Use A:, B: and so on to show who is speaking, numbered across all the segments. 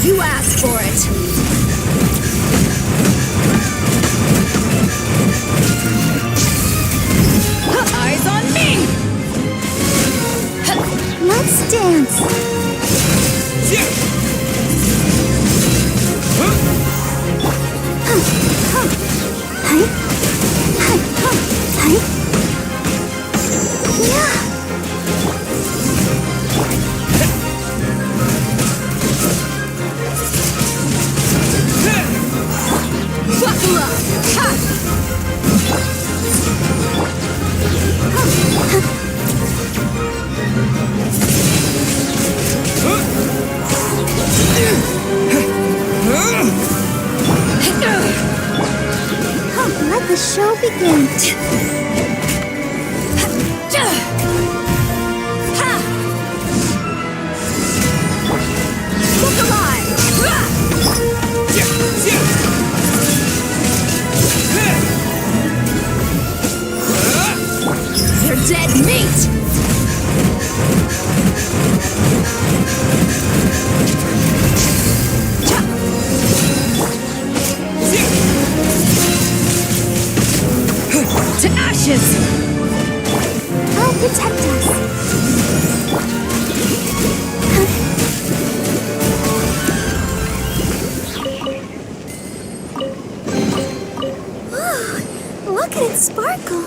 A: You asked for it. Eyes on me!
B: Let's dance. Let the show begin.
A: Look alive! They're dead meat! To ashes!
B: I'll protect us. Whoa, look at it sparkle.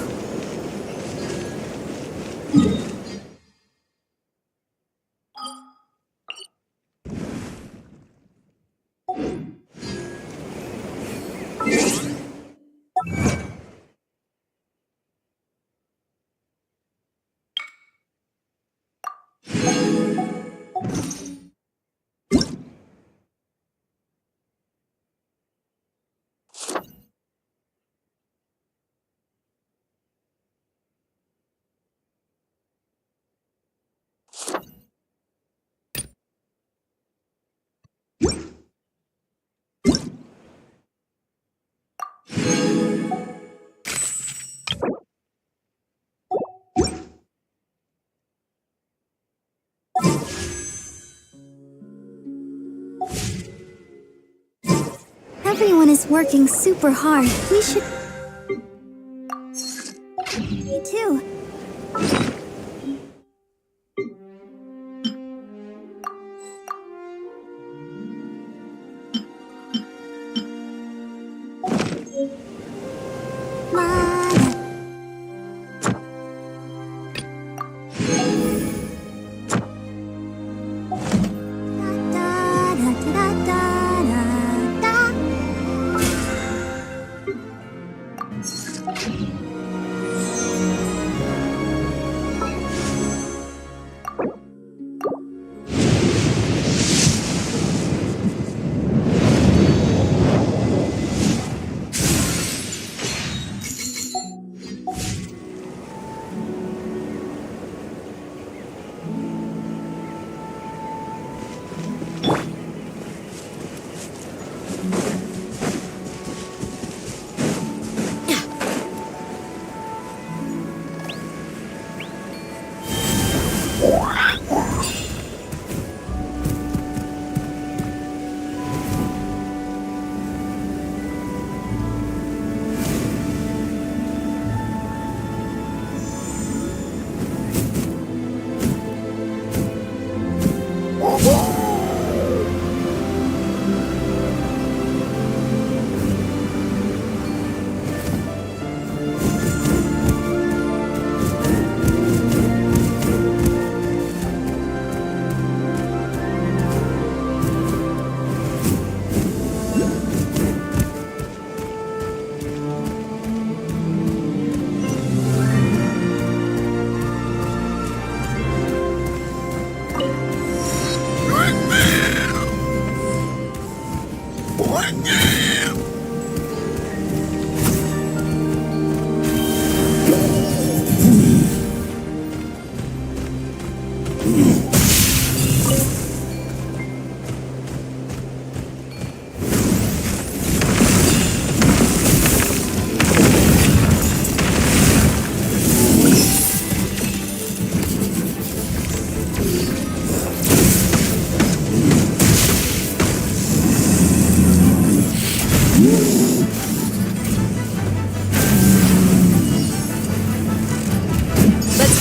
B: Everyone is working super hard. We should... Me too.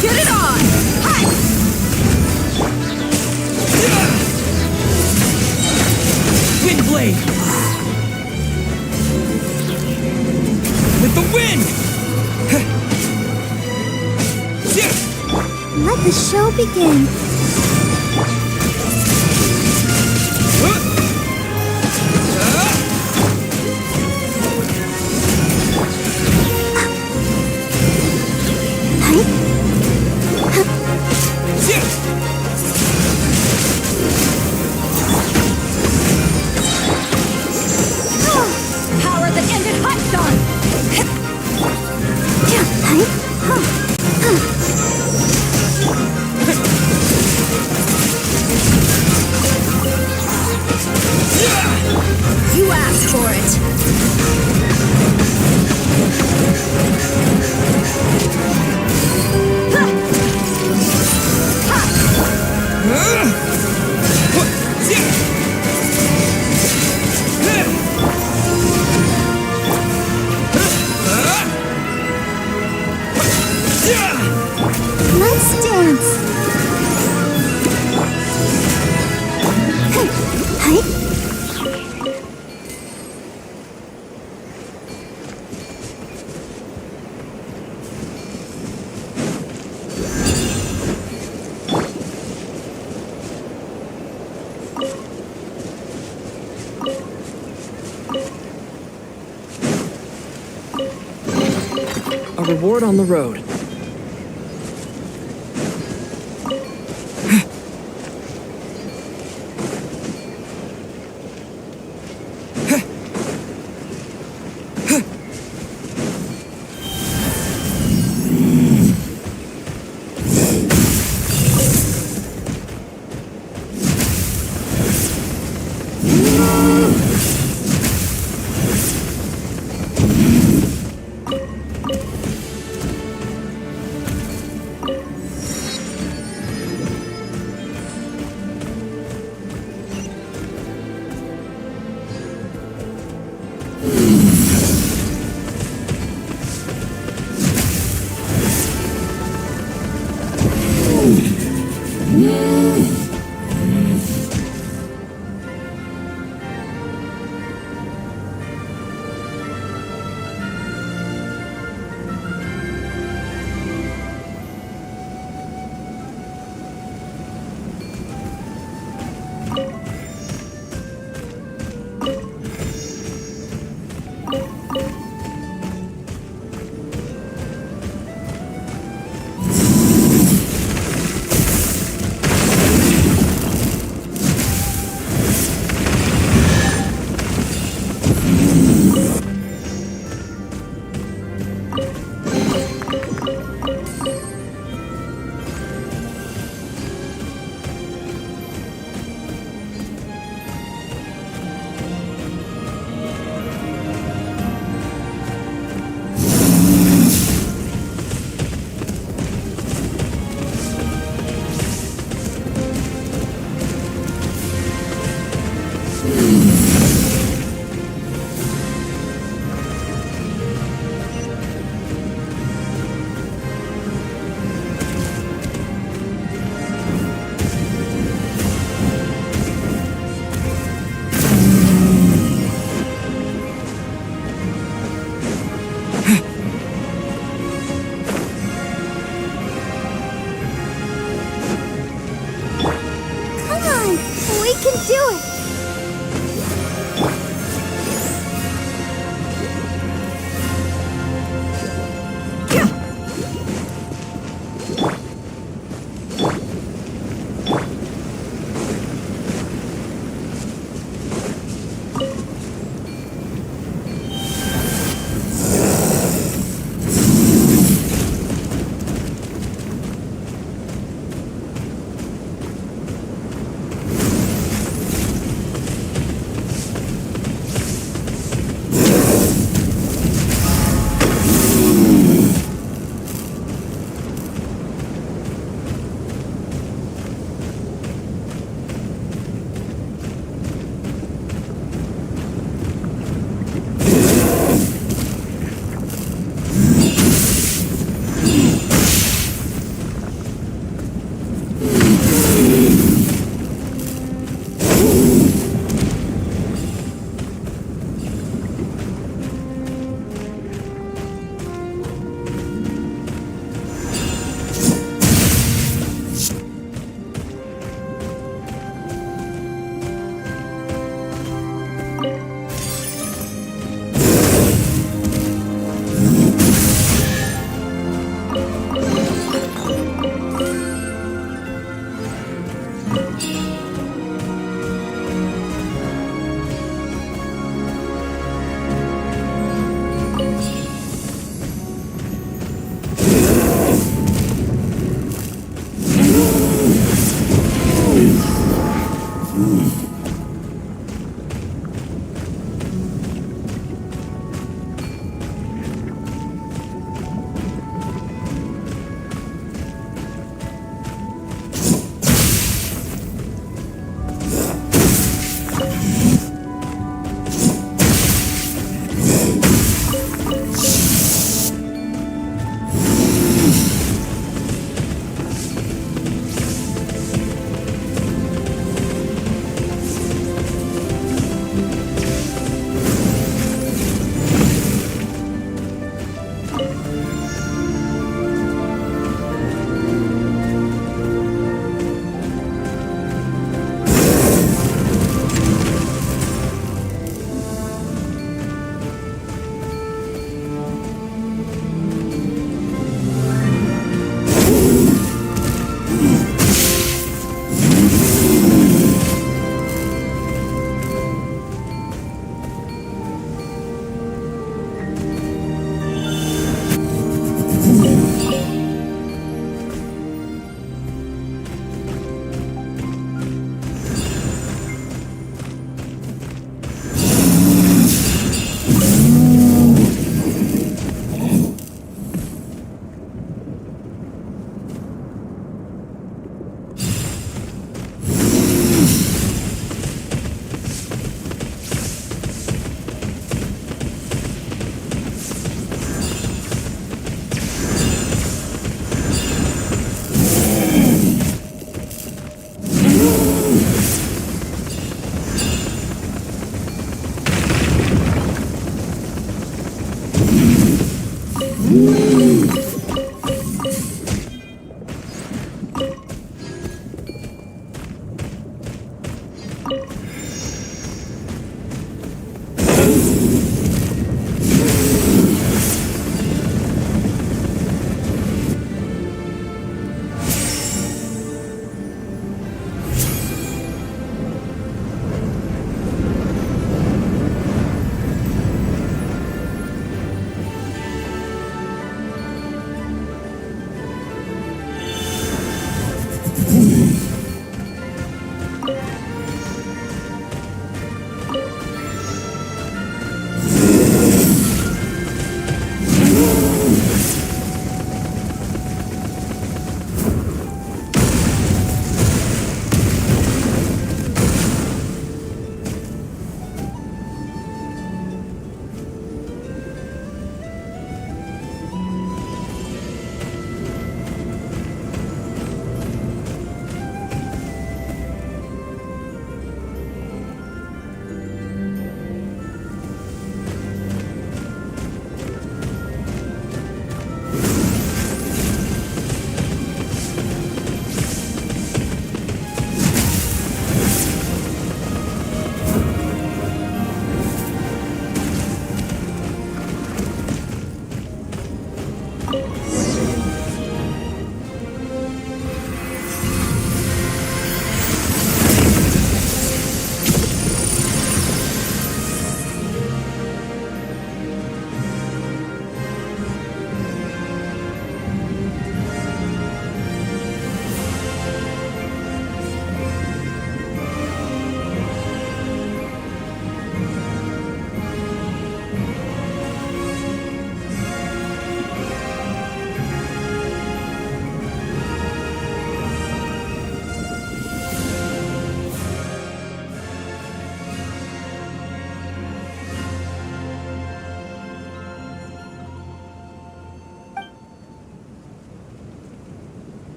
A: Get it on! Hi!
C: Wind blade! With the wind!
B: Let the show begin.
A: Power that ended hot sun! You asked for it!
B: Let's dance.
C: A reward on the road.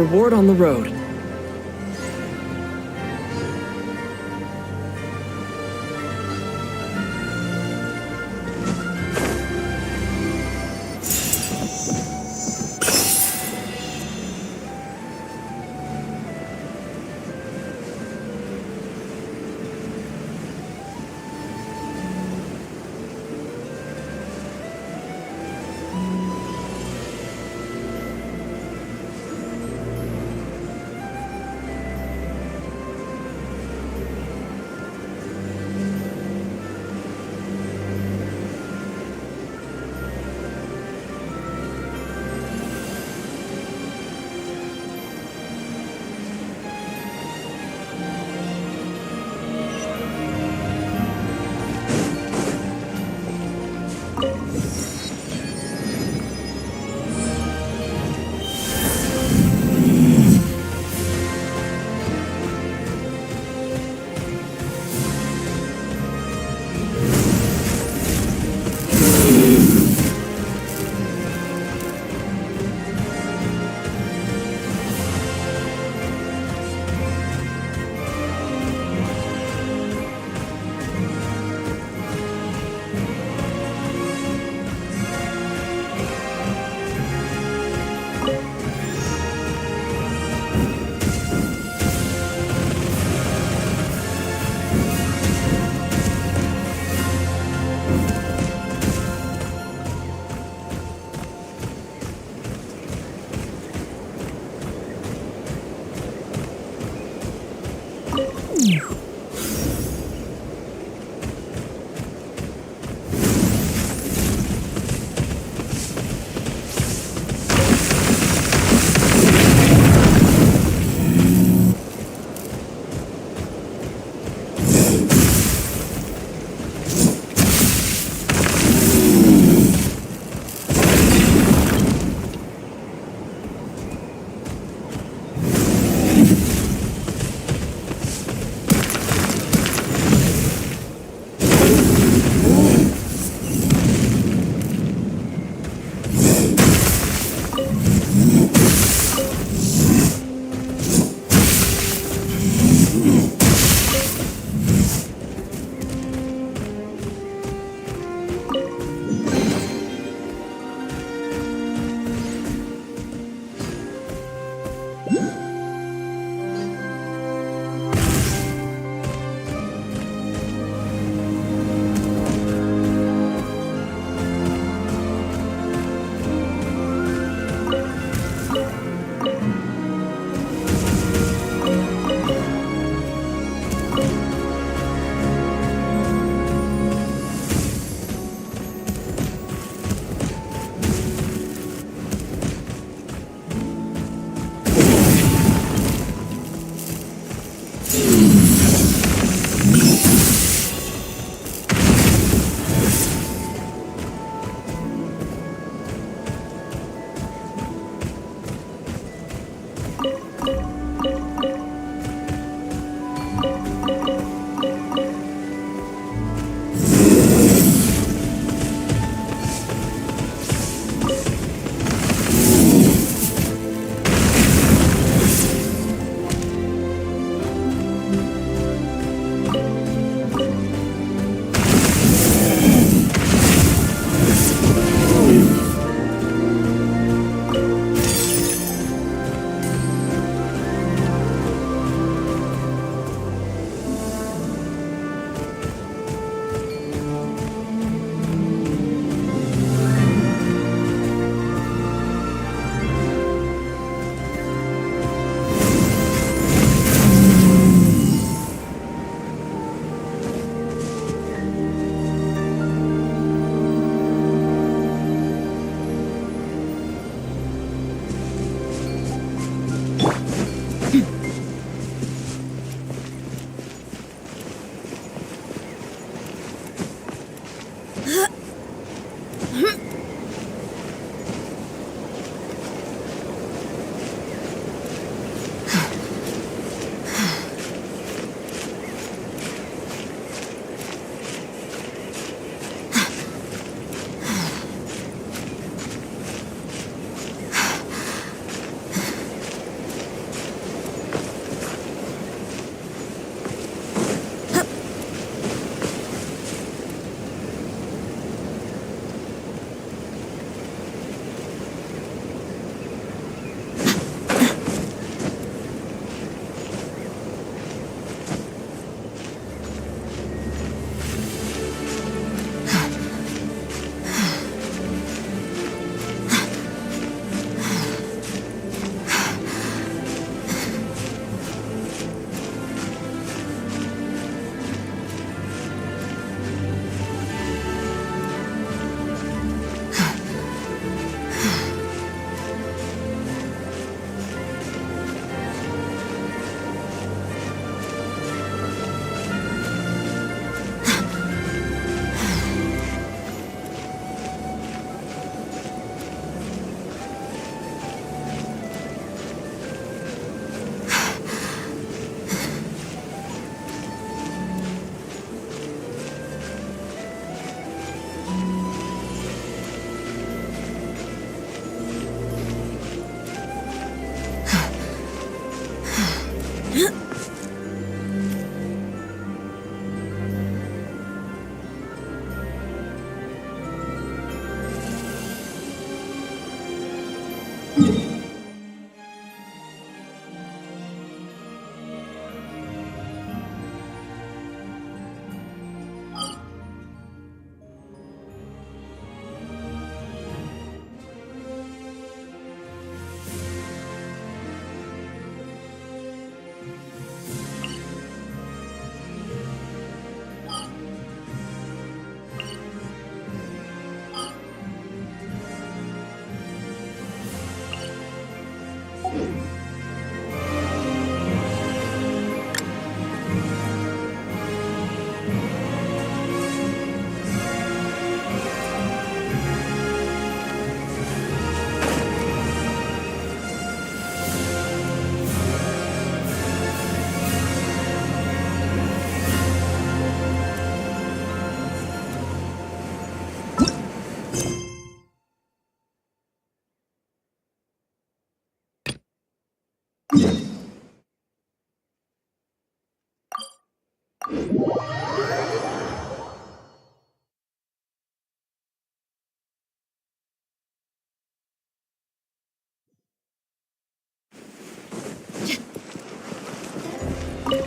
C: reward on the road.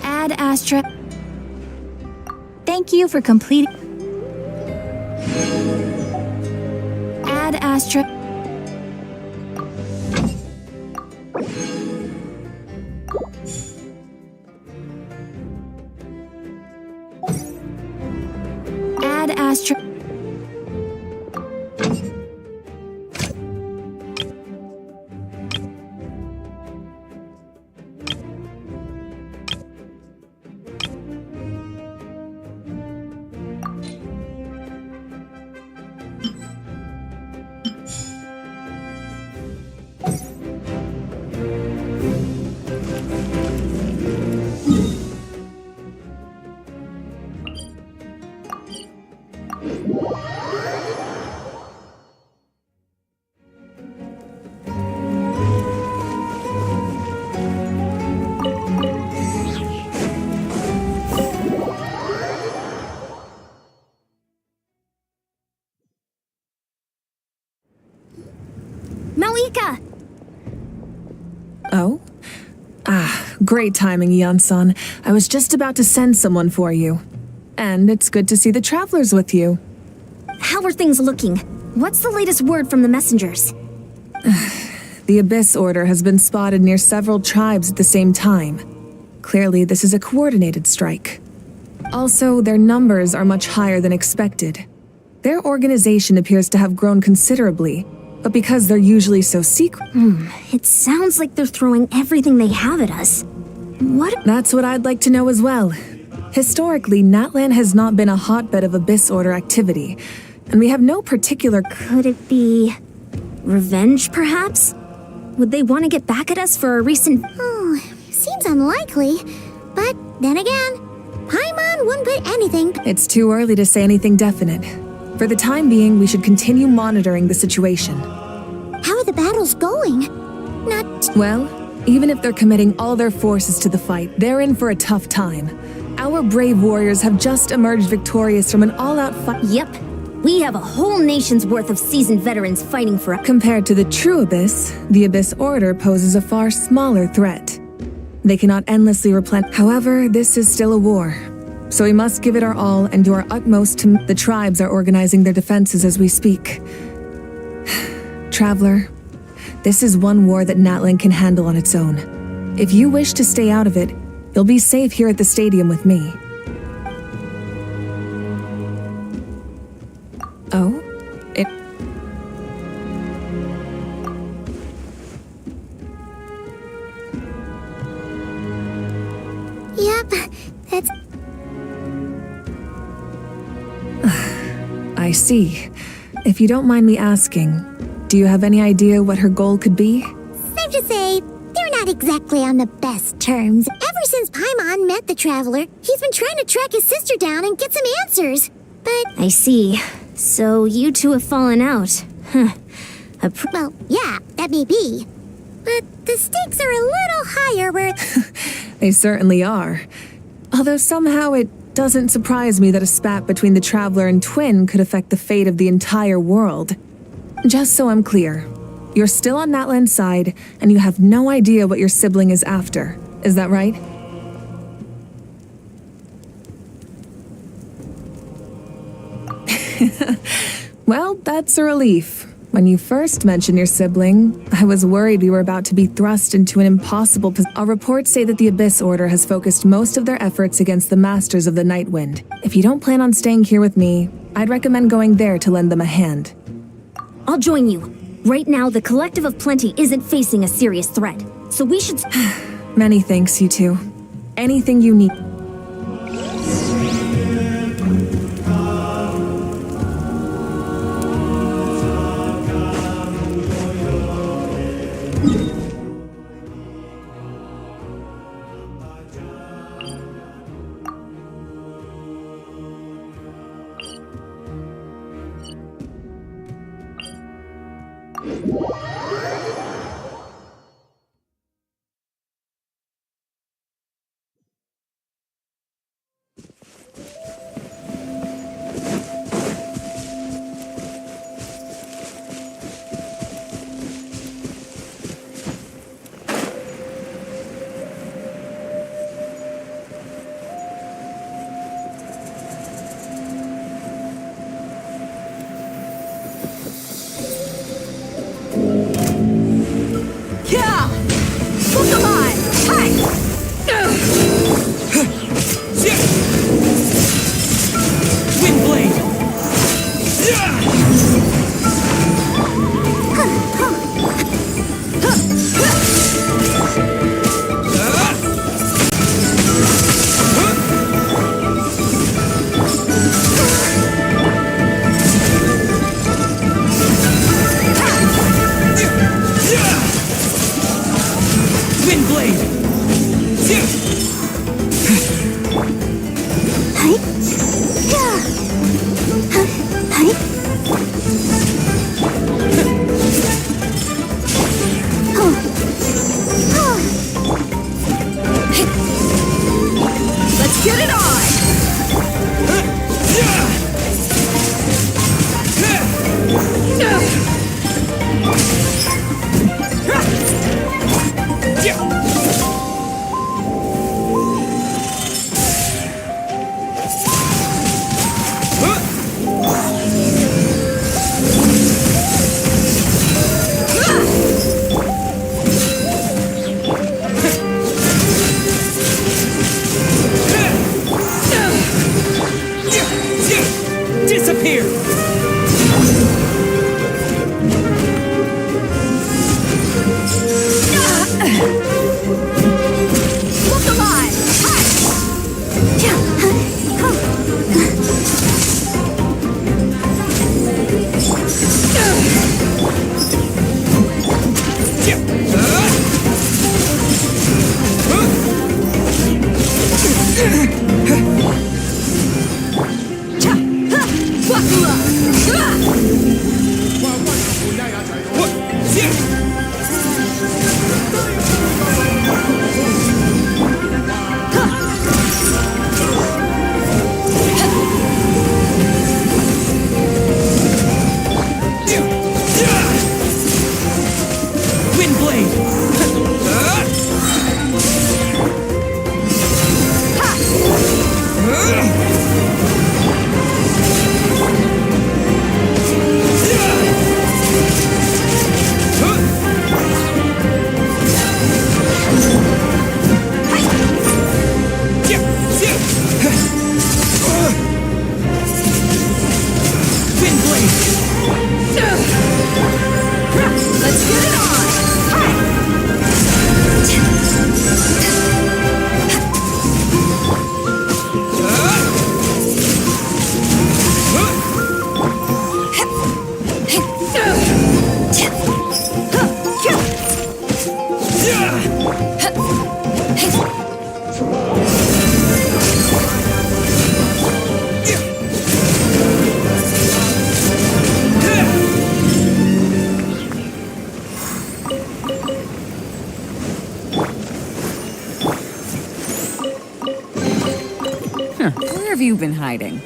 B: Add Astra. Thank you for completing. Add Astra. Add Astra.
A: Mavuika!
C: Oh? Great timing, Yeon-san. I was just about to send someone for you. And it's good to see the travelers with you.
A: How are things looking? What's the latest word from the messengers?
C: The Abyss Order has been spotted near several tribes at the same time. Clearly, this is a coordinated strike. Also, their numbers are much higher than expected. Their organization appears to have grown considerably, but because they're usually so secret...
A: It sounds like they're throwing everything they have at us. What?
C: That's what I'd like to know as well. Historically, Natlan has not been a hotbed of Abyss Order activity, and we have no particular...
A: Could it be... revenge, perhaps? Would they want to get back at us for a recent...
B: Oh, seems unlikely. But then again, Paimon wouldn't put anything.
C: It's too early to say anything definite. For the time being, we should continue monitoring the situation.
B: How are the battles going? Not...
C: Well, even if they're committing all their forces to the fight, they're in for a tough time. Our brave warriors have just emerged victorious from an all-out fight.
A: Yep. We have a whole nation's worth of seasoned veterans fighting for us.
C: Compared to the true Abyss, the Abyss Order poses a far smaller threat. They cannot endlessly replenish. However, this is still a war. So we must give it our all and do our utmost to... The tribes are organizing their defenses as we speak. Traveler, this is one war that Natlan can handle on its own. If you wish to stay out of it, you'll be safe here at the stadium with me. Oh? It...
B: Yep, that's...
C: I see. If you don't mind me asking, do you have any idea what her goal could be?
B: Safe to say, they're not exactly on the best terms. Ever since Paimon met the Traveler, he's been trying to track his sister down and get some answers. But...
A: I see. So you two have fallen out. Huh.
B: Well, yeah, that may be. But the stakes are a little higher where...
C: They certainly are. Although somehow it doesn't surprise me that a spat between the Traveler and Twin could affect the fate of the entire world. Just so I'm clear, you're still on Natlan's side, and you have no idea what your sibling is after. Is that right? Well, that's a relief. When you first mentioned your sibling, I was worried we were about to be thrust into an impossible position. Our reports say that the Abyss Order has focused most of their efforts against the Masters of the Nightwind. If you don't plan on staying here with me, I'd recommend going there to lend them a hand.
A: I'll join you. Right now, the Collective of Plenty isn't facing a serious threat, so we should...
C: Many thanks, you two. Anything you need.
A: Let's get it on!
D: Disappear!
A: Look alive!
E: Where have you been hiding?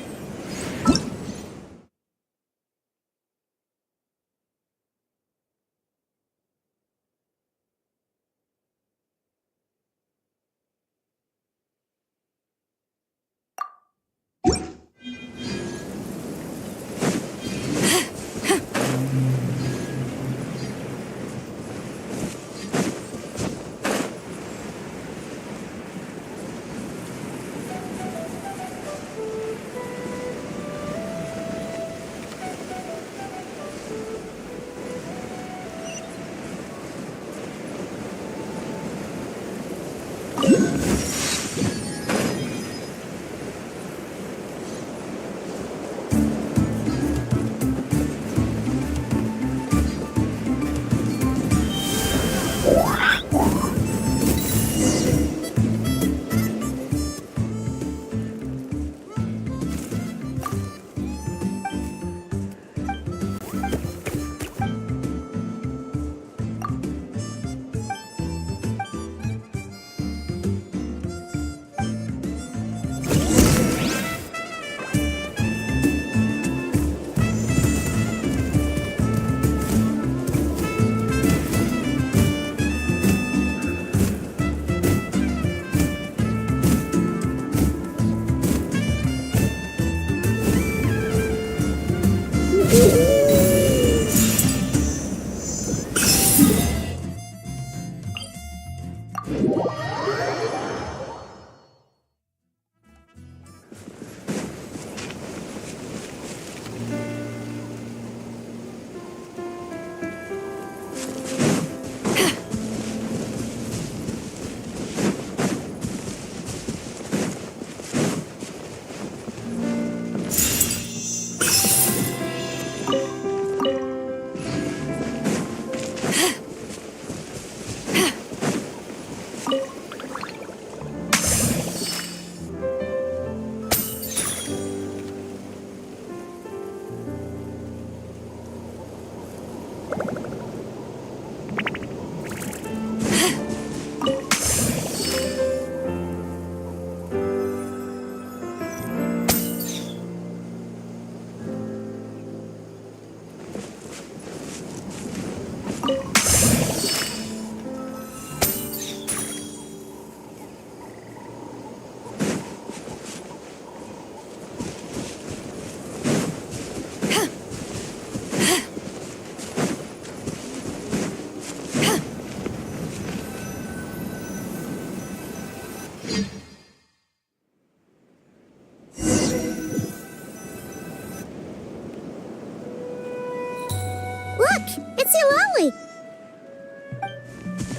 B: Fancy Lolly!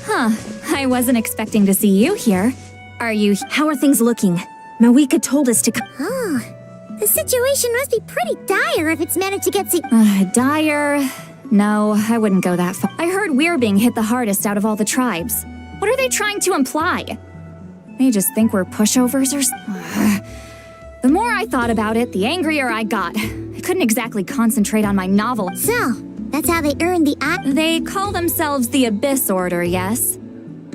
A: Huh. I wasn't expecting to see you here. How are things looking? Mavuika told us to come.
B: Oh, the situation must be pretty dire if it's managed to get
A: Dire? No, I wouldn't go that far. I heard we're being hit the hardest out of all the tribes. What are they trying to imply? They just think we're pushovers or The more I thought about it, the angrier I got. I couldn't exactly concentrate on my novel.
B: So, that's how they earned the
A: They call themselves the Abyss Order, yes?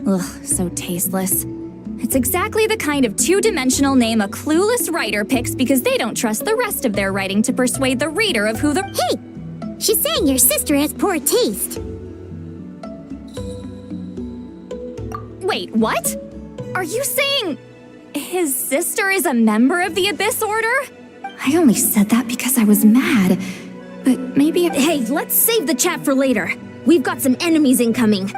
A: Ugh, so tasteless. It's exactly the kind of two-dimensional name a clueless writer picks because they don't trust the rest of their writing to persuade the reader of who the—
B: Hey! She's saying your sister has poor taste.
A: Wait, what? Are you saying his sister is a member of the Abyss Order? I only said that because I was mad. But maybe— Hey, let's save the chat for later. We've got some enemies incoming.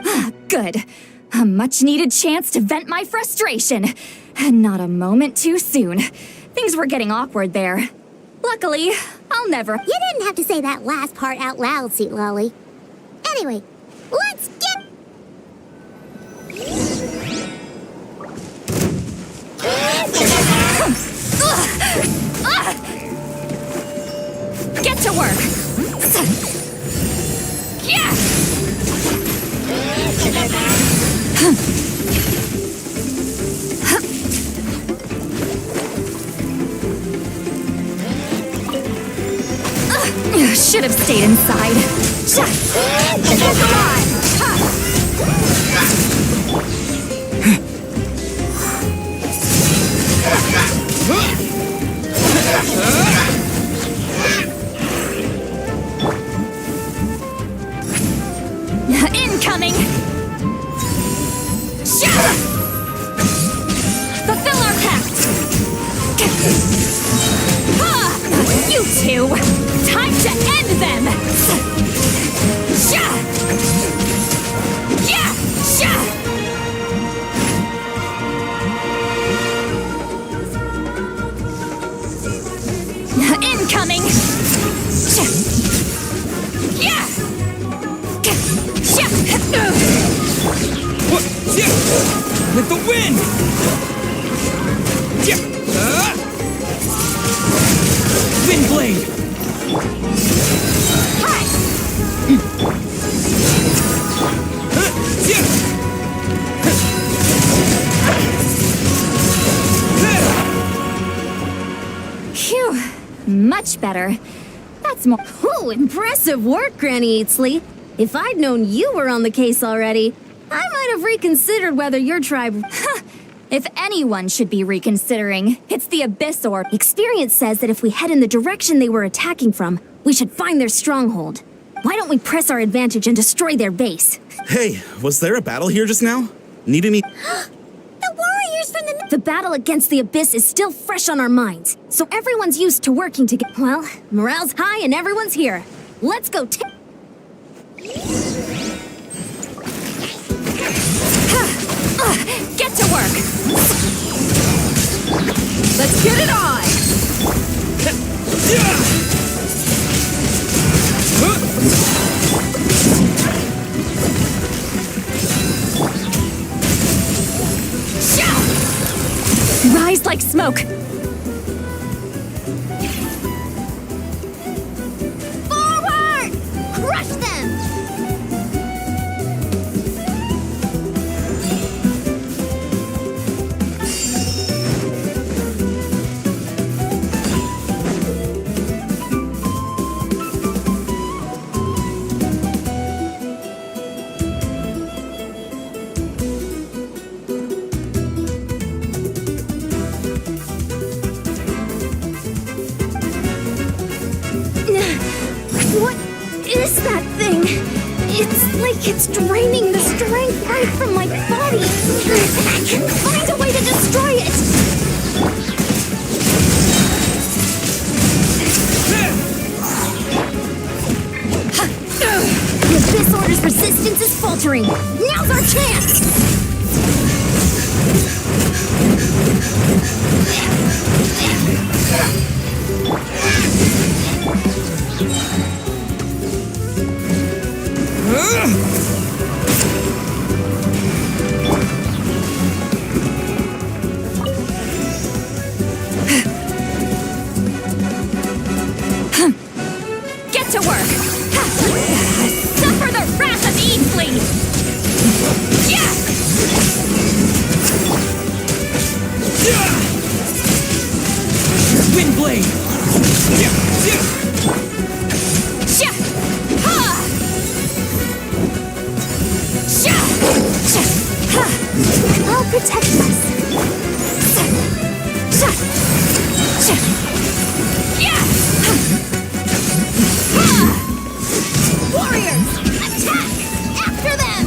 A: Good. A much-needed chance to vent my frustration. Not a moment too soon. Things were getting awkward there. Luckily, I'll never—
B: You didn't have to say that last part out loud, Sweet Lolly. Anyway, let's get—
A: Get to work! Yeah! Should have stayed inside. Incoming! Fulfill our pact! You two! Time to end them! Incoming!
D: With the wind! Wind blade!
A: Phew, much better. That's more—
F: Oh, impressive work, Granny Eatsley. If I'd known you were on the case already, I might have reconsidered whether your tribe—
A: If anyone should be reconsidering, it's the Abyss Order.
F: Experience says that if we head in the direction they were attacking from, we should find their stronghold. Why don't we press our advantage and destroy their base?
G: Hey, was there a battle here just now? Need any—
B: The warriors from the—
F: The battle against the Abyss is still fresh on our minds, so everyone's used to working together. Well, morale's high and everyone's here. Let's go
A: Get to work!
E: Let's get it on!
A: Rise like smoke!
B: Forward! Crush them!
F: What is that thing? It's like it's draining the strength right from my body. Find a way to destroy it! The Abyss Order's resistance is faltering. Now's our chance!
D: Wind blade!
A: Sha! Ha! Sha! Sha! Ha!
B: I'll protect us.
A: Sha! Sha! Yeah! Ha!
B: Warriors, attack! After them!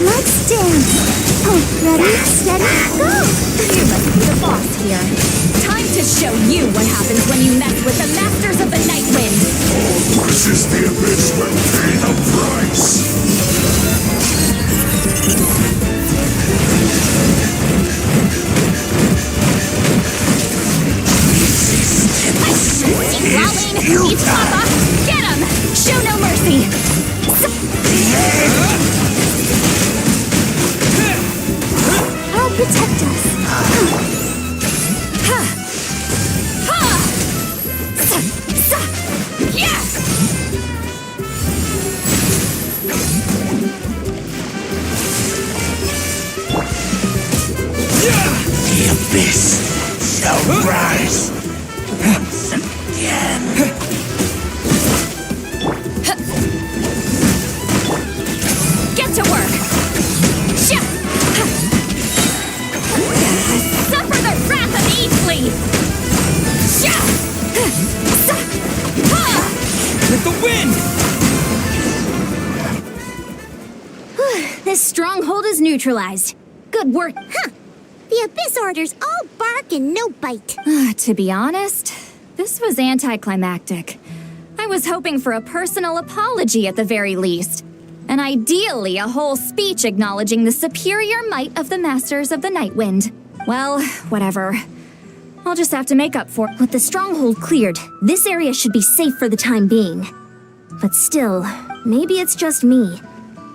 B: Let's dance. Oh, ready, steady, go!
A: You must be the boss here. Time to show you what happens when you mess with the Masters of the Night Wind.
H: Versus the Abyss will pay the price!
A: Lolling, eat Papa! Get him! Show no mercy!
B: I'll protect us.
A: Ha! Ha! Sa! Sa! Yeah!
H: The Abyss shall rise once again.
A: Get to work! Sha! Ha! Suffer the wrath of Eatsley! Sha! Sa! Ha!
D: With the wind!
F: This stronghold is neutralized. Good work.
B: Huh. The Abyss Order's all bark and no bite.
A: To be honest, this was anticlimactic. I was hoping for a personal apology at the very least. And ideally, a whole speech acknowledging the superior might of the Masters of the Night Wind. Well, whatever. I'll just have to make up for it.
F: With the stronghold cleared, this area should be safe for the time being. But still, maybe it's just me.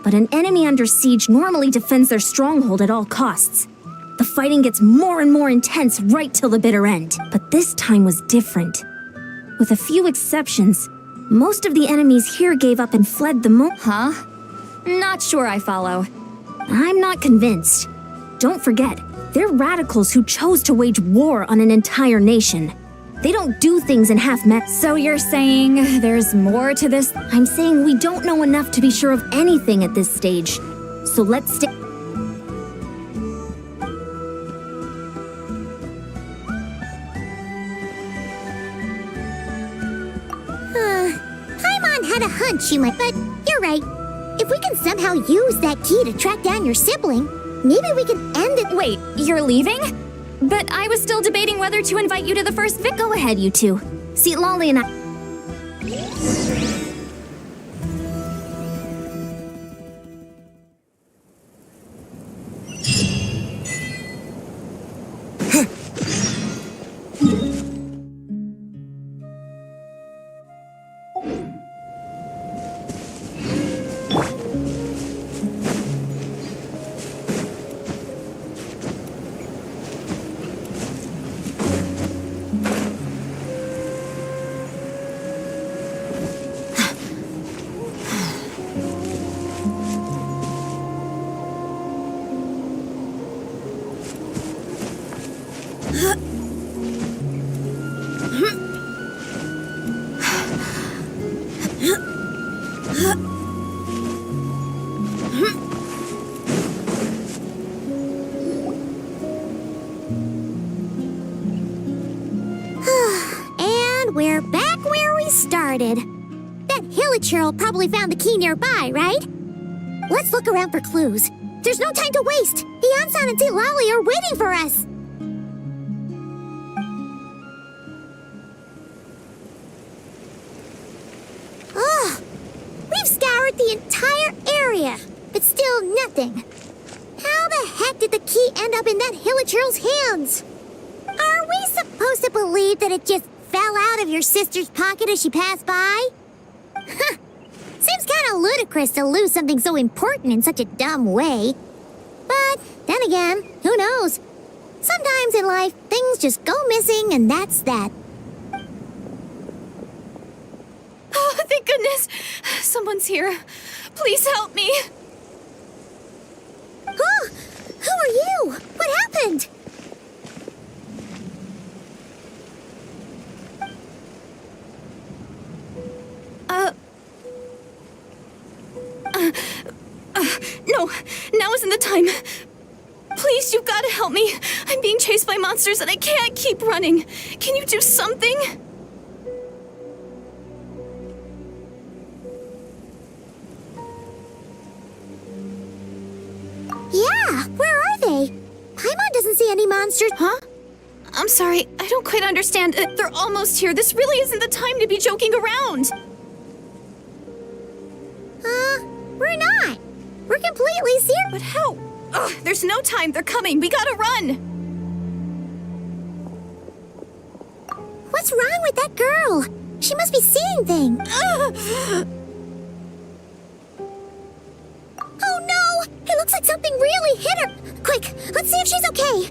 F: But an enemy under siege normally defends their stronghold at all costs. The fighting gets more and more intense right till the bitter end. But this time was different. With a few exceptions, most of the enemies here gave up and fled the
A: Huh? Not sure I follow.
F: I'm not convinced. Don't forget, they're radicals who chose to wage war on an entire nation. They don't do things in
A: So you're saying there's more to this?
F: I'm saying we don't know enough to be sure of anything at this stage. So let's stay.
B: Paimon had a hunch you might, but you're right. If we can somehow use that key to track down your sibling, maybe we can end it.
A: Wait, you're leaving? But I was still debating whether to invite you to the first
F: Go ahead, you two. See, Lolly and I.
B: And we're back where we started. That Hilichurl probably found the key nearby, right? Let's look around for clues. There's no time to waste. Beyonsan and Lolly are waiting for us. Ugh. We've scoured the entire area, but still nothing. How the heck did the key end up in that Hilichurl's hands? Are we supposed to believe that it just fell out of your sister's pocket as she passed by? Huh. Seems kind kinda ludicrous to lose something so important in such a dumb way. But then again, who knows? Sometimes in life, things just go missing and that's that.
A: Oh, thank goodness! Someone's here. Please help me!
B: Oh, who are you? What happened?
A: No, now isn't the time. Please, you've got to help me. I'm being chased by monsters and I can't keep running. Can you do something?
B: Yeah, where are they? Paimon doesn't see any monsters.
A: Huh? I'm sorry, I don't quite understand. They're almost here. This really isn't the time to be joking around.
B: We're not. We're completely serious.
A: But how? Ugh, there's no time. They're coming. We gotta run.
B: What's wrong with that girl? She must be seeing things. Oh no! It looks like something really hit her. Quick, let's see if she's okay.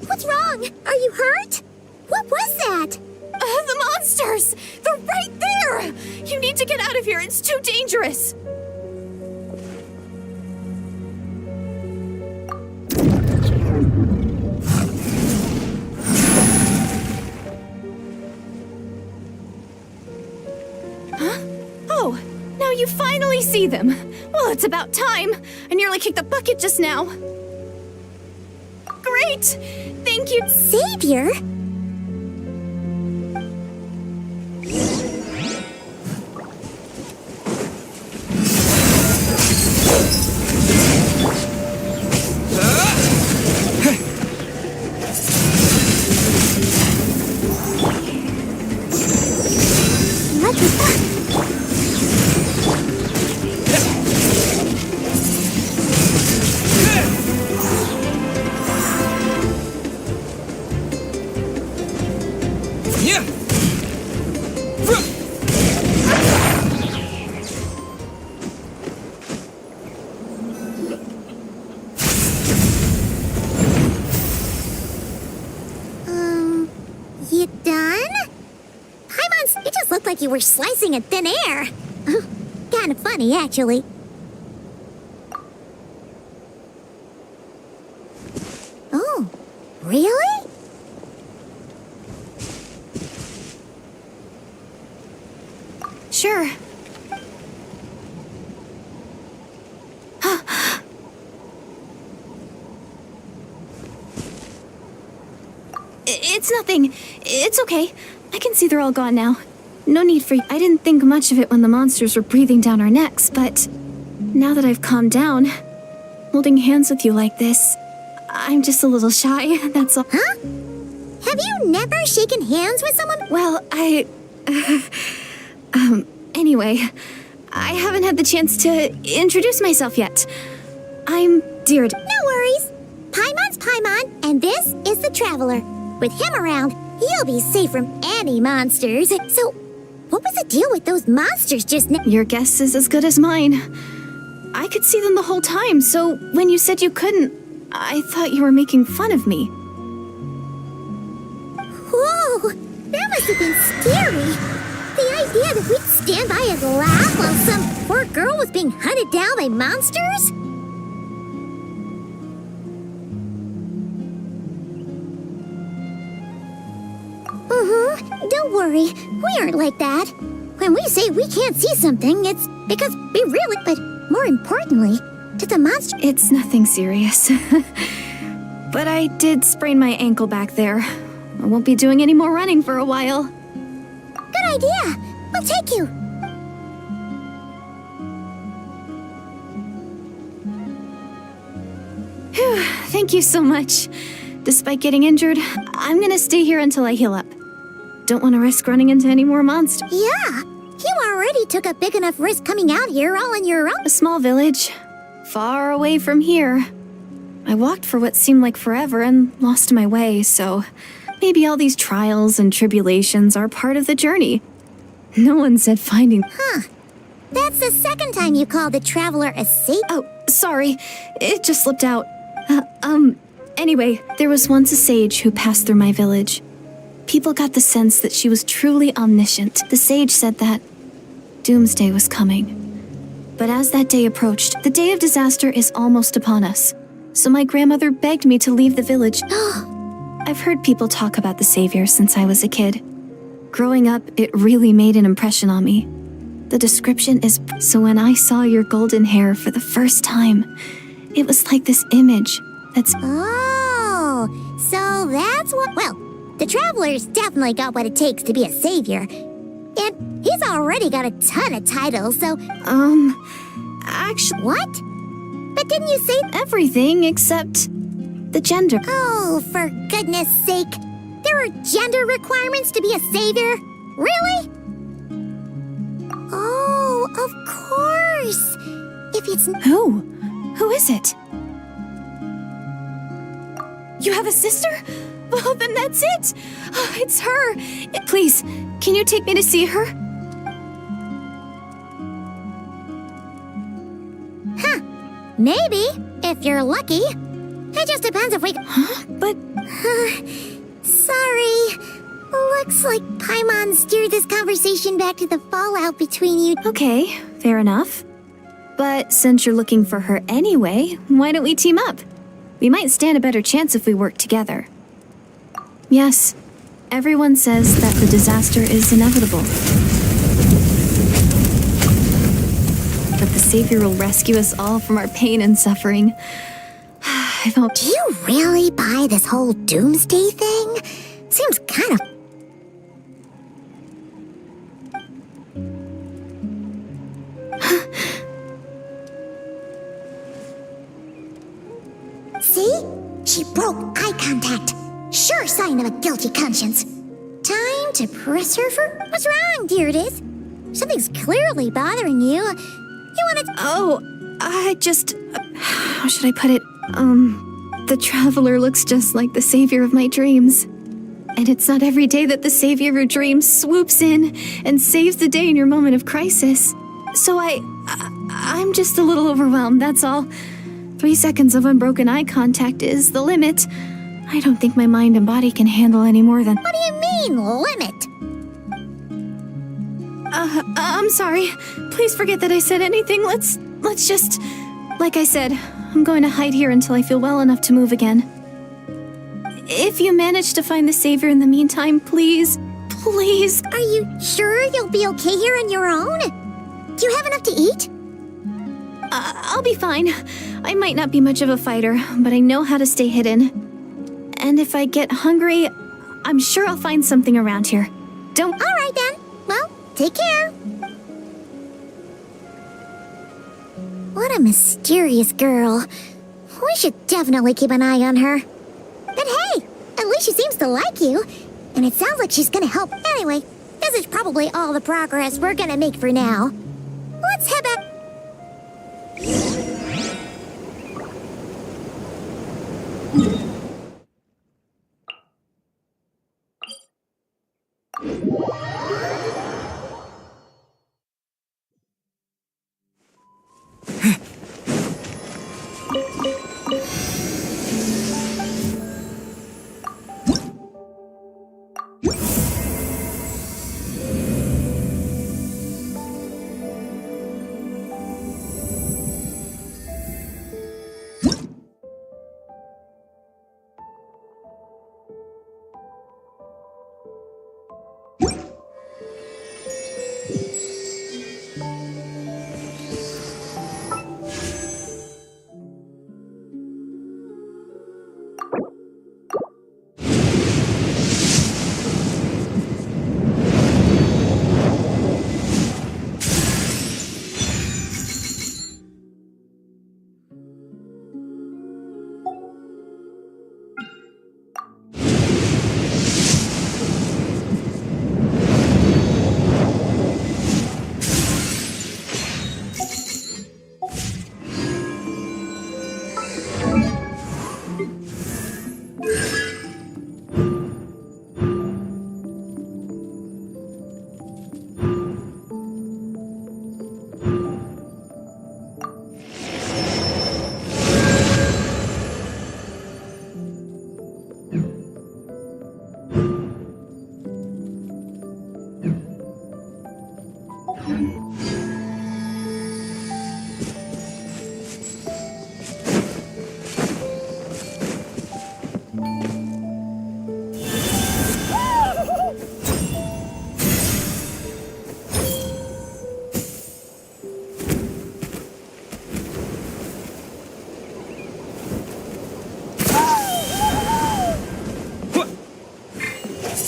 B: What's wrong? Are you hurt? What was that?
A: The monsters! They're right there! You need to get out of here. It's too dangerous. Huh? Oh, now you finally see them. Well, it's about time. I nearly kicked the bucket just now. Great! Thank you.
B: Savior?
D: Yeah.
B: You done? Paimon, it just looked like you were slicing at thin air. Kinda funny, actually. Oh, really?
A: Sure. It's nothing. It's okay. I can see they're all gone now. No need for you. I didn't think much of it when the monsters were breathing down our necks, but now that I've calmed down, holding hands with you like this, I'm just a little shy, that's all.
B: Huh? Have you never shaken hands with someone?
A: Well, anyway, I haven't had the chance to introduce myself yet. I'm Deirdre.
B: No worries. Paimon's Paimon, and this is the Traveler. With him around, you'll be safe from any monsters. So, what was the deal with those monsters just now?
A: Your guess is as good as mine. I could see them the whole time, so when you said you couldn't, I thought you were making fun of me.
B: Whoa, that must have been scary. The idea that we'd stand by and laugh while some poor girl was being hunted down by monsters? Don't worry, we aren't like that. When we say we can't see something, it's because we really, but more importantly, to the monster.
A: It's nothing serious. But I did sprain my ankle back there. I won't be doing any more running for a while.
B: Good idea. We'll take you.
A: Phew, thank you so much. Despite getting injured, I'm gonna stay here until I heal up. Don't want to risk running into any more monsters.
B: Yeah, you already took a big enough risk coming out here all on your own.
A: A small village, far away from here. I walked for what seemed like forever and lost my way, so maybe all these trials and tribulations are part of the journey. No one said finding.
B: That's the second time you called the traveler a saint.
A: Oh, sorry. It just slipped out. Anyway, there was once a sage who passed through my village. People got the sense that she was truly omniscient. The sage said that doomsday was coming. But as that day approached, the day of disaster is almost upon us. So my grandmother begged me to leave the village. I've heard people talk about the Savior since I was a kid. Growing up, it really made an impression on me. The description is... So when I saw your golden hair for the first time, it was like this image that's...
B: Oh, so that's what... Well, the traveler's definitely got what it takes to be a savior. And he's already got a ton of titles, so...
A: Actually...
B: What? But didn't you say...
A: Everything except the gender.
B: Oh, for goodness sake. There are gender requirements to be a savior? Really? Oh, of course. If it's...
A: Who? Who is it? You have a sister? Well, then that's it. Oh, it's her. Please, can you take me to see her?
B: Maybe, if you're lucky. It just depends if we...
A: Huh? But...
B: Sorry. Looks like Paimon steered this conversation back to the fallout between you.
A: Okay, fair enough. But since you're looking for her anyway, why don't we team up? We might stand a better chance if we work together. Yes, everyone says that the disaster is inevitable. But the Savior will rescue us all from our pain and suffering. I don't...
B: Do you really buy this whole doomsday thing? Seems kind of... See? She broke eye contact. Sure sign of a guilty conscience. Time to press her for... What's wrong, Deirdis? Something's clearly bothering you. You wanna...
A: Oh, I just... how should I put it? The Traveler looks just like the Savior of my dreams. And it's not every day that the Savior of your dreams swoops in and saves the day in your moment of crisis. So I'm just a little overwhelmed, that's all. 3 seconds of unbroken eye contact is the limit. I don't think my mind and body can handle any more than...
B: What do you mean, limit?
A: I'm sorry. Please forget that I said anything. Let's just... Like I said, I'm going to hide here until I feel well enough to move again. If you manage to find the Savior in the meantime, please, please...
B: Are you sure you'll be okay here on your own? Do you have enough to eat?
A: I'll be fine. I might not be much of a fighter, but I know how to stay hidden. And if I get hungry, I'm sure I'll find something around here. Don't...
B: All right, then. Well, take care. What a mysterious girl. We should definitely keep an eye on her. But hey, at least she seems to like you. And it sounds like she's gonna help anyway. This is probably all the progress we're gonna make for now. Let's head back.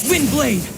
D: Windblade!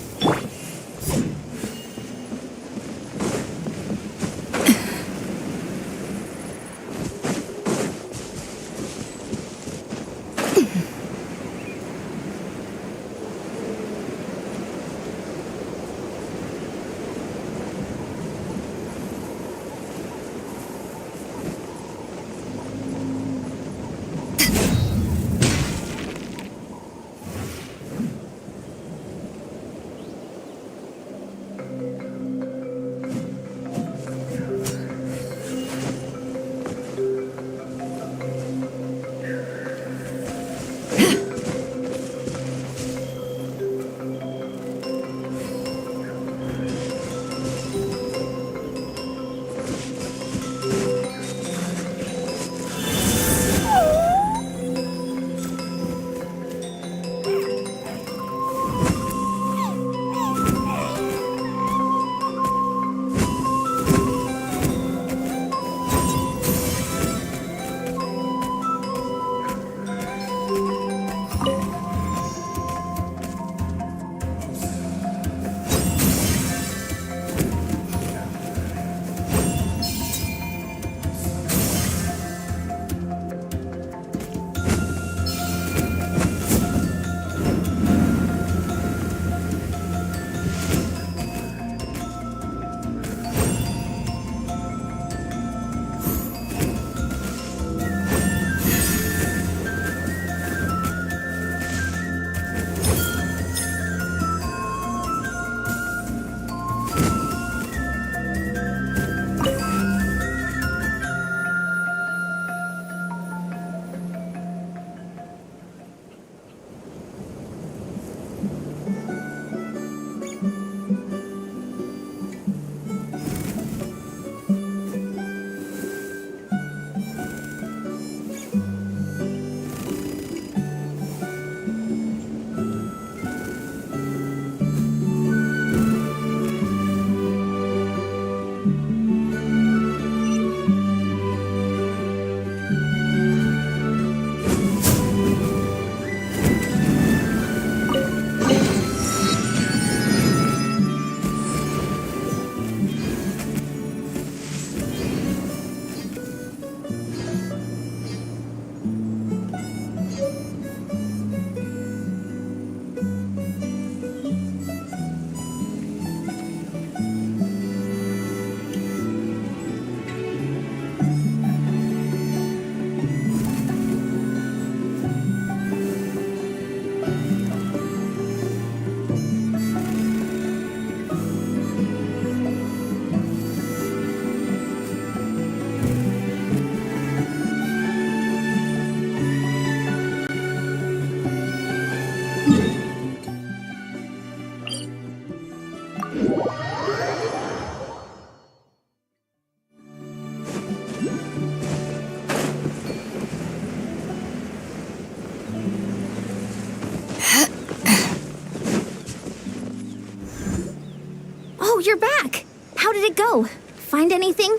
F: Oh, you're back! How did it go? Find anything?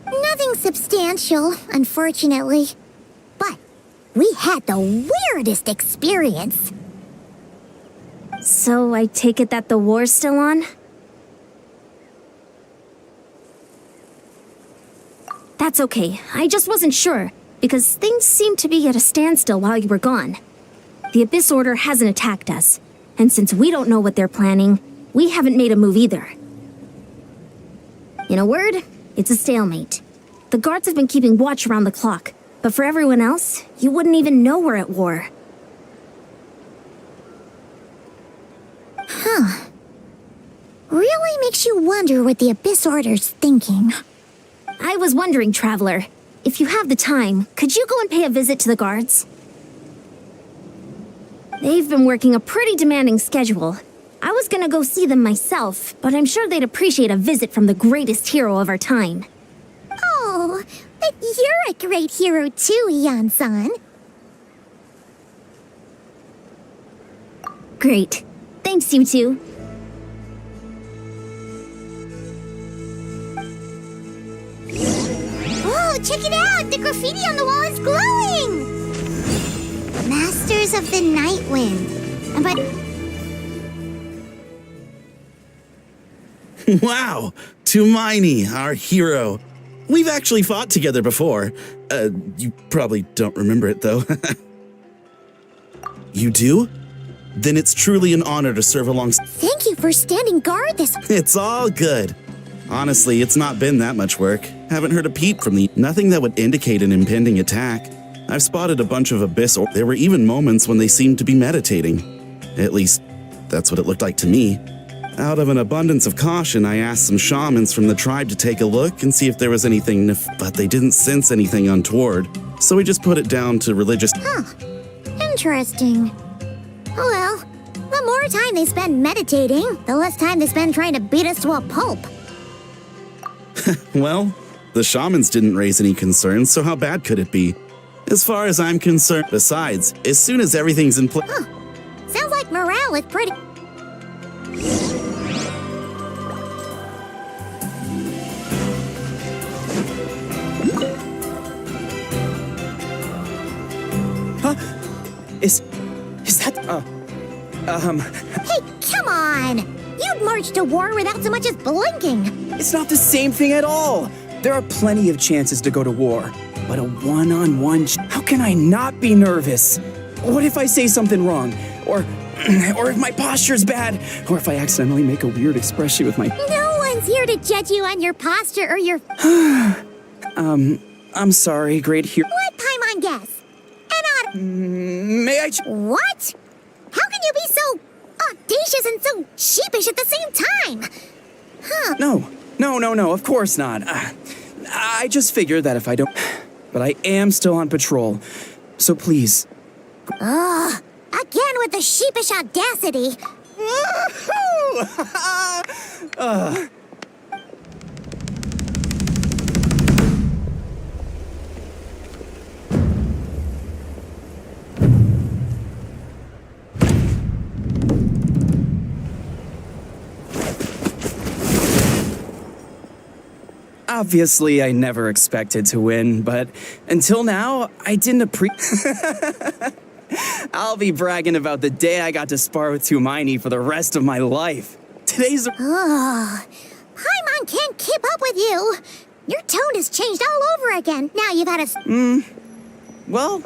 B: Nothing substantial, unfortunately. But we had the weirdest experience.
F: So I take it that the war's still on? That's okay. I just wasn't sure, because things seemed to be at a standstill while you were gone. The Abyss Order hasn't attacked us, and since we don't know what they're planning, we haven't made a move either. In a word, it's a stalemate. The guards have been keeping watch around the clock, but for everyone else, you wouldn't even know we're at war.
B: Really makes you wonder what the Abyss Order's thinking.
F: I was wondering, Traveler, if you have the time, could you go and pay a visit to the guards? They've been working a pretty demanding schedule, I was gonna go see them myself, but I'm sure they'd appreciate a visit from the greatest hero of our time.
B: Oh, but you're a great hero too, Yan-san.
F: Great. Thanks, you two.
B: Whoa, check it out! The graffiti on the wall is glowing! Masters of the Night Wind. But
G: Wow, Tumaini, our hero. We've actually fought together before. You probably don't remember it, though. You do? Then it's truly an honor to serve alongside.
B: thank you for standing guard this.
G: It's all good. Honestly, it's not been that much work. Haven't heard a peep from nothing that would indicate an impending attack. I've spotted a bunch of abyss. There were even moments when they seemed to be meditating. At least, that's what it looked like to me. Out of an abundance of caution, I asked some shamans from the tribe to take a look and see if there was anything, but they didn't sense anything untoward. So we just put it down to religious.
B: Interesting. Oh well, the more time they spend meditating, the less time they spend trying to beat us to a pulp.
G: Well, the shamans didn't raise any concerns, so how bad could it be? As far as I'm concerned, besides, as soon as everything's in place.
B: Sounds like morale is pretty.
D: Is that,
B: Hey, come on! You'd march to war without so much as blinking.
D: it's not the same thing at all. There are plenty of chances to go to war, but a one-on-one, how can I not be nervous? What if I say something wrong? Or if my posture's bad? Or if I accidentally make a weird expression with my...
B: No one's here to judge you on your posture or your...
D: I'm sorry, great hero.
B: What Paimon guess?
D: May I...
B: What? How can you be so audacious and so sheepish at the same time?
D: No, of course not. I just figured that if I don't... But I am still on patrol, so please.
B: Again with the sheepish audacity.
D: Obviously, I never expected to win, but until now, I didn't I'll be bragging about the day I got to spar with Tumaini for the rest of my life. Today's...
B: Paimon can't keep up with you. Your tone has changed all over again. Now you've had a...
D: Well,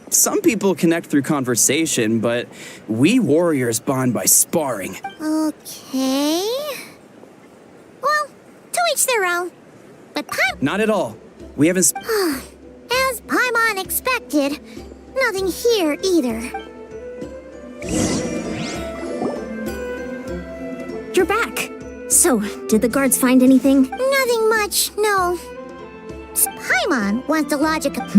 D: some people connect through conversation, but we warriors bond by sparring.
B: Okay. Well, to each their own. But
D: Not at all. We haven't...
B: as Paimon expected, nothing here either.
F: You're back. So, did the guards find anything?
B: Nothing much, no. Paimon wants the logic of...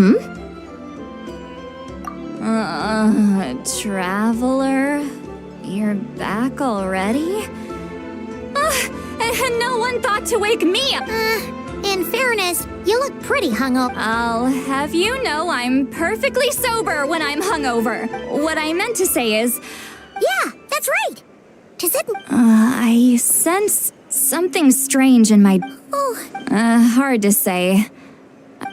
A: Traveler? You're back already? And no one thought to wake me up!
B: In fairness, you look pretty hungover.
A: I'll have you know I'm perfectly sober when I'm hungover. What I meant to say is...
B: Yeah, that's right. Does it...
A: I sense something strange in my... hard to say.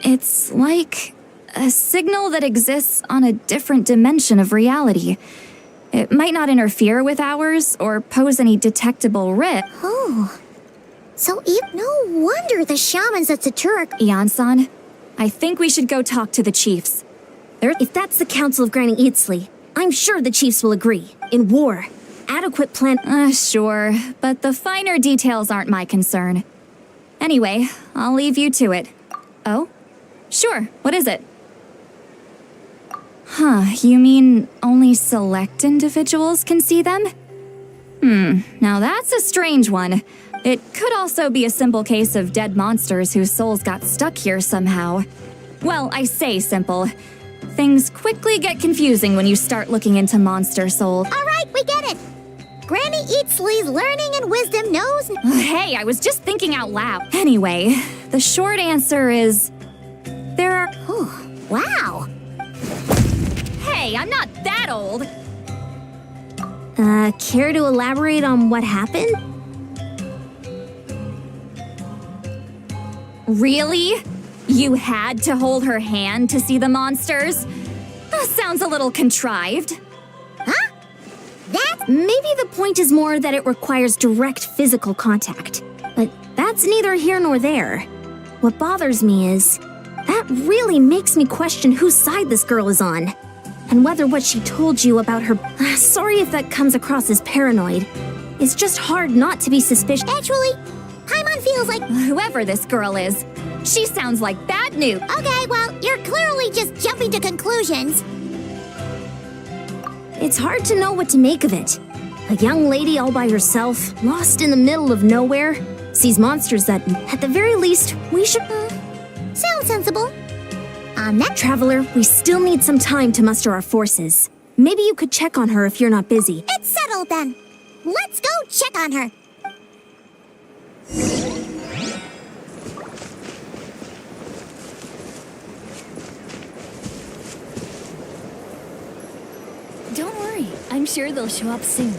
A: It's like a signal that exists on a different dimension of reality. It might not interfere with ours or pose any detectable risk.
B: So no wonder the shamans at Satura...
A: Yan-san, I think we should go talk to the chiefs.
F: If that's the Council of Granny Eatsley, I'm sure the chiefs will agree. In war, adequate plan...
A: Sure, but the finer details aren't my concern. Anyway, I'll leave you to it. Oh? Sure, what is it? You mean only select individuals can see them? Now that's a strange one. It could also be a simple case of dead monsters whose souls got stuck here somehow. Well, I say simple. Things quickly get confusing when you start looking into monster souls.
B: All right, we get it. Granny Eatsley's learning and wisdom knows.
A: Hey, I was just thinking out loud. Anyway, the short answer is there are.
B: Wow.
A: Hey, I'm not that old.
F: Care to elaborate on what happened?
A: Really? You had to hold her hand to see the monsters? That sounds a little contrived.
B: Huh? That's
F: Maybe the point is more that it requires direct physical contact. But that's neither here nor there. What bothers me is, that really makes me question whose side this girl is on. And whether what she told you about her... sorry if that comes across as paranoid. It's just hard not to be suspicious.
B: actually, Paimon feels like.
A: Whoever this girl is, she sounds like bad news.
B: Okay, well, you're clearly just jumping to conclusions.
F: It's hard to know what to make of it. A young lady all by herself, lost in the middle of nowhere, sees monsters that, at the very least, we should...
B: Sounds sensible. On that
F: Traveler, we still need some time to muster our forces. Maybe you could check on her if you're not busy.
B: it's settled then. Let's go check on her.
A: Don't worry, I'm sure they'll show up soon.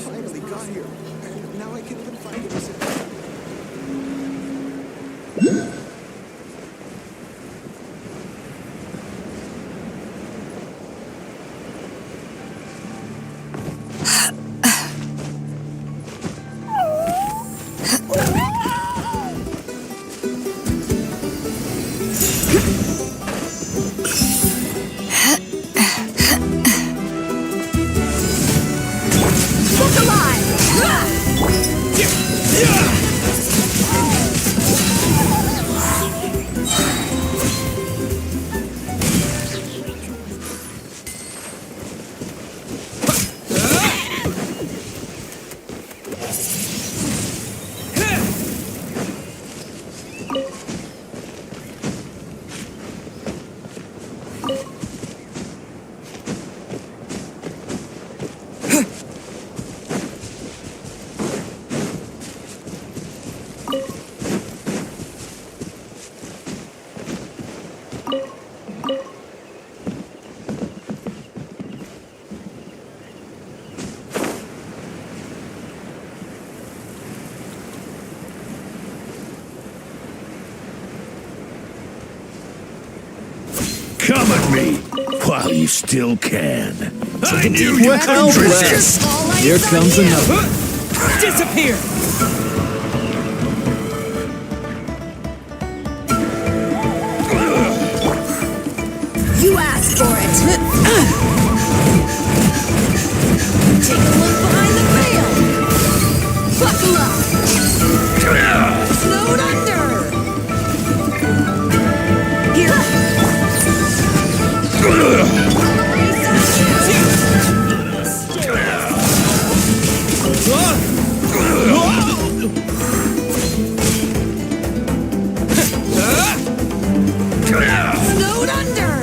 I: Finally got here. And now I can even find it.
H: Come at me while you still can. I knew you couldn't resist.
D: Here comes another.
E: Disappear! You asked for it! Take a look behind the veil! Buckle up! Snowed under! Here! Snowed under!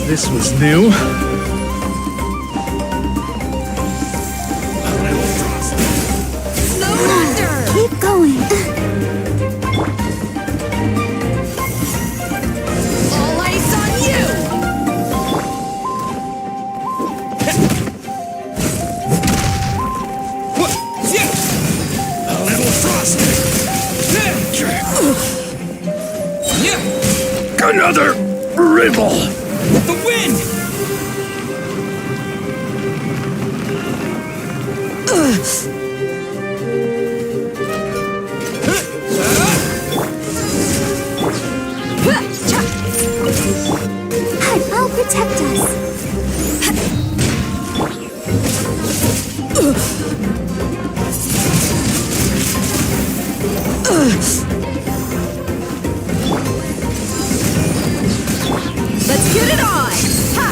I: This was new.
F: Snowed under!
B: Keep going.
E: All ice on you!
H: A little frosty. Another ribble.
E: The wind!
B: I'll protect us.
E: Let's get it on! Ha!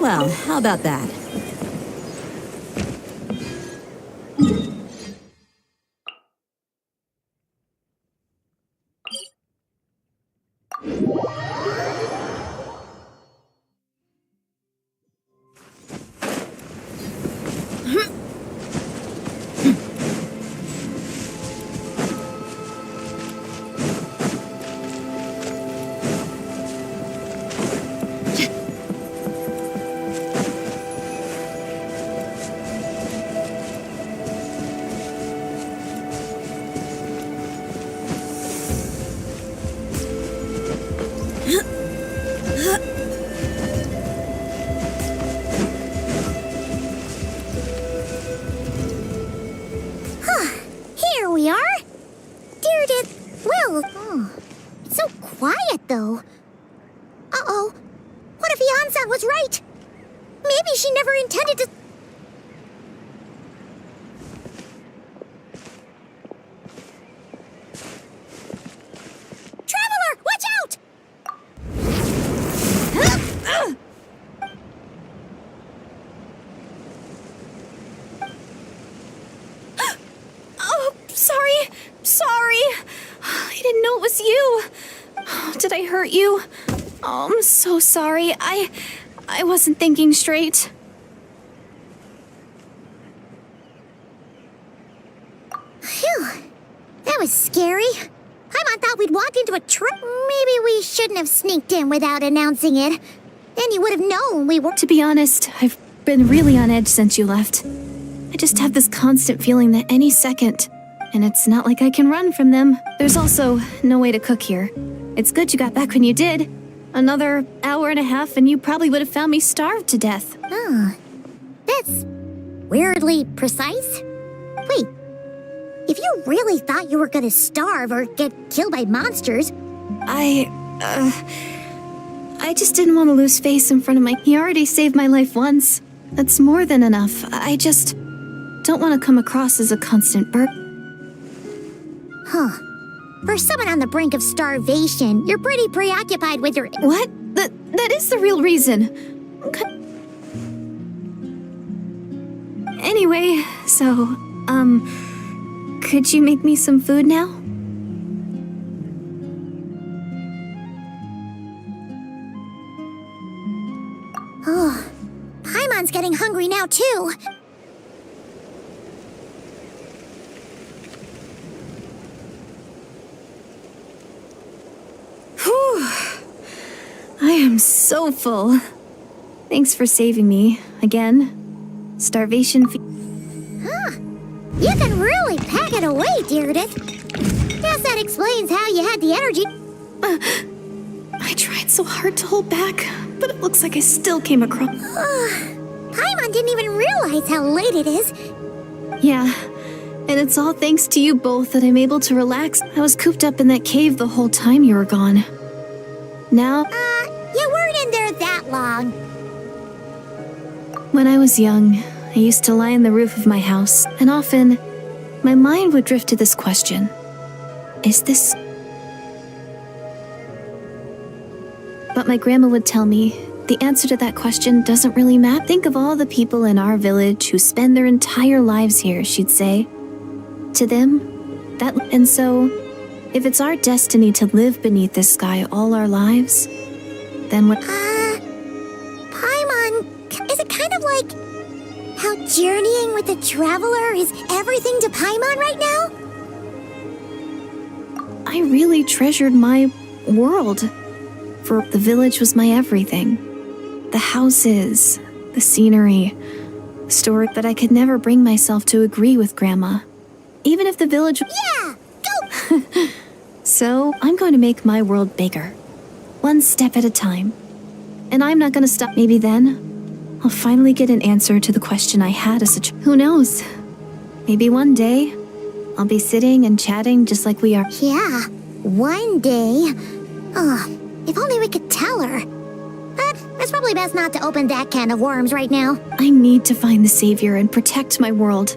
E: Well, how about that?
B: Here we are. Dear did. Well, it's so quiet though. Uh-oh. What if Yansan was right? Maybe she never intended to. Traveler, watch out!
A: Oh, sorry. I didn't know it was you. Oh, did I hurt you? Oh, I'm so sorry. I wasn't thinking straight.
B: Phew. That was scary. Paimon thought we'd walked into a trap. Maybe we shouldn't have sneaked in without announcing it. Then you would have known we were.
A: To be honest, I've been really on edge since you left. I just have this constant feeling that any second, and it's not like I can run from them. There's also no way to cook here. It's good you got back when you did. Another hour and a half and you probably would have found me starved to death.
B: That's weirdly precise. Wait, if you really thought you were gonna starve or get killed by monsters,
A: I just didn't want to lose face in front of my... He already saved my life once. That's more than enough. I just don't want to come across as a constant burden.
B: for someone on the brink of starvation, you're pretty preoccupied with your...
A: What? That is the real reason. Okay. Anyway, so, could you make me some food now?
B: Oh, Paimon's getting hungry now, too.
A: Whew. I am so full. Thanks for saving me, again. Starvation
B: You can really pack it away, Deirdith. Guess that explains how you had the energy.
A: I tried so hard to hold back, but it looks like I still came across...
B: Paimon didn't even realize how late it is.
A: Yeah, and it's all thanks to you both that I'm able to relax. I was cooped up in that cave the whole time you were gone. Now...
B: You weren't in there that long.
A: When I was young, I used to lie on the roof of my house, and often, my mind would drift to this question. Is this... But my grandma would tell me, the answer to that question doesn't really matter. Think of all the people in our village who spend their entire lives here, she'd say. To them, that... And so, if it's our destiny to live beneath this sky all our lives, then what...
B: Paimon, is it kind of like how journeying with the traveler is everything to Paimon right now?
A: I really treasured my world. For the village was my everything. The houses, the scenery, the story, but I could never bring myself to agree with Grandma. Even if the village...
B: Yeah, go!
A: So, I'm going to make my world bigger. One step at a time. And I'm not going to stop. Maybe then, I'll finally get an answer to the question I had as a child. Who knows? Maybe one day, I'll be sitting and chatting just like we are.
B: Yeah, one day. If only we could tell her. But it's probably best not to open that can of worms right now.
A: I need to find the savior and protect my world.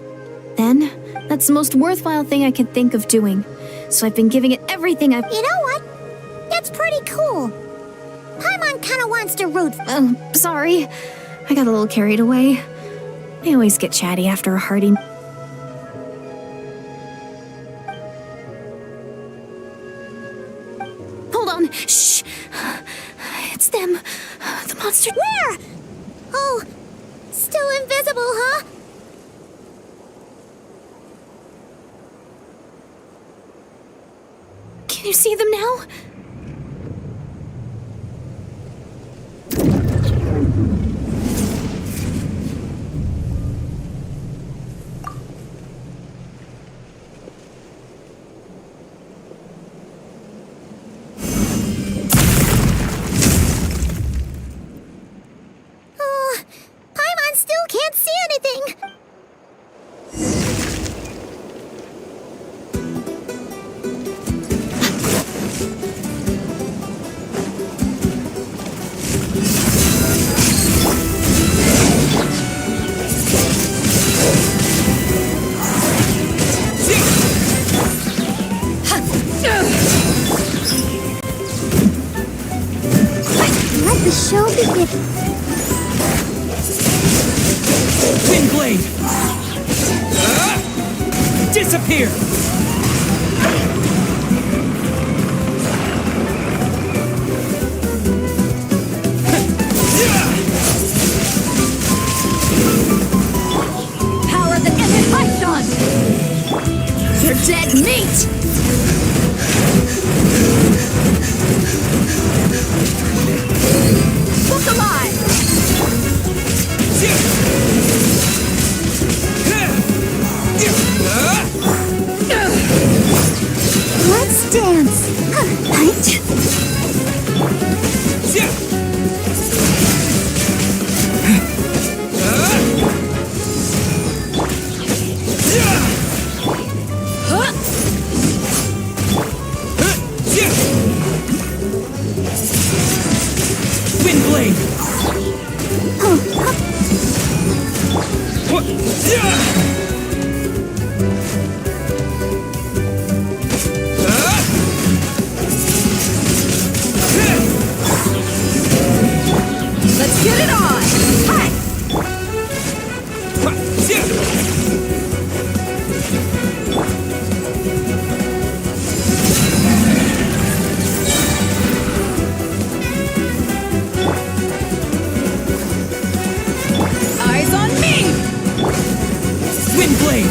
A: Then, that's the most worthwhile thing I could think of doing. So I've been giving it everything I've...
B: You know what? That's pretty cool. Paimon kinda wants to root.
A: Oh, sorry. I got a little carried away. I always get chatty after a hearty. Hold on. Shh. It's them. The monster.
B: Where? Oh, still invisible, huh?
A: Can you see them now?
B: Oh, Paimon still can't see anything. Let the show begin.
D: Wind blade! Disappear!
A: Power that ended Python! They're dead meat! Look alive!
B: Let's dance. Right?
D: Wind blade!
A: Let's get it on! Hi! Eyes on me!
D: Wind blade!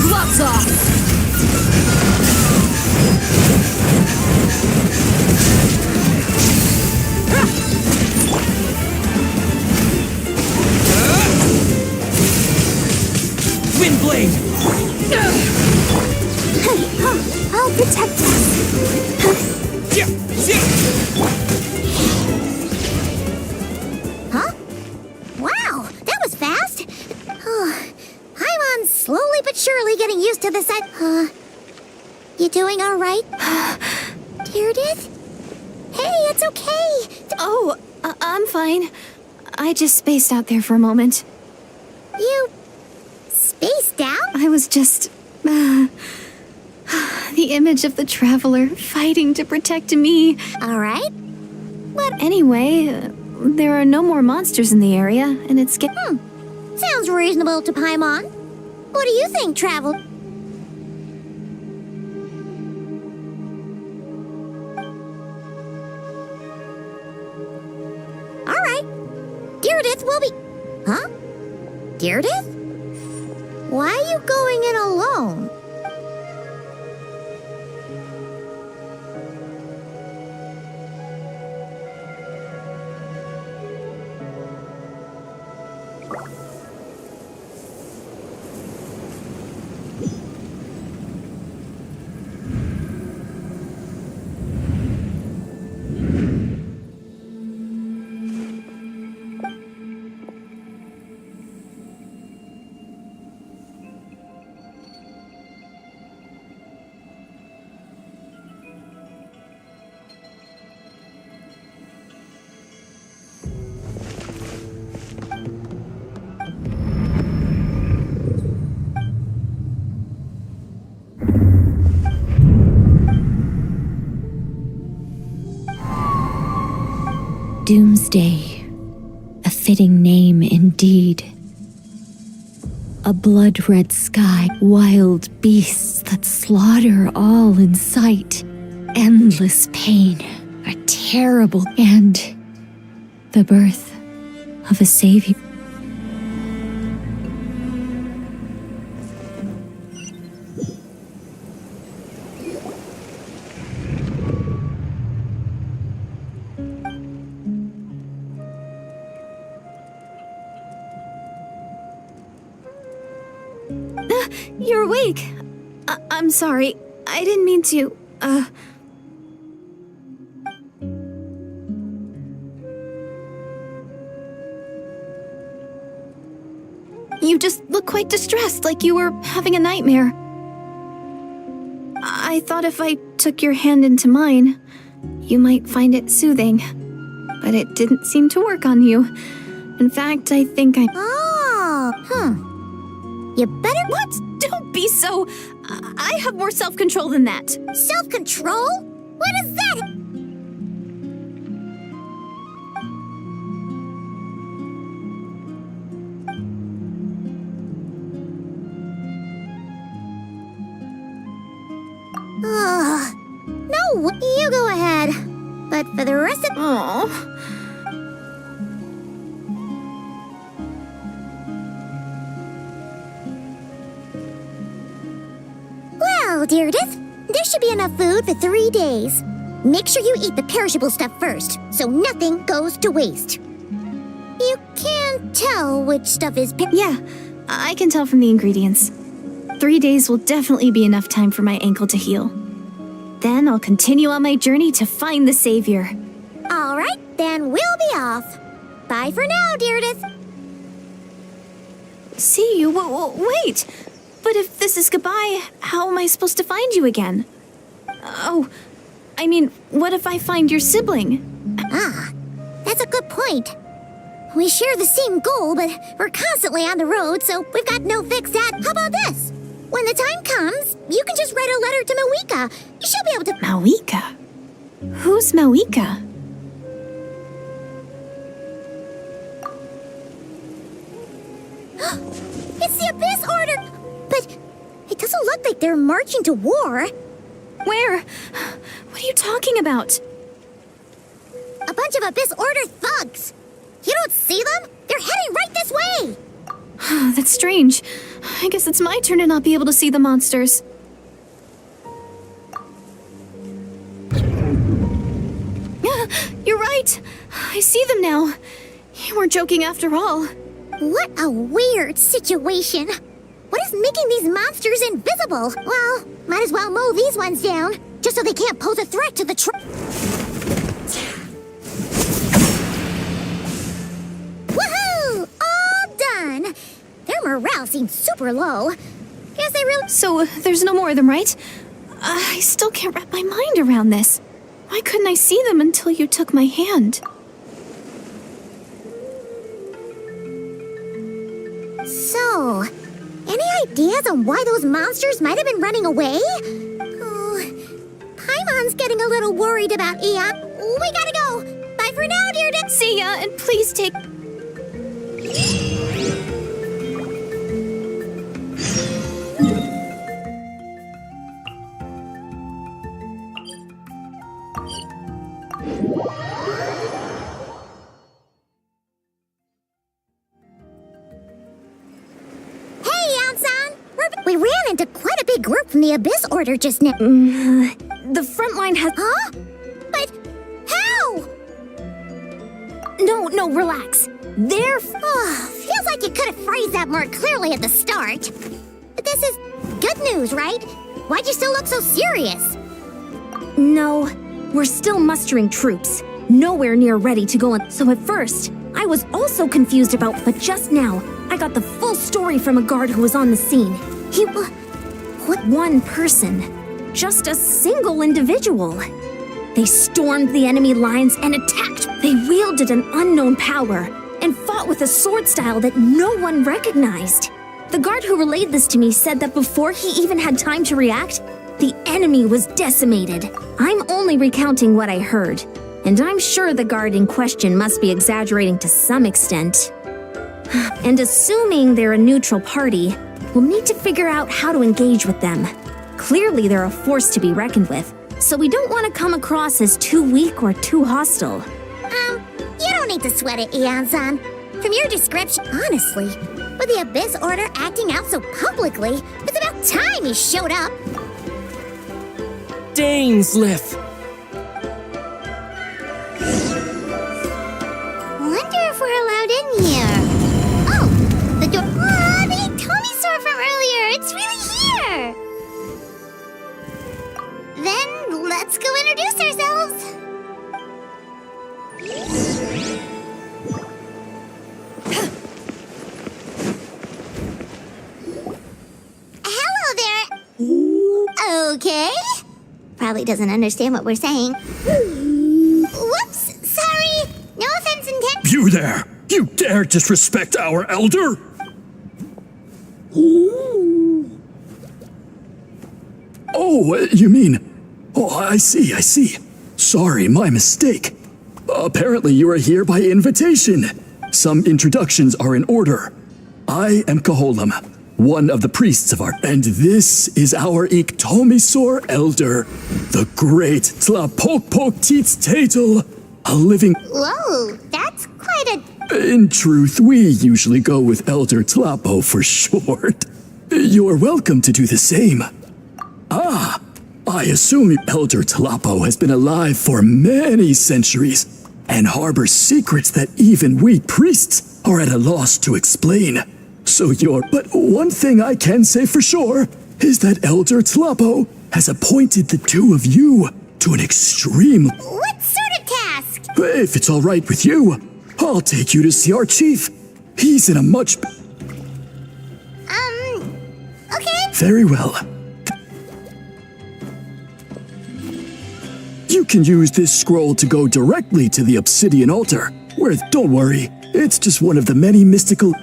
A: Gloves off!
D: Wind blade!
B: I'll protect us. Huh? Wow, that was fast. Paimon's slowly but surely getting used to the sight. You doing all right? Deirdith? Hey, it's okay.
A: Oh, I'm fine. I just spaced out there for a moment.
B: You spaced out?
A: I was just... the image of the traveler fighting to protect me.
B: All right.
A: But anyway, there are no more monsters in the area, and it's getting...
B: Sounds reasonable to Paimon. What do you think, Travel? All right. Deirdith will be... Huh? Deirdith? Why are you going in alone?
J: Doomsday. A fitting name indeed. A blood-red sky, wild beasts that slaughter all in sight. Endless pain, a terrible end. The birth of a savior.
A: You're awake. I'm sorry. I didn't mean to, You just look quite distressed, like you were having a nightmare. I thought if I took your hand into mine, you might find it soothing. But it didn't seem to work on you. In fact, I think I...
B: You better...
A: What? Don't be so... I have more self-control than that.
B: Self-control? What is that? No, you go ahead. But for the rest of...
A: Aww.
B: Well, Deardith, there should be enough food for 3 days. Make sure you eat the perishable stuff first, so nothing goes to waste. You can't tell which stuff is
A: Yeah, I can tell from the ingredients. 3 days will definitely be enough time for my ankle to heal. Then I'll continue on my journey to find the savior.
B: All right, then we'll be off. Bye for now, Deardith.
A: See you? Wait! But if this is goodbye, how am I supposed to find you again? Oh, I mean, what if I find your sibling?
B: That's a good point. We share the same goal, but we're constantly on the road, so we've got no fix at. How about this? When the time comes, you can just write a letter to Mavuika. She'll be able to...
A: Mavuika? Who's Mavuika?
B: It's the Abyss Order! But it doesn't look like they're marching to war.
A: Where? What are you talking about?
B: A bunch of Abyss Order thugs. You don't see them? They're heading right this way.
A: That's strange. I guess it's my turn to not be able to see the monsters. You're right. I see them now. You weren't joking after all.
B: What a weird situation. What is making these monsters invisible? Well, might as well mow these ones down, just so they can't pose a threat to the Woohoo! All done! Their morale seems super low. Guess they really...
A: So, there's no more of them, right? I still can't wrap my mind around this. Why couldn't I see them until you took my hand?
B: So, any ideas on why those monsters might have been running away? Oh, Paimon's getting a little worried about Eon. We gotta go. Bye for now, Deardith.
A: See ya, and please take...
B: We ran into quite a big group from the Abyss Order just now.
F: The front line has...
B: Huh? But how?
F: No, relax. They're...
B: Feels like you could have phrased that more clearly at the start. But this is good news, right? Why'd you still look so serious?
F: No, we're still mustering troops. Nowhere near ready to go on. So at first, I was also confused about... But just now, I got the full story from a guard who was on the scene. He was... What? One person. Just a single individual. They stormed the enemy lines and attacked. They wielded an unknown power and fought with a sword style that no one recognized. The guard who relayed this to me said that before he even had time to react, the enemy was decimated. I'm only recounting what I heard. And I'm sure the guard in question must be exaggerating to some extent. And assuming they're a neutral party, we'll need to figure out how to engage with them. Clearly they're a force to be reckoned with, so we don't want to come across as too weak or too hostile.
B: You don't need to sweat it, Eon-san. From your description, honestly, with the Abyss Order acting out so publicly, it's about time you showed up.
K: Dang, Zlif.
B: Wonder if we're allowed in here. Oh, the door. Ah, the Tommy store from earlier. It's really here. Then let's go introduce ourselves. Hello there. Okay. Probably doesn't understand what we're saying. Whoops, sorry. No offense intended.
H: You there! You dare disrespect our elder? Oh, you mean... Oh, I see. Sorry, my mistake. Apparently you are here by invitation. Some introductions are in order. I am Kaholam, one of the priests of our... And this is our Iktomisor elder, the great Tlapokpok-Teets Tatel, a living...
B: Whoa, that's quite a...
H: In truth, we usually go with Elder Tlapo for short. You're welcome to do the same. Ah, I assume Elder Tlapo has been alive for many centuries and harbors secrets that even we priests are at a loss to explain. But one thing I can say for sure is that Elder Tlapo has appointed the two of you to an extreme...
B: What sort of task?
H: If it's all right with you, I'll take you to see our chief. He's in a much...
B: Okay.
H: Very well. You can use this scroll to go directly to the obsidian altar, where, don't worry, it's just one of the many mystical...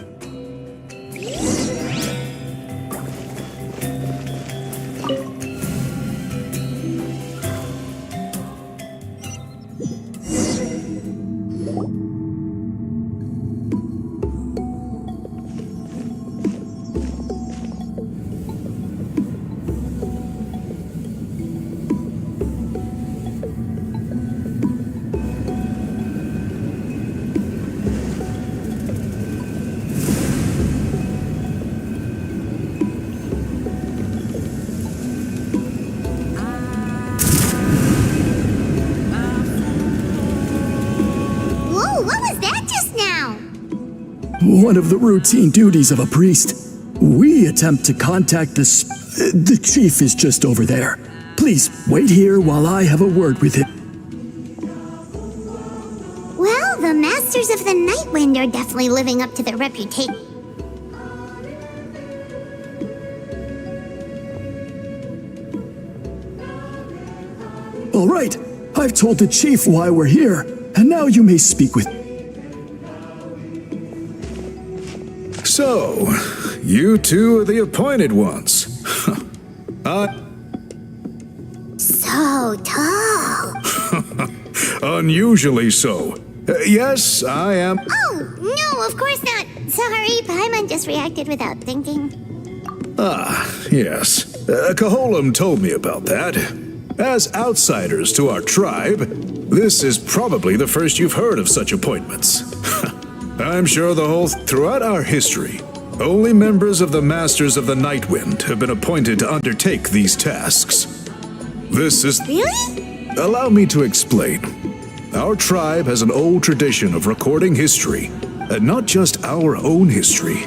H: One of the routine duties of a priest. We attempt to contact the chief is just over there. Please wait here while I have a word with him.
B: Well, the Masters of the Night Wind are definitely living up to their reputation.
H: All right, I've told the chief why we're here, and now you may speak with...
L: So, you two are the appointed ones.
B: So tall.
L: Unusually so. Yes, I am.
B: Oh, no, of course not. Sorry, Paimon just reacted without thinking.
L: Ah, yes. Kaholam told me about that. As outsiders to our tribe, this is probably the first you've heard of such appointments. I'm sure throughout our history, only members of the Masters of the Night Wind have been appointed to undertake these tasks. This is...
B: Really?
L: Allow me to explain. Our tribe has an old tradition of recording history, and not just our own history.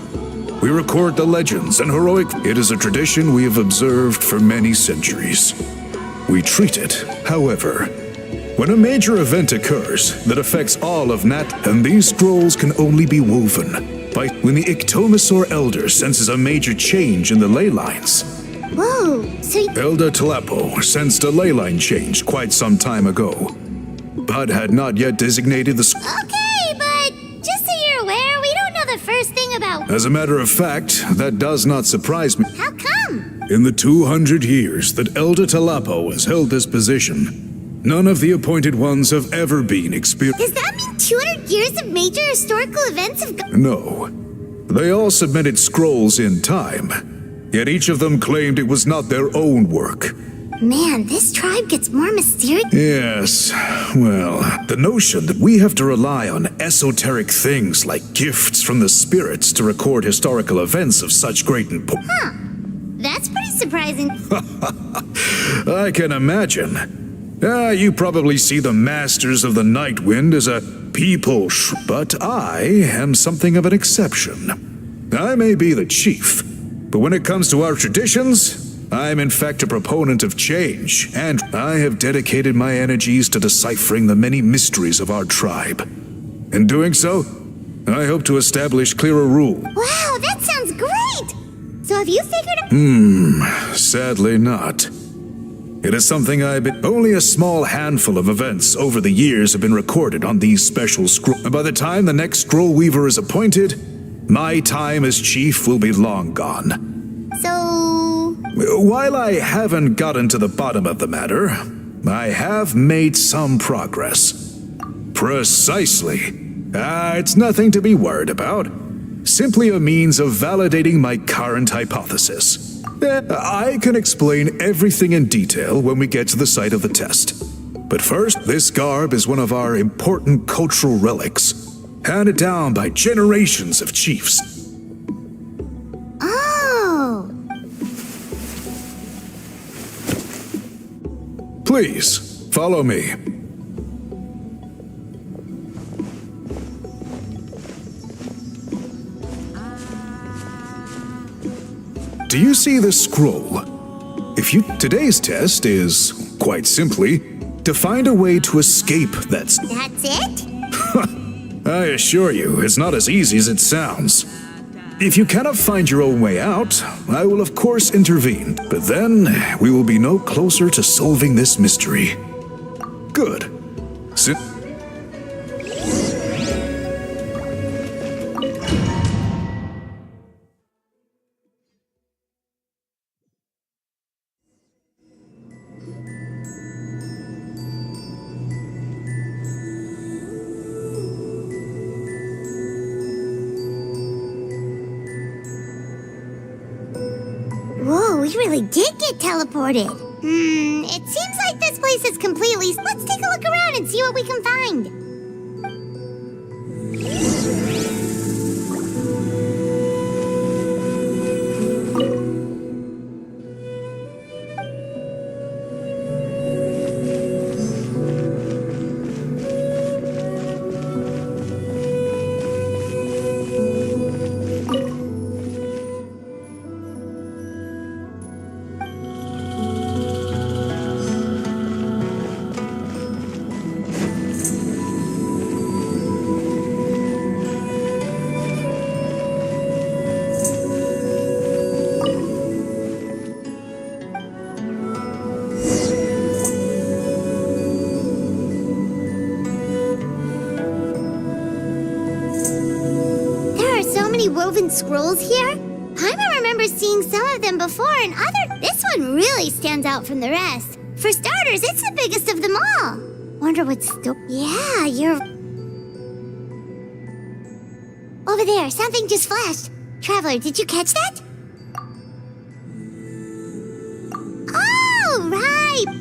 L: We record the legends and heroic... It is a tradition we have observed for many centuries. We treat it, however, when a major event occurs that affects all of Nat, and these scrolls can only be woven when the Iktomisor Elder senses a major change in the ley lines.
B: Whoa, so...
L: Elder Tlapo sensed a ley line change quite some time ago, but had not yet designated the...
B: Okay, but just so you're aware, we don't know the first thing about...
L: As a matter of fact, that does not surprise me.
B: How come?
L: In the 200 years that Elder Tlapo has held this position, None of the appointed ones have ever been experienced.
B: Does that mean 200 years of major historical events have gone?
L: No. They all submitted scrolls in time, yet each of them claimed it was not their own work.
B: Man, this tribe gets more mysterious.
L: Yes, well, the notion that we have to rely on esoteric things like gifts from the spirits to record historical events of such great importance.
B: Huh. That's pretty surprising.
L: I can imagine. You probably see the Masters of the Night Wind as a people, but I am something of an exception. I may be the chief, but when it comes to our traditions, I'm in fact a proponent of change, and I have dedicated my energies to deciphering the many mysteries of our tribe. In doing so, I hope to establish clearer rules.
B: Wow, that sounds great! So have you figured
L: Sadly not. It is something only a small handful of events over the years have been recorded on these special scrolls. By the time the next scroll weaver is appointed, my time as chief will be long gone.
B: So...
L: While I haven't gotten to the bottom of the matter, I have made some progress. Precisely. It's nothing to be worried about. Simply a means of validating my current hypothesis. I can explain everything in detail when we get to the site of the test. But first, this garb is one of our important cultural relics, handed down by generations of chiefs.
B: Oh!
L: Please, follow me. Do you see the scroll? Today's test is, quite simply, to find a way to escape that.
B: That's it?
L: I assure you, it's not as easy as it sounds. If you cannot find your own way out, I will of course intervene, but then we will be no closer to solving this mystery. Good.
B: Whoa, we really did get teleported. It seems like this place is completely... Let's take a look around and see what we can find. Woven scrolls here? I remember seeing some of them before and this one really stands out from the rest. For starters, it's the biggest of them all. Wonder what's Yeah, you're... Over there, something just flashed. Traveler, did you catch that? Oh, right!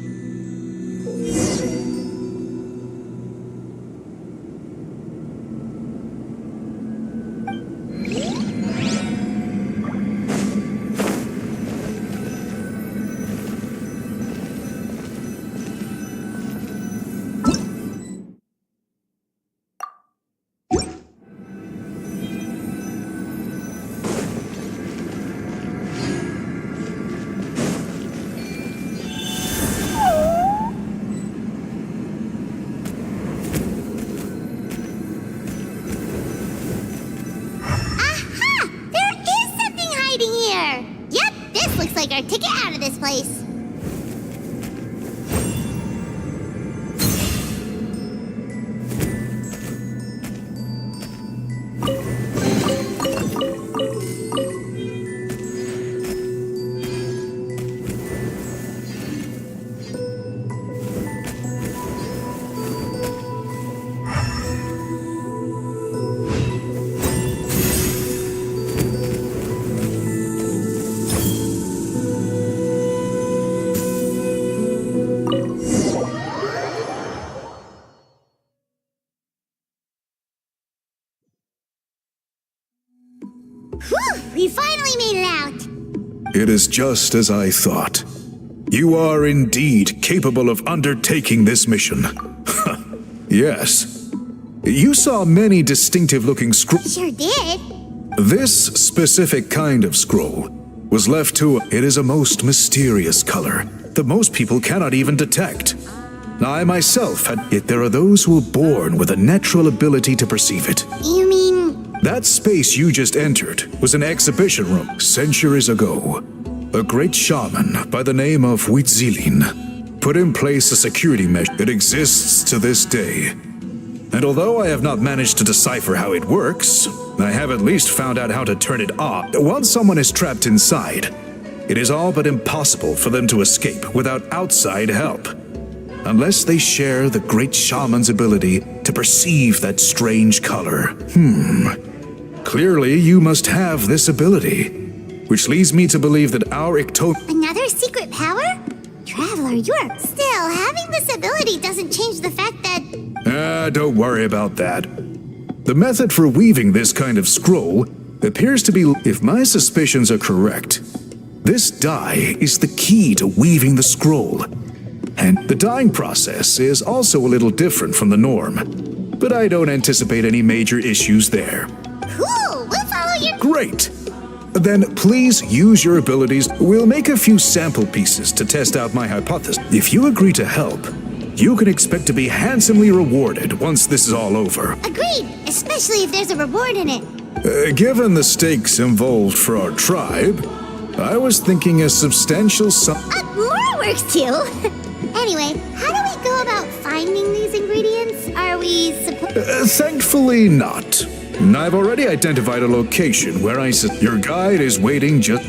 B: Like our ticket out of this place.
L: It is just as I thought. You are indeed capable of undertaking this mission. Yes. You saw many distinctive-looking scrolls.
B: Sure did.
L: This specific kind of scroll was left to... It is a most mysterious color that most people cannot even detect. I myself had... Yet there are those who are born with a natural ability to perceive it.
B: You mean...
L: That space you just entered was an exhibition room centuries ago. A great shaman by the name of Huitzilin put in place a security measure. It exists to this day. And although I have not managed to decipher how it works, I have at least found out how to turn it off. Once someone is trapped inside, it is all but impossible for them to escape without outside help. Unless they share the great shaman's ability to perceive that strange color. Clearly, you must have this ability, which leads me to believe that our
B: Another secret power? Traveler, you're... Still, having this ability doesn't change the fact that...
L: don't worry about that. The method for weaving this kind of scroll appears to be... If my suspicions are correct, this dye is the key to weaving the scroll. And the dyeing process is also a little different from the norm. But I don't anticipate any major issues there.
B: Cool! We'll follow your...
L: Great! Then please use your abilities. We'll make a few sample pieces to test out my hypothesis. If you agree to help, you can expect to be handsomely rewarded once this is all over.
B: Agreed! Especially if there's a reward in it.
L: Given the stakes involved for our tribe, I was thinking a substantial sum...
B: More works too! Anyway, how do we go about finding these ingredients? Are we supposed...
L: Thankfully not. I've already identified a location where I said your guide is waiting just...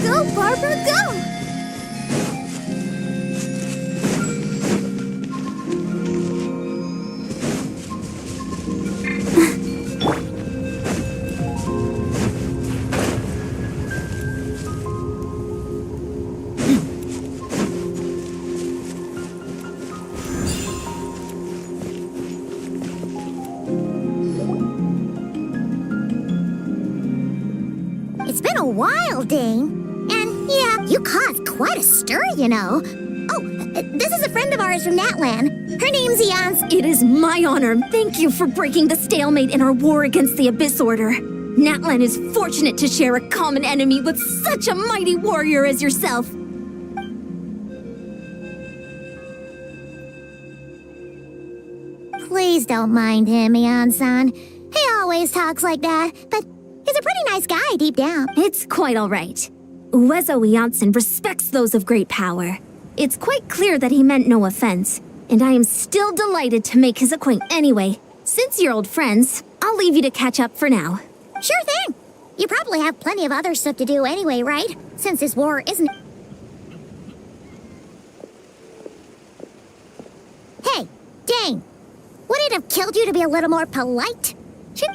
B: Go, Barbara, go! It's been a while, Dane. And yeah, you caused quite a stir, you know. Oh, this is a friend of ours from Natlan. Her name's Eons.
F: It is my honor. Thank you for breaking the stalemate in our war against the Abyss Order. Natlan is fortunate to share a common enemy with such a mighty warrior as yourself.
B: Please don't mind him, Eon-san. He always talks like that, but he's a pretty nice guy deep down.
F: It's quite all right. Uezo Janssen respects those of great power. It's quite clear that he meant no offense, and I am still delighted to make his acquaintance. Anyway, since you're old friends, I'll leave you to catch up for now.
B: Sure thing. You probably have plenty of other stuff to do anyway, right? Since this war isn't... Hey, Dane. Would it have killed you to be a little more polite? Should...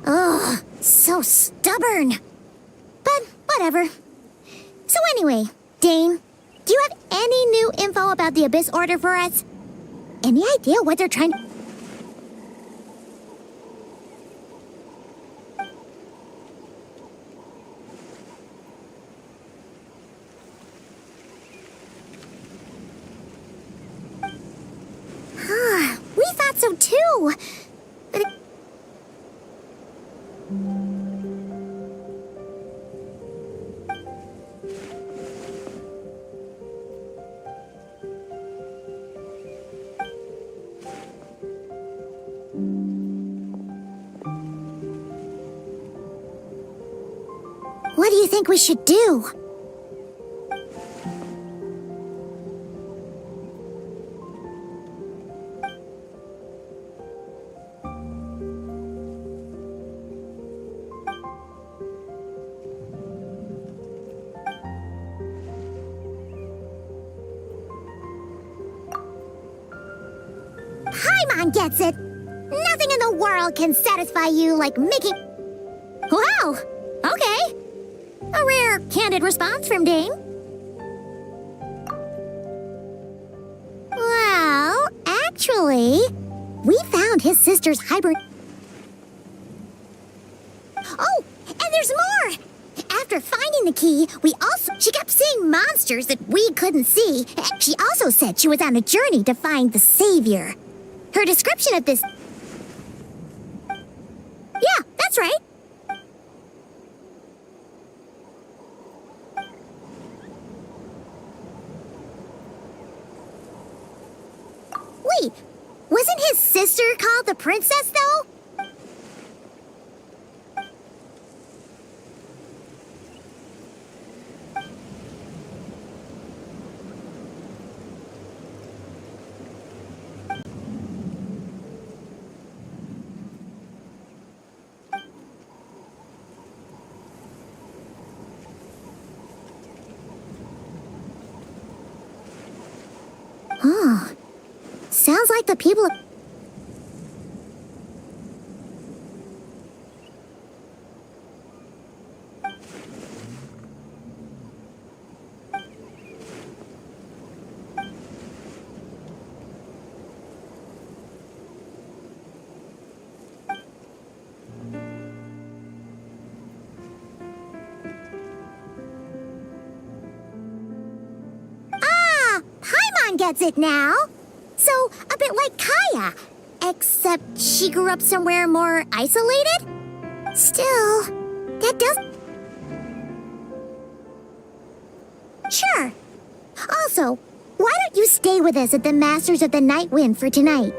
B: Ugh, so stubborn. But whatever. So anyway, Dane, do you have any new info about the Abyss Order for us? Any idea what they're trying to... them too. But what do you think we should do? Paimon gets it. Nothing in the world can satisfy you like making... Wow, okay. A rare, candid response from Dane. Well, actually, we found his sister's hybrid... Oh, and there's more! After finding the key, she kept seeing monsters that we couldn't see. She also said she was on a journey to find the Savior. Her description of this... Yeah, that's right. Wait, wasn't his sister called the princess, though? Oh, sounds like the people... Paimon gets it now. So, a bit like Kaya, except she grew up somewhere more isolated? Still, that does... Sure. Also, why don't you stay with us at the Masters of the Night Wind for tonight?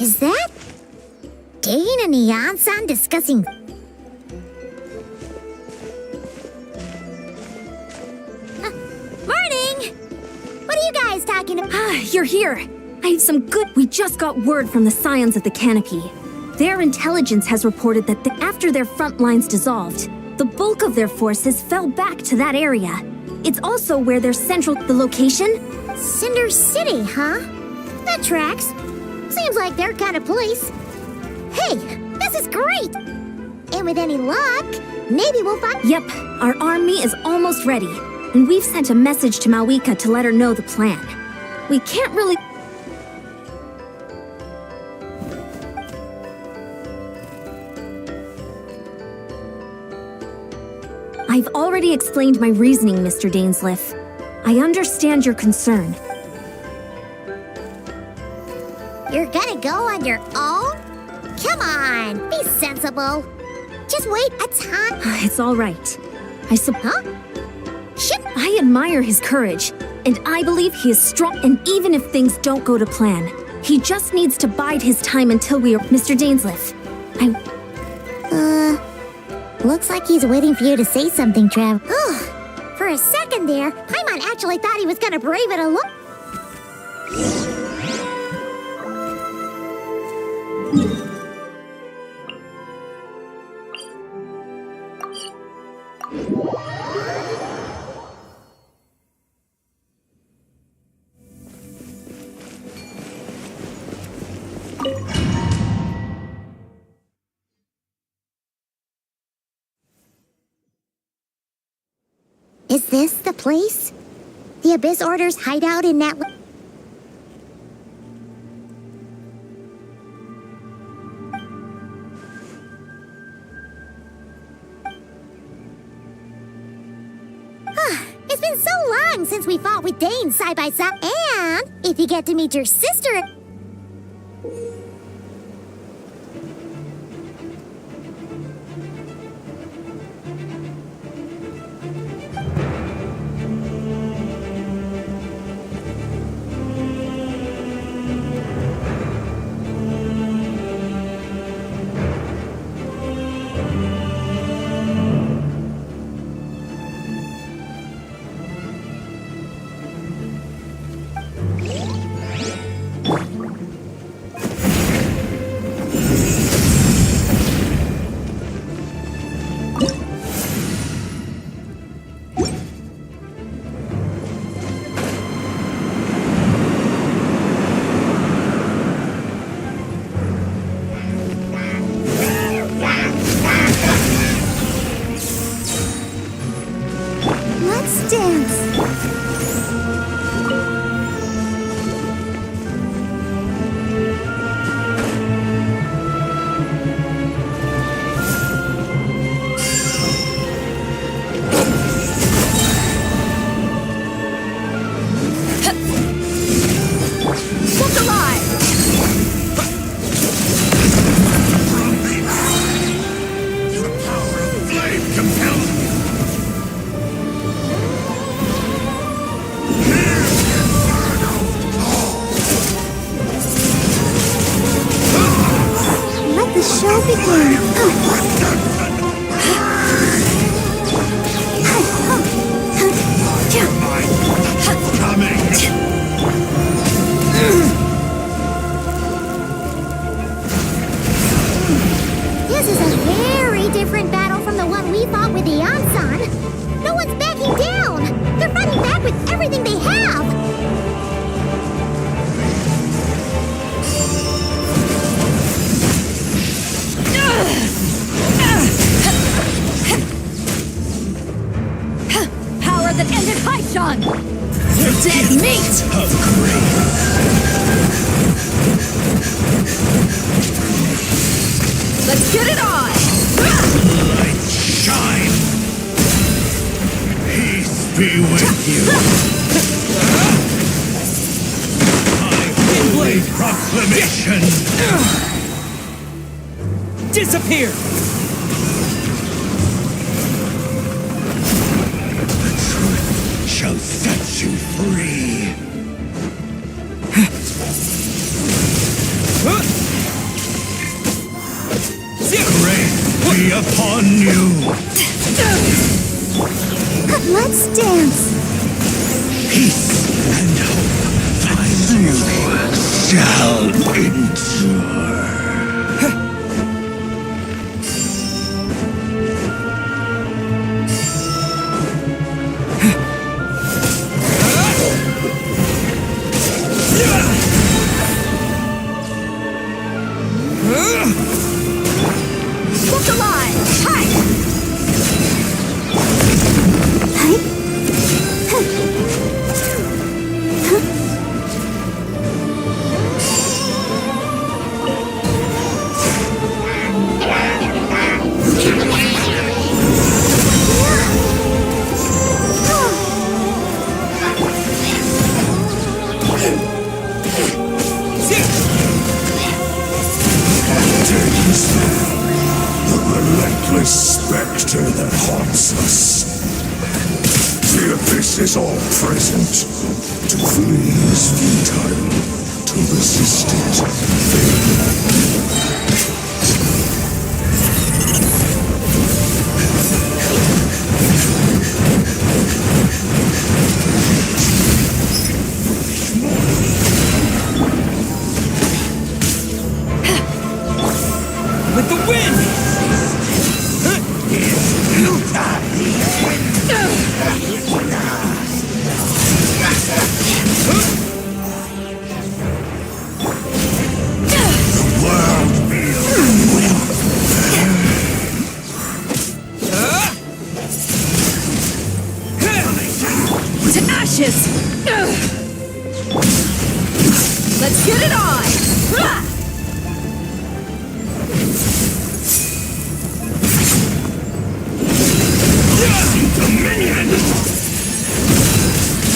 B: Is that Dane and Neon-san discussing... Morning! What are you guys talking about?
F: You're here. I have some good... We just got word from the Scions of the Canopy. Their intelligence has reported that after their front lines dissolved, the bulk of their forces fell back to that area. It's also where their central... The location?
B: Cinder City, huh? That tracks. Seems like their kind of place. Hey, this is great! And with any luck, maybe we'll find...
F: Yep, our army is almost ready. And we've sent a message to Mavuika to let her know the plan. We can't really... I've already explained my reasoning, Mr. Dainsleif. I understand your concern.
B: You're gonna go on your own? Come on, be sensible. Just wait a time.
F: It's all right.
B: Huh?
F: I admire his courage, and I believe he is strong. And even if things don't go to plan, He just needs to bide his time until we are Mr. Dainsleif.
B: Looks like he's waiting for you to say something, Trev. For a second there, Paimon actually thought he was gonna brave it alone. Is this the place? The Abyss Order's hideout in Natlan? It's been so long since we fought with Dane side by side. And if you get to meet your sister... Let's dance.
A: Look alive!
L: The power of flame compels me.
B: Let the show begin. This is a very different battle from the one we fought with the Ansan. No one's backing down. They're fighting back with everything they have.
A: Power that ended Haishan! You're dead meat!
L: Of
A: Let's get it on!
L: light shine. Peace be with you. My holy proclamation.
D: Disappear!
L: The truth shall set you free. Grace be upon you.
B: Let's dance.
L: Peace and hope that you shall endure.
A: Look alive! Hi!
L: The relentless specter that haunts us. The abyss is all present. To flee is futile. To
H: who resisted failed.
D: With the wind!
C: To ashes! Let's get it on!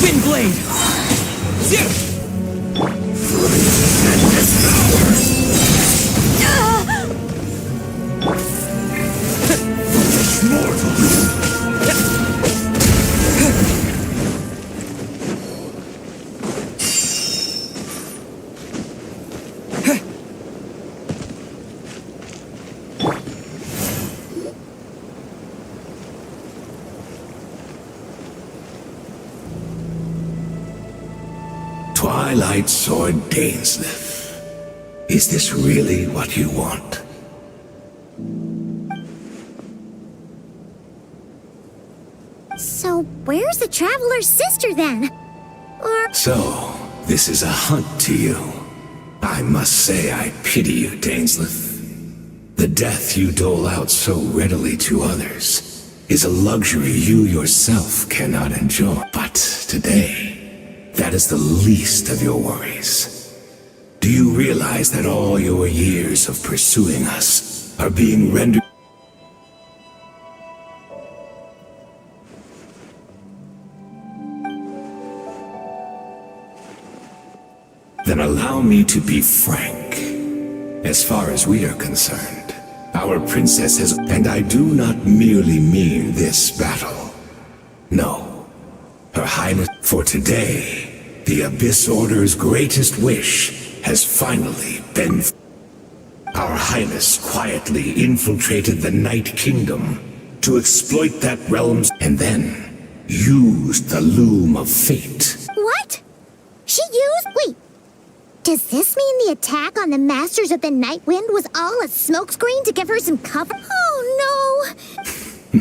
D: Windblade!
H: Twilight Sword Dainsleif. Is this really what you want?
B: So, where's the Traveler's sister then? Or...
H: So, this is a hunt to you. I must say I pity you, Dainsleif. The death you dole out so readily to others is a luxury you yourself cannot enjoy. But today, that is the least of your worries. Do you realize that all your years of pursuing us are being rendered? Then allow me to be frank. As far as we are concerned, our princess has... And I do not merely mean this battle. No. Her Highness... For today, the Abyss Order's greatest wish has finally been... Our Highness quietly infiltrated the Night Kingdom to exploit that realm's... And then used the Loom of Fate.
B: What? She used... Wait. Does this mean the attack on the Masters of the Night Wind was all a smokescreen to give her some cover? Oh, no!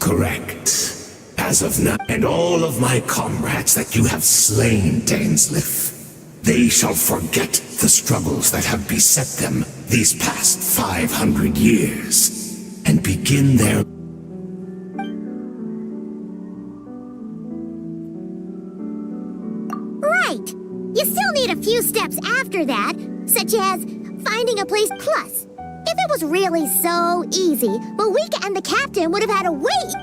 H: Correct. As of now, and all of my comrades that you have slain, Dainsleif, they shall forget the struggles that have beset them these past 500 years, and begin their...
B: Right! You still need a few steps after that, such as finding a place. Plus, if it was really so easy, Mavuika and the captain would have had to wait!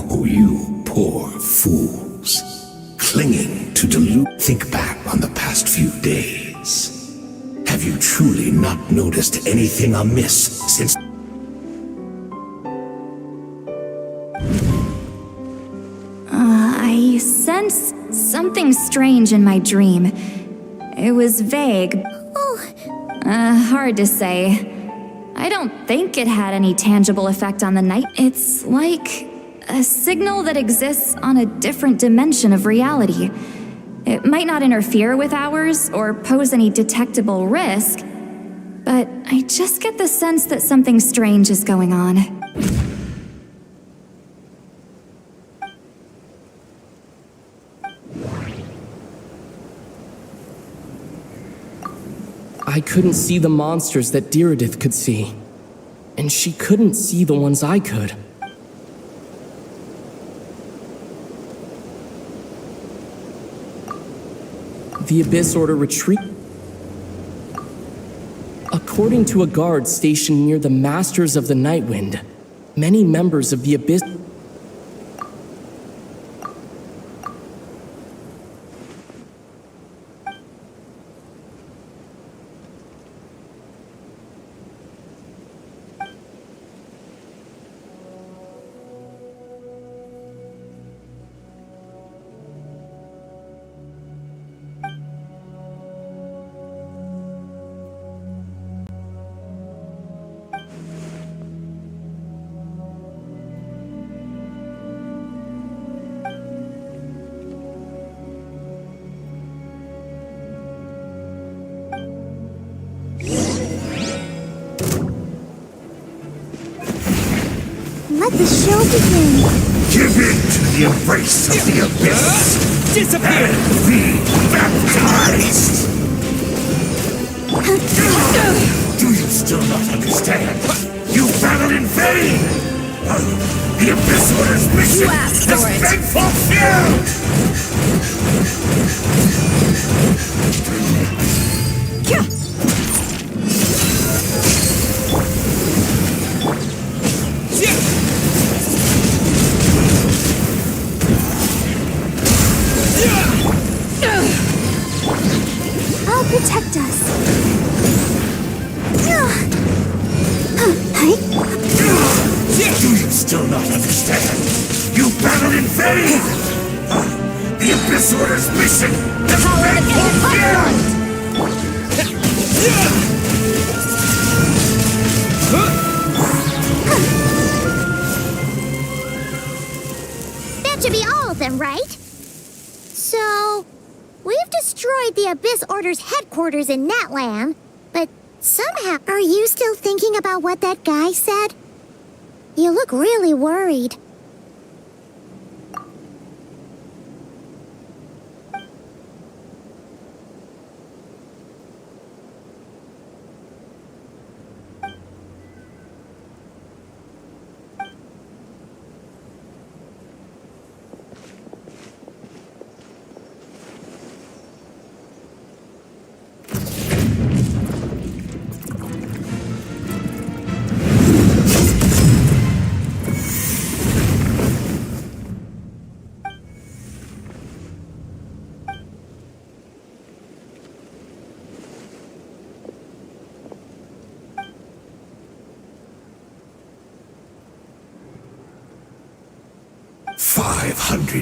H: Oh, you poor fools. Clinging to delude. Think back on the past few days. Have you truly not noticed anything amiss since...
A: I sensed something strange in my dream. It was vague. Hard to say. I don't think it had any tangible effect on the night. It's like a signal that exists on a different dimension of reality. It might not interfere with ours or pose any detectable risk, but I just get the sense that something strange is going on.
K: I couldn't see the monsters that Diridith could see, and she couldn't see the ones I could. The Abyss Order retreat. According to a guard stationed near the Masters of the Nightwind, many members of the Abyss...
B: Let the show begin.
M: Give in to the embrace of the abyss. Disappear! And be baptized! Do you still not understand? You battled in vain! The Abyss Order's mission has been fulfilled!
B: I'll protect us.
M: Do you still not understand? You battled in vain! The Abyss Order's mission has been fulfilled!
B: That should be all of them, right? So, we've destroyed the Abyss Order's headquarters in Natlan, but somehow... Are you still thinking about what that guy said? You look really worried.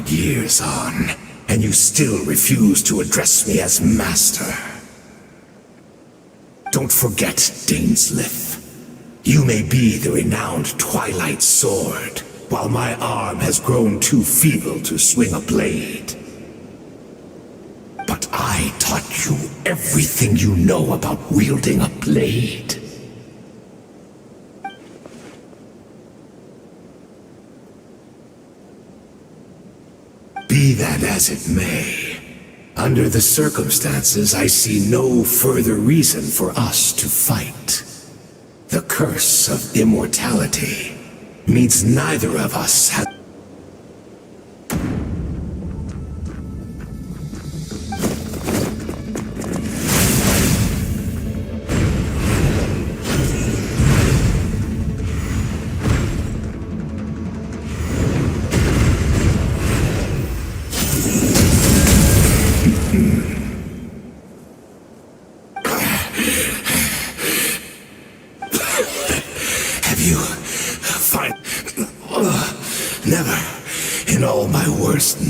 M: Years on, and you still refuse to address me as master. Don't forget, Daneslith. You may be the renowned Twilight Sword, while my arm has grown too feeble to swing a blade. But I taught you everything you know about wielding a blade. Be that as it may, under the circumstances, I see no further reason for us to fight. The curse of immortality means neither of us has...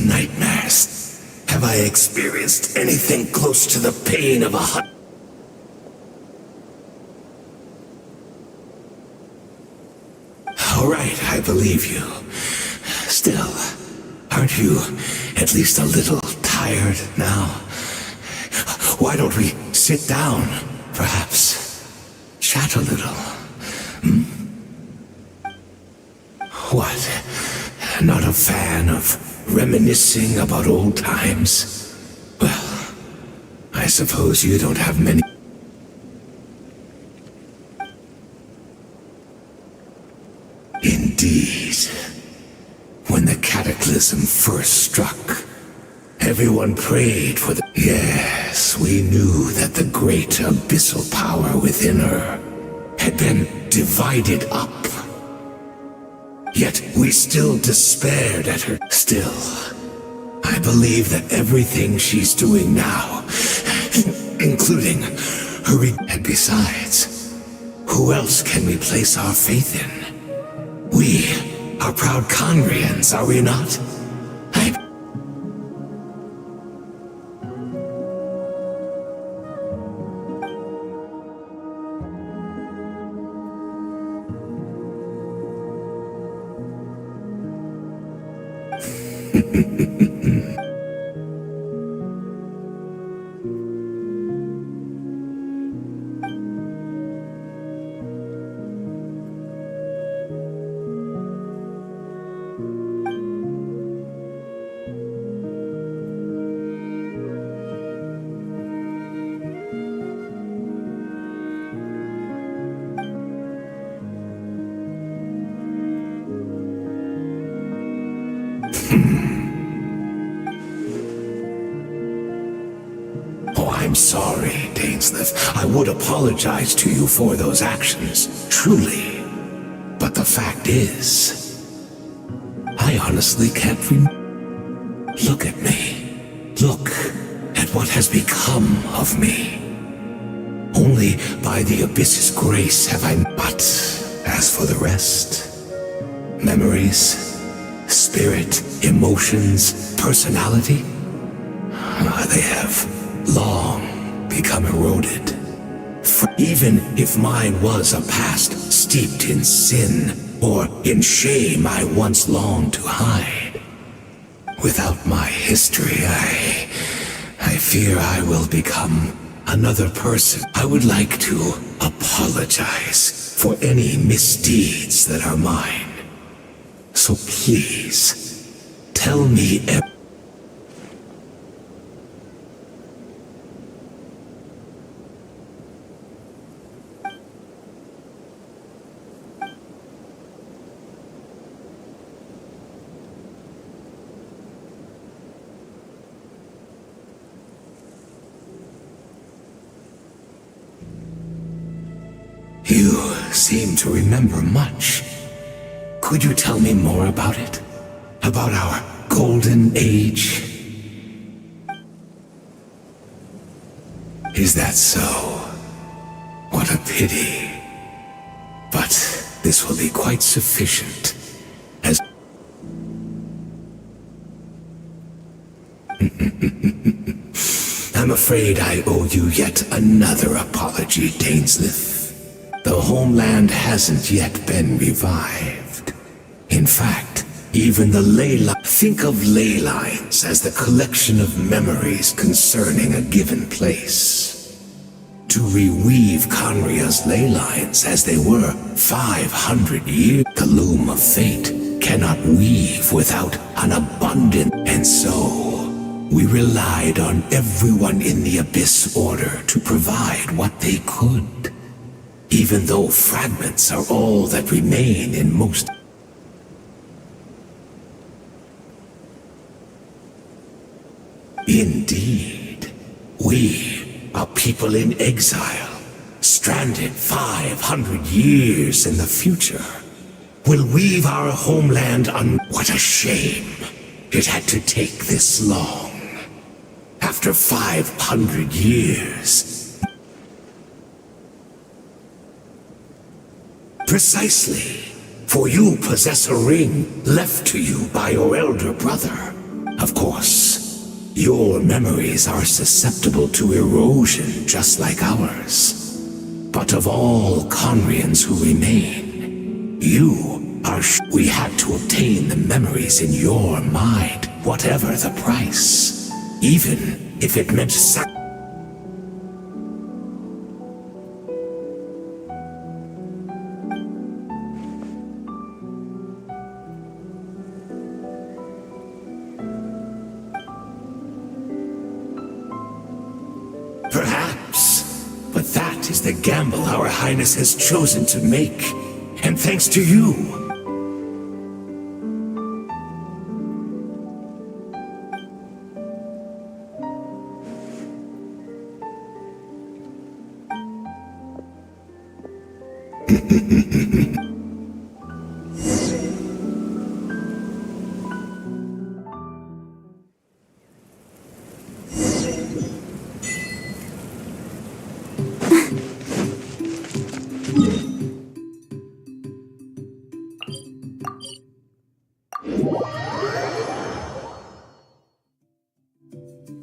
M: nightmares. Have I experienced anything close to the pain of a hut? All right, I believe you. Still, aren't you at least a little tired now? Why don't we sit down, perhaps? Chat a little. What? Not a fan of reminiscing about old times? Well, I suppose you don't have many... Indeed. When the cataclysm first struck, everyone prayed for the... Yes, we knew that the great abyssal power within her had been divided up. Yet we still despaired at her. Still, I believe that everything she's doing now, including her... And besides, who else can we place our faith in? We are proud Conrians, are we not? Oh, I'm sorry, Dainsleif. I would apologize to you for those actions, truly. But the fact is, I honestly can't Look at me. Look at what has become of me. Only by the Abyss's grace have I... But as for the rest, memories, spirit, emotions, personality, they have long become eroded. For even if mine was a past steeped in sin or in shame I once longed to hide, without my history, I fear I will become another person. I would like to apologize for any misdeeds that are mine. So please, tell me everything. You seem to remember much. Could you tell me more about it? About our golden age? Is that so? What a pity. But this will be quite sufficient. As I'm afraid I owe you yet another apology, Dainsleif. The homeland hasn't yet been revived. In fact, even the ley lines. Think of ley lines as the collection of memories concerning a given place. To reweave Conria's ley lines as they were 500 years, the loom of fate cannot weave without an abundant. And so, we relied on everyone in the Abyss Order to provide what they could. Even though fragments are all that remain in most. Indeed, we are people in exile, stranded 500 years in the future, will weave our homeland on. What a shame it had to take this long. After 500 years. Precisely, for you possess a ring left to you by your elder brother. Of course, your memories are susceptible to erosion just like ours. But of all Conrians who remain, you are we had to obtain the memories in your mind, whatever the price, even if it meant Perhaps, but that is the gamble our Highness has chosen to make, and thanks to you.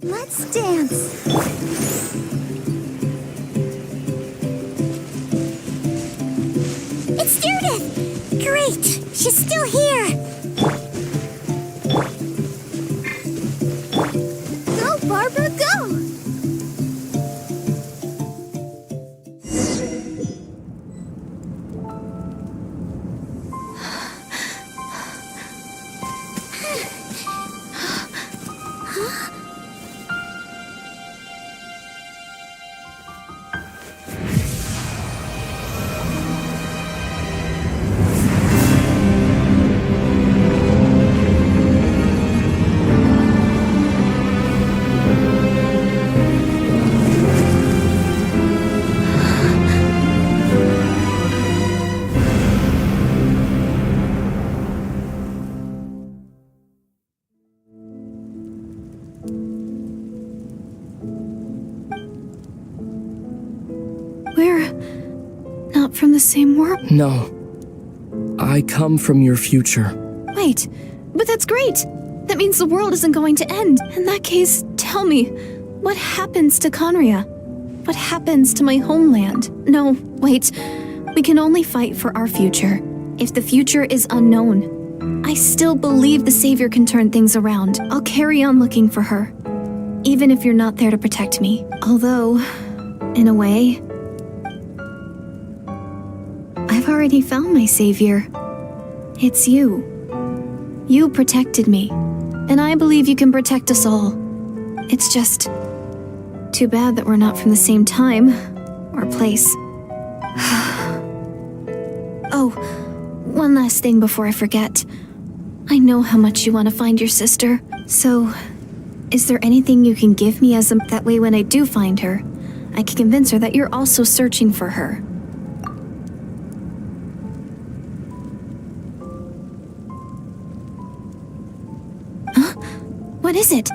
B: Let's dance. It's Judith! Great! She's still here! Go, Barbara, go!
N: from the same world?
K: No. I come from your future.
N: Wait, but that's great! That means the world isn't going to end. In that case, tell me, what happens to Conria? What happens to my homeland? No, wait. We can only fight for our future. If the future is unknown, I still believe the Savior can turn things around. I'll carry on looking for her, even if you're not there to protect me. Although, in a way, I've already found my Savior. It's you. You protected me, and I believe you can protect us all. It's just too bad that we're not from the same time or place. Oh, one last thing before I forget. I know how much you want to find your sister, so is there anything you can give me that way when I do find her, I can convince her that you're also searching for her? Huh? What is it?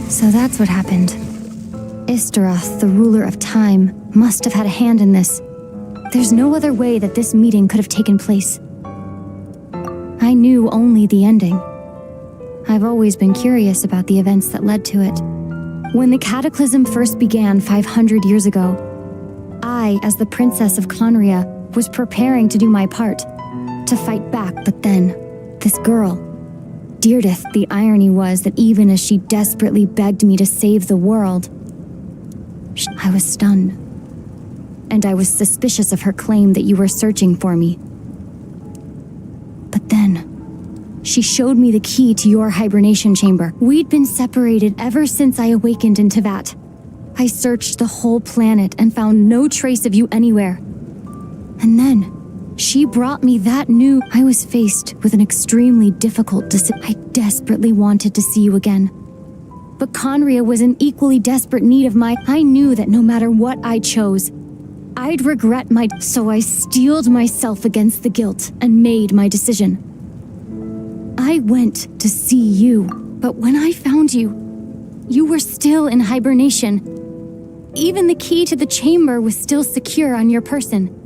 J: So that's what happened. Istaroth, the ruler of time, must have had a hand in this. There's no other way that this meeting could have taken place. I knew only the ending. I've always been curious about the events that led to it. When the cataclysm first began 500 years ago, I, as the Princess of Conria, was preparing to do my part, to fight back, but then, this girl, Deirdith, the irony was that even as she desperately begged me to save the world, I was stunned. And I was suspicious of her claim that you were searching for me. But then, she showed me the key to your hibernation chamber. We'd been separated ever since I awakened in Tevat. I searched the whole planet and found no trace of you anywhere. And then, she brought me that new... I was faced with an extremely difficult decision. I desperately wanted to see you again. But Conria was in equally desperate need of my... I knew that no matter what I chose, I'd regret my... So I steeled myself against the guilt and made my decision. I went to see you, but when I found you, you were still in hibernation. Even the key to the chamber was still secure on your person.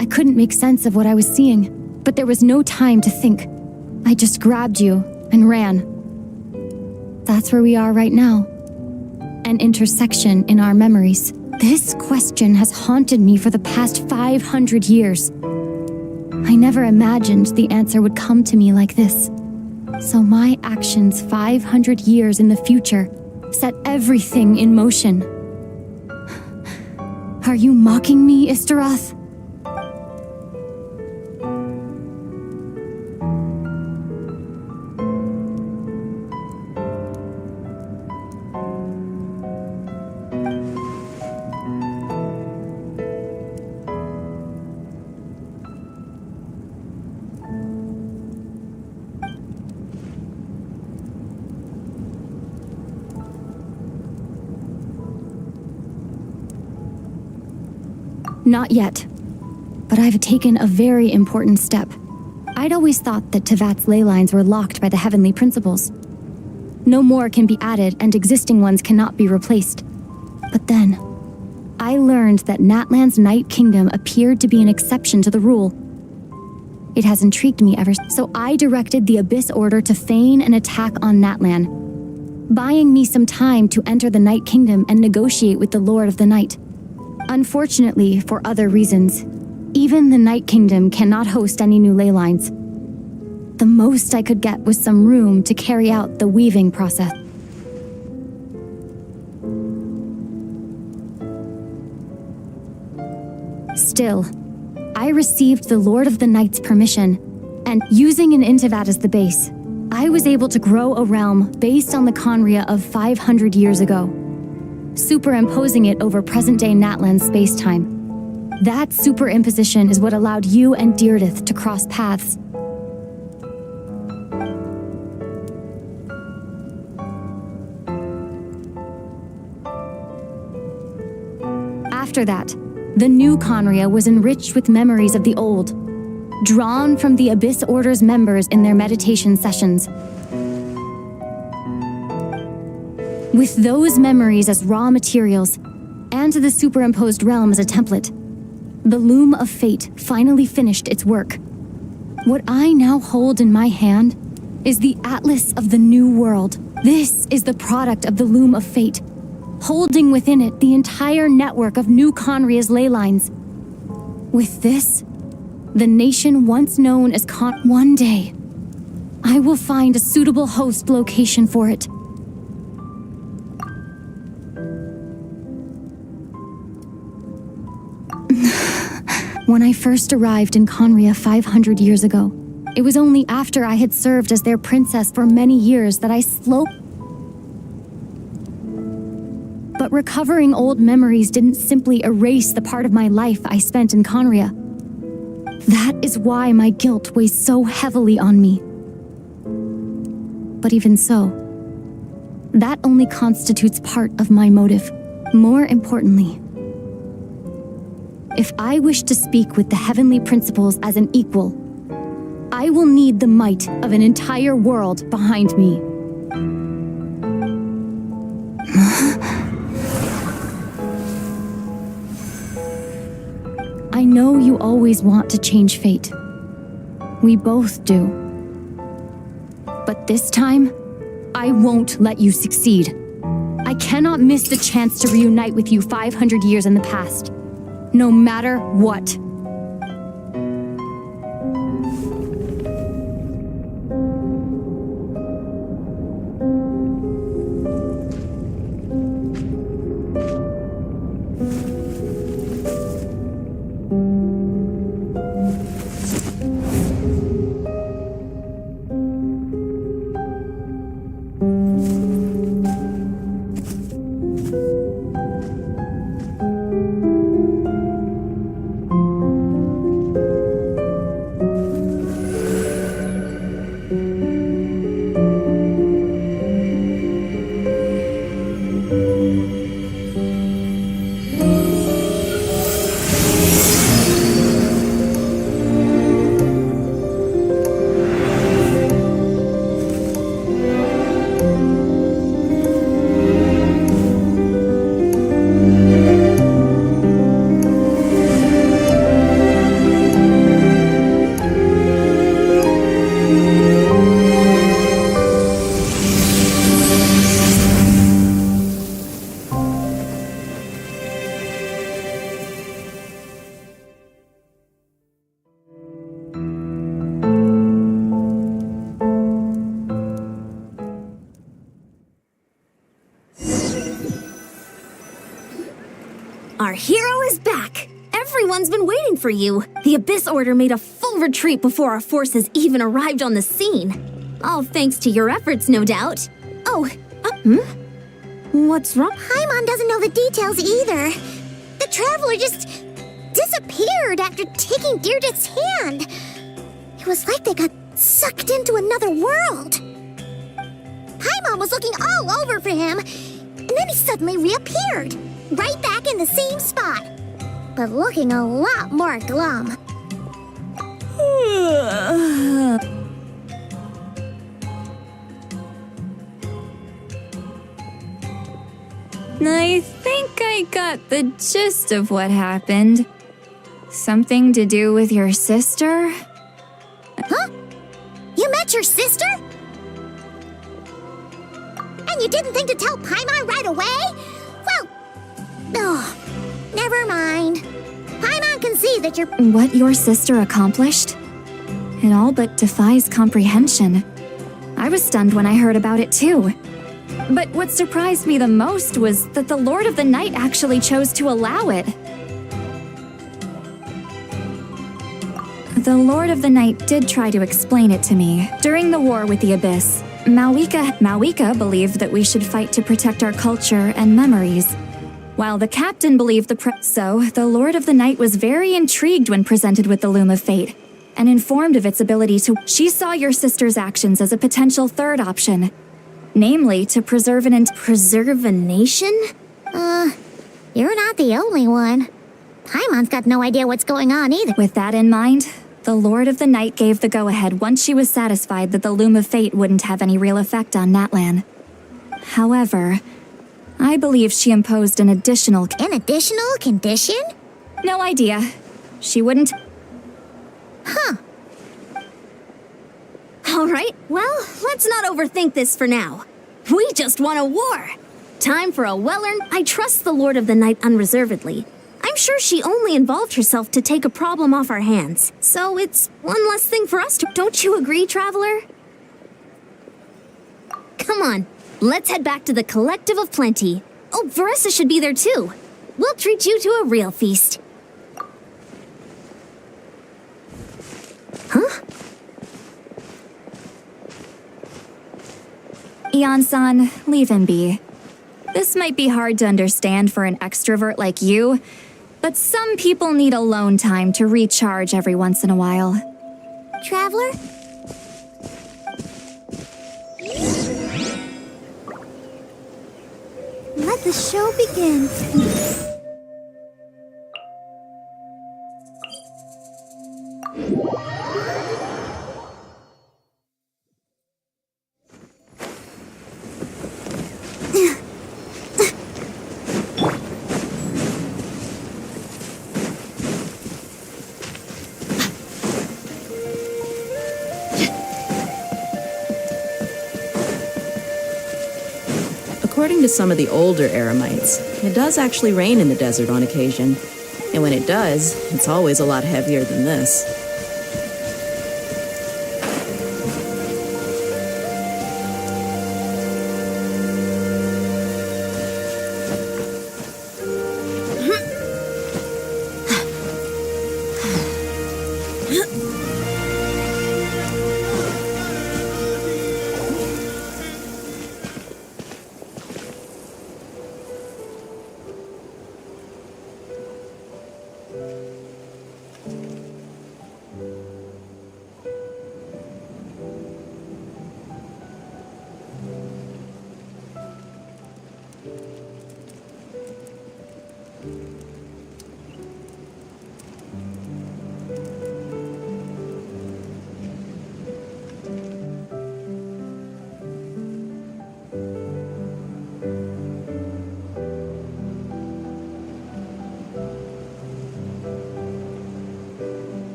J: I couldn't make sense of what I was seeing, but there was no time to think. I just grabbed you and ran. That's where we are right now. An intersection in our memories. This question has haunted me for the past 500 years. I never imagined the answer would come to me like this. So my actions 500 years in the future set everything in motion. Are you mocking me, Istaroth? Not yet, but I've taken a very important step. I'd always thought that Tevat's ley lines were locked by the heavenly principles. No more can be added and existing ones cannot be replaced. But then, I learned that Natlan's Night Kingdom appeared to be an exception to the rule. It has intrigued me ever since, so I directed the Abyss Order to feign an attack on Natlan, buying me some time to enter the Night Kingdom and negotiate with the Lord of the Night. Unfortunately, for other reasons, even the Night Kingdom cannot host any new ley lines. The most I could get was some room to carry out the weaving process. Still, I received the Lord of the Night's permission, and using an Intivat as the base, I was able to grow a realm based on the Conria of 500 years ago, superimposing it over present-day Natlan space-time. That superimposition is what allowed you and Deirdith to cross paths. After that, the new Conria was enriched with memories of the old, drawn from the Abyss Order's members in their meditation sessions. With those memories as raw materials, and the superimposed realm as a template, the Loom of Fate finally finished its work. What I now hold in my hand is the Atlas of the New World. This is the product of the Loom of Fate, holding within it the entire network of New Conria's ley lines. With this, the nation once known as one day, I will find a suitable host location for it. When I first arrived in Conria 500 years ago, it was only after I had served as their princess for many years that I But recovering old memories didn't simply erase the part of my life I spent in Conria. That is why my guilt weighs so heavily on me. But even so, that only constitutes part of my motive. More importantly, if I wish to speak with the heavenly principles as an equal, I will need the might of an entire world behind me. I know you always want to change fate. We both do. But this time, I won't let you succeed. I cannot miss the chance to reunite with you 500 years in the past. No matter what.
F: Our hero is back! Everyone's been waiting for you. The Abyss Order made a full retreat before our forces even arrived on the scene. All thanks to your efforts, no doubt. Oh, What's wrong?
B: Paimon doesn't know the details either. The traveler just disappeared after taking Deirdith's hand. It was like they got sucked into another world. Paimon was looking all over for him, and then he suddenly reappeared, right back in the same spot, but looking a lot more glum.
A: I think I got the gist of what happened. Something to do with your sister?
B: Huh? You met your sister? And you didn't think to tell Paimon right away? Well, never mind. Paimon can see that you're—
A: What your sister accomplished? It all but defies comprehension. I was stunned when I heard about it too. But what surprised me the most was that the Lord of the Night actually chose to allow it. The Lord of the Night did try to explain it to me. During the war with the Abyss, Mavuika believed that we should fight to protect our culture and memories, while the captain believed so the Lord of the Night was very intrigued when presented with the Loom of Fate, and informed of its ability to. She saw your sister's actions as a potential third option, namely to preserve a
B: nation? You're not the only one. Paimon's got no idea what's going on either.
A: With that in mind, the Lord of the Night gave the go-ahead once she was satisfied that the Loom of Fate wouldn't have any real effect on Natlan. However, I believe she imposed an additional
B: condition?
A: No idea. She wouldn't.
B: Huh.
F: Alright, well, let's not overthink this for now. We just won a war! Time for a well-earned. I trust the Lord of the Night unreservedly. I'm sure she only involved herself to take a problem off our hands. So it's one less thing for us to. Don't you agree, Traveler? Come on, let's head back to the Collective of Plenty. Oh, Veressa should be there too. We'll treat you to a real feast. Huh?
A: Eon-san, leave him be. This might be hard to understand for an extrovert like you, but some people need alone time to recharge every once in a while.
B: Traveler? Let the show begin.
E: According to some of the older Eremites, it does actually rain in the desert on occasion. And when it does, it's always a lot heavier than this.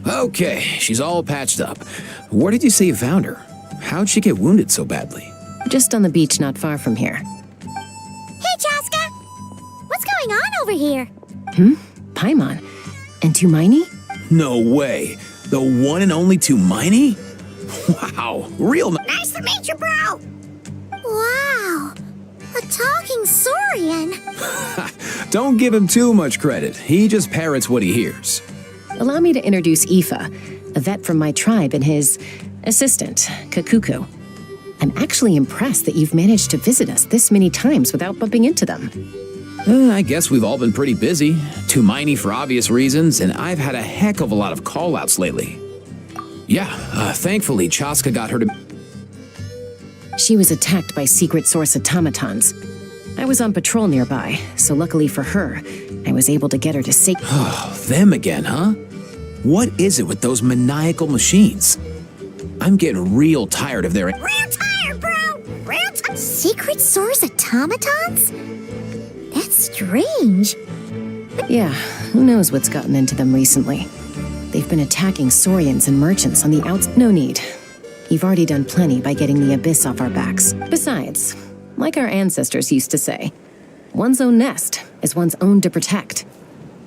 O: Okay, she's all patched up. Where did you say you found her? How'd she get wounded so badly?
P: Just on the beach not far from here.
B: Hey, Chaska! What's going on over here?
P: Paimon. And Tumaini?
O: No way. The one and only Tumaini? Wow, real
B: Nice to meet you, bro! Wow, a talking Saurian.
O: Don't give him too much credit. He just parrots what he hears.
P: Allow me to introduce Aoife, a vet from my tribe, and his assistant, Kakuku. I'm actually impressed that you've managed to visit us this many times without bumping into them.
O: I guess we've all been pretty busy. Tumaini for obvious reasons, and I've had a heck of a lot of call-outs lately. Yeah, thankfully Chaska got her to...
P: She was attacked by secret source automatons. I was on patrol nearby, so luckily for her, I was able to get her to safety.
O: Oh, them again, huh? What is it with those maniacal machines? I'm getting real tired of their...
B: Real tired, bro! Real tired! Secret source automatons? That's strange.
P: Yeah, who knows what's gotten into them recently. They've been attacking Saurians and merchants on the outs. No need. You've already done plenty by getting the Abyss off our backs. Besides, like our ancestors used to say, one's own nest is one's own to protect.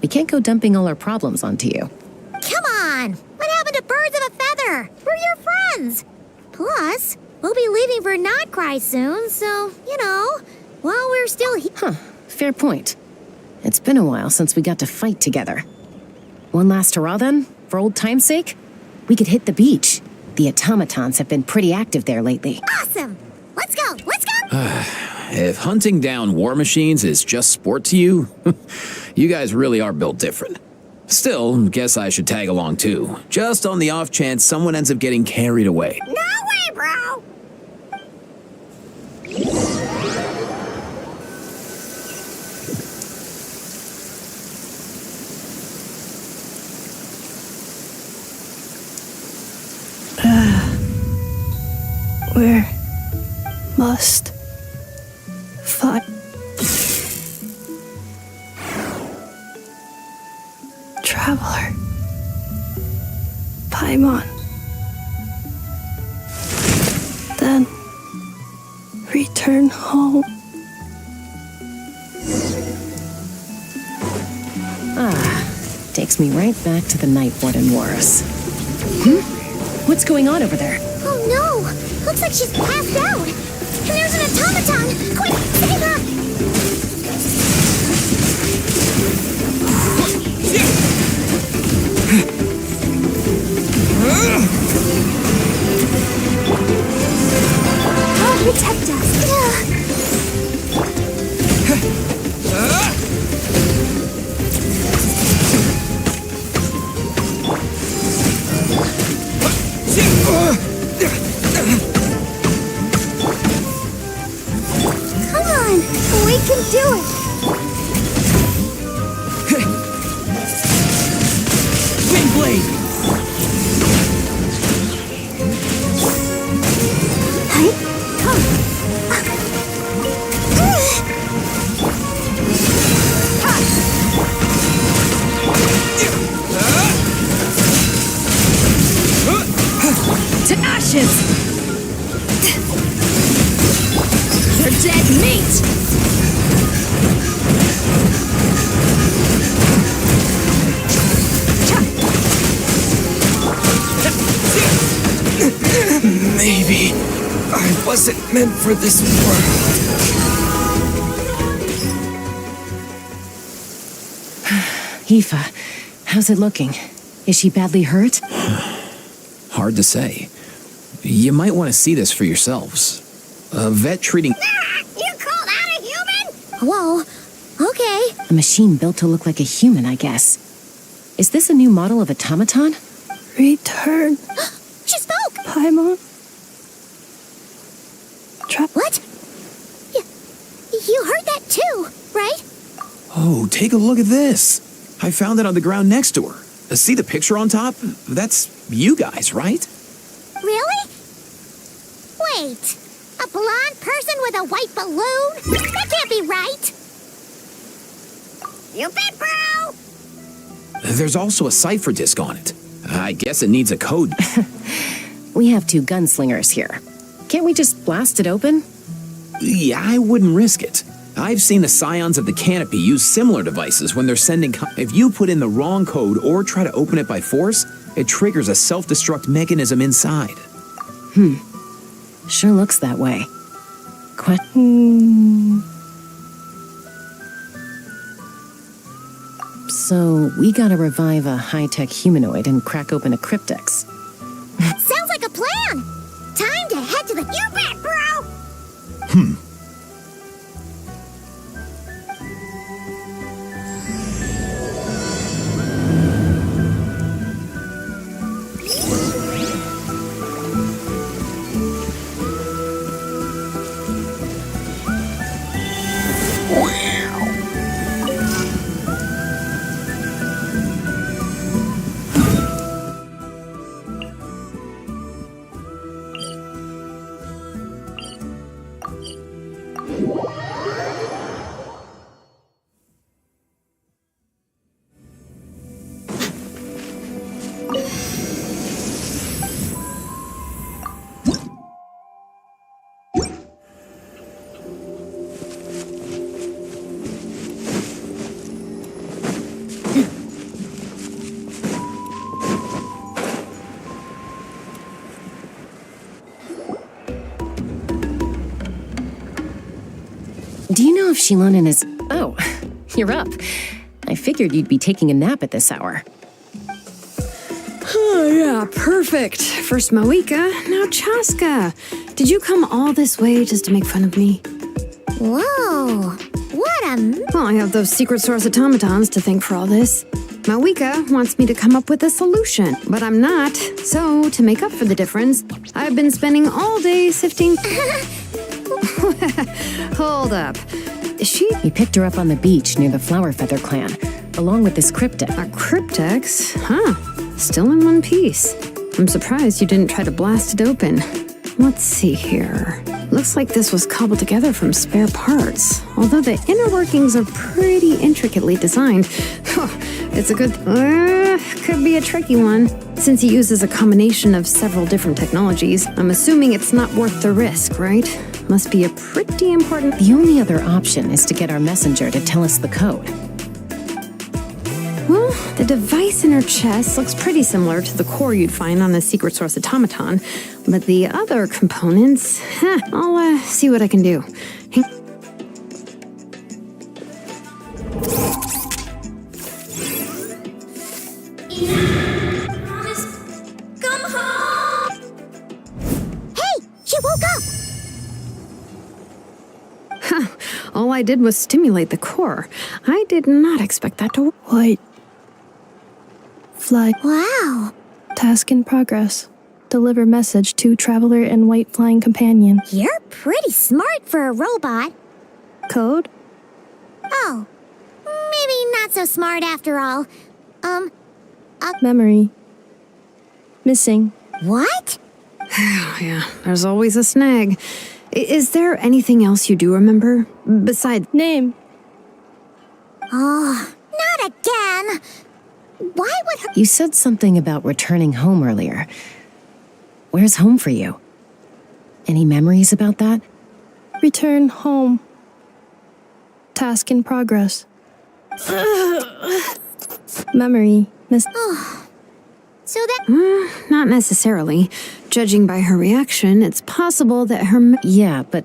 P: We can't go dumping all our problems onto you.
B: Come on! What happened to birds of a feather? We're your friends! Plus, we'll be leaving for Notcry soon, so, while we're still here...
P: Huh, fair point. It's been a while since we got to fight together. One last hurrah then, for old time's sake? We could hit the beach. The automatons have been pretty active there lately.
B: Awesome! Let's go! Let's go!
O: If hunting down war machines is just sport to you, you guys really are built different. Still, guess I should tag along too, just on the off chance someone ends up getting carried away.
B: No way, bro!
N: We must fight. Traveler. Paimon. Then return home.
P: Takes me right back to the Night Warden Wars. What's going on over there?
B: Oh no! Looks like she's passed out! And there's an automaton! Quick, save her! God protect us! Come on! We can do it!
K: Windblade!
B: Hey, come!
A: To ashes! You're dead meat!
K: Maybe I wasn't meant for this world.
P: Aoife, how's it looking? Is she badly hurt?
O: Hard to say. You might want to see this for yourselves. A vet treating...
B: You call that a human? Whoa, okay.
P: A machine built to look like a human, I guess. Is this a new model of automaton?
N: Return.
B: She spoke!
N: Paimon.
B: What? You heard that too, right?
O: Oh, take a look at this. I found it on the ground next to her. See the picture on top? That's you guys, right?
B: Really? Wait, a blonde person with a white balloon? That can't be right! You bet, bro!
O: There's also a cipher disk on it. I guess it needs a code.
P: We have two gunslingers here. Can't we just blast it open?
O: Yeah, I wouldn't risk it. I've seen the Scions of the Canopy use similar devices when they're sending... If you put in the wrong code or try to open it by force, it triggers a self-destruct mechanism inside.
P: Sure looks that way. So, we gotta revive a high-tech humanoid and crack open a cryptex.
B: Sounds like a plan! Time to head to the... You bet, bro!
P: if Shilonen is... Oh, you're up. I figured you'd be taking a nap at this hour.
N: Oh, yeah, perfect. First Mavuika, now Chaska. Did you come all this way just to make fun of me?
B: Whoa, what a...
N: Well, I have those secret source automatons to thank for all this. Mavuika wants me to come up with a solution, but I'm not. So, to make up for the difference, I've been spending all day sifting... Hold up. Is she...
P: You picked her up on the beach near the Flower Feather clan, along with this cryptic.
N: A cryptex? Huh. Still in one piece. I'm surprised you didn't try to blast it open. Let's see here. Looks like this was cobbled together from spare parts. Although the inner workings are pretty intricately designed. It's a good... could be a tricky one. Since he uses a combination of several different technologies, I'm assuming it's not worth the risk, right? Must be a pretty important...
P: The only other option is to get our messenger to tell us the code.
N: Well, the device in her chest looks pretty similar to the core you'd find on a secret source automaton, but the other components, I'll see what I can do.
B: Come home! Hey, she woke up!
N: All I did was stimulate the core. I did not expect that to work.
Q: White. Fly.
B: Wow.
Q: Task in progress. Deliver message to Traveler and White Flying Companion.
B: You're pretty smart for a robot.
Q: Code?
B: Oh, maybe not so smart after all.
Q: Memory. Missing.
B: What?
N: Yeah, there's always a snag. Is there anything else you do remember? Besides...
Q: Name.
B: Oh, not again. Why would her...
P: You said something about returning home earlier. Where's home for you? Any memories about that?
Q: Return home. Task in progress. Memory.
B: Oh. So that...
N: not necessarily. Judging by her reaction, it's possible that her...
P: Yeah, but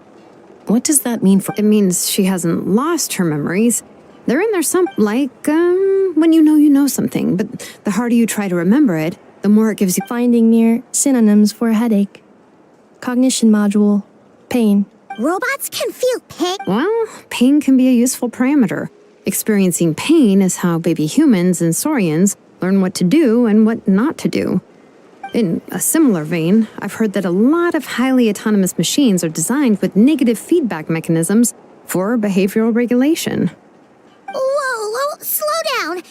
P: what does that mean for...
N: It means she hasn't lost her memories. They're in there like, when you know something, but the harder you try to remember it, the more it gives you...
Q: Finding near synonyms for headache. Cognition module. Pain.
B: Robots can feel pain?
N: Well, pain can be a useful parameter. Experiencing pain is how baby humans and saurians learn what to do and what not to do. In a similar vein, I've heard that a lot of highly autonomous machines are designed with negative feedback mechanisms for behavioral regulation.
B: Whoa, slow down.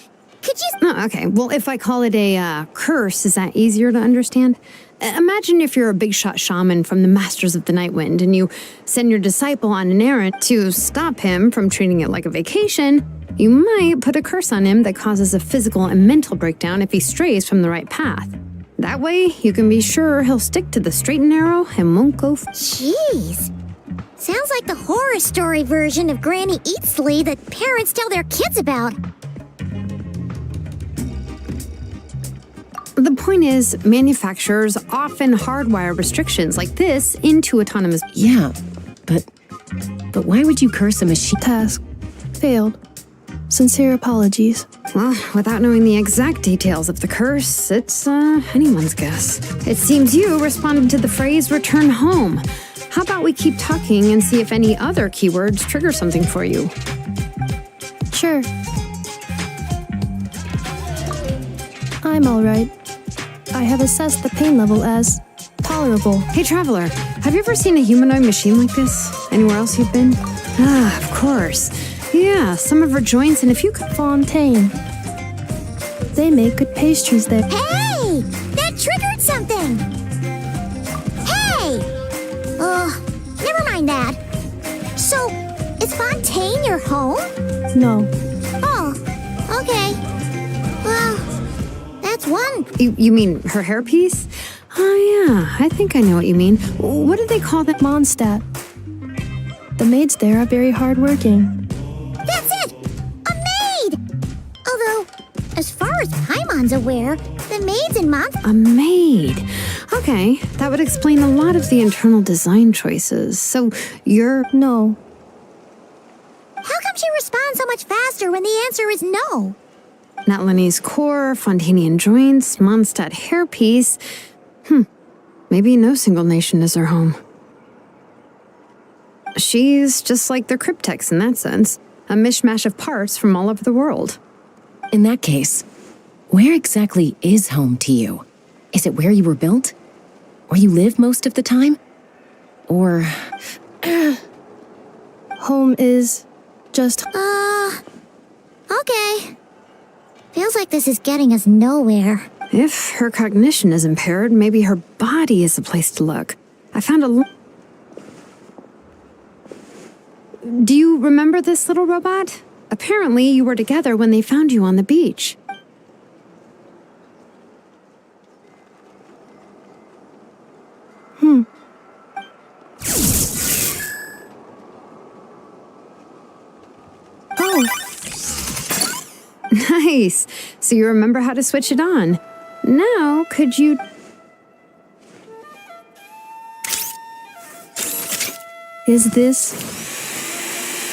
B: Could you...
N: Oh, okay, well, if I call it a curse, is that easier to understand? Imagine if you're a big shot shaman from the Masters of the Night Wind and you send your disciple on an errand to stop him from treating it like a vacation. You might put a curse on him that causes a physical and mental breakdown if he strays from the right path. That way, you can be sure he'll stick to the straight and narrow and won't go...
B: Jeez. Sounds like the horror story version of Granny Eatsley that parents tell their kids about.
N: The point is, manufacturers often hardwire restrictions like this into autonomous...
P: Yeah, but why would you curse a machine?
Q: Task. Failed. Sincere apologies.
N: Well, without knowing the exact details of the curse, it's anyone's guess. It seems you responded to the phrase return home. How about we keep talking and see if any other keywords trigger something for you?
Q: Sure. I'm alright. I have assessed the pain level as tolerable.
N: Hey, Traveler, have you ever seen a humanoid machine like this? Anywhere else you've been? Ah, of course. Yeah, some of her joints and if you could...
Q: Fontaine. They make good pastries there.
B: Hey! That triggered something! Hey! Never mind that. So, is Fontaine your home?
Q: No.
B: Oh, okay. Well, that's one.
N: You mean her hairpiece? Oh, yeah, I think I know what you mean. What do they call that?
Q: Mondstadt. The maids there are very hardworking.
B: That's it! A maid! Although, as far as Paimon's aware, the maids in Mon...
N: A maid. Okay, that would explain a lot of the internal design choices. So, you're...
Q: No.
B: sound so much faster when the answer is no?
R: Natlanese core, Fontanian joints, Mondstadt hairpiece. Maybe no single nation is her home. She's just like the Cryptex in that sense. A mishmash of parts from all over the world.
P: In that case, where exactly is home to you? Is it where you were built? Where you live most of the time? Or...
Q: Home is just...
B: Okay. Feels like this is getting us nowhere.
R: If her cognition is impaired, maybe her body is the place to look. I found a... Do you remember this little robot? Apparently, you were together when they found you on the beach.
B: Oh.
R: Nice. So you remember how to switch it on. Now, could you...
Q: Is this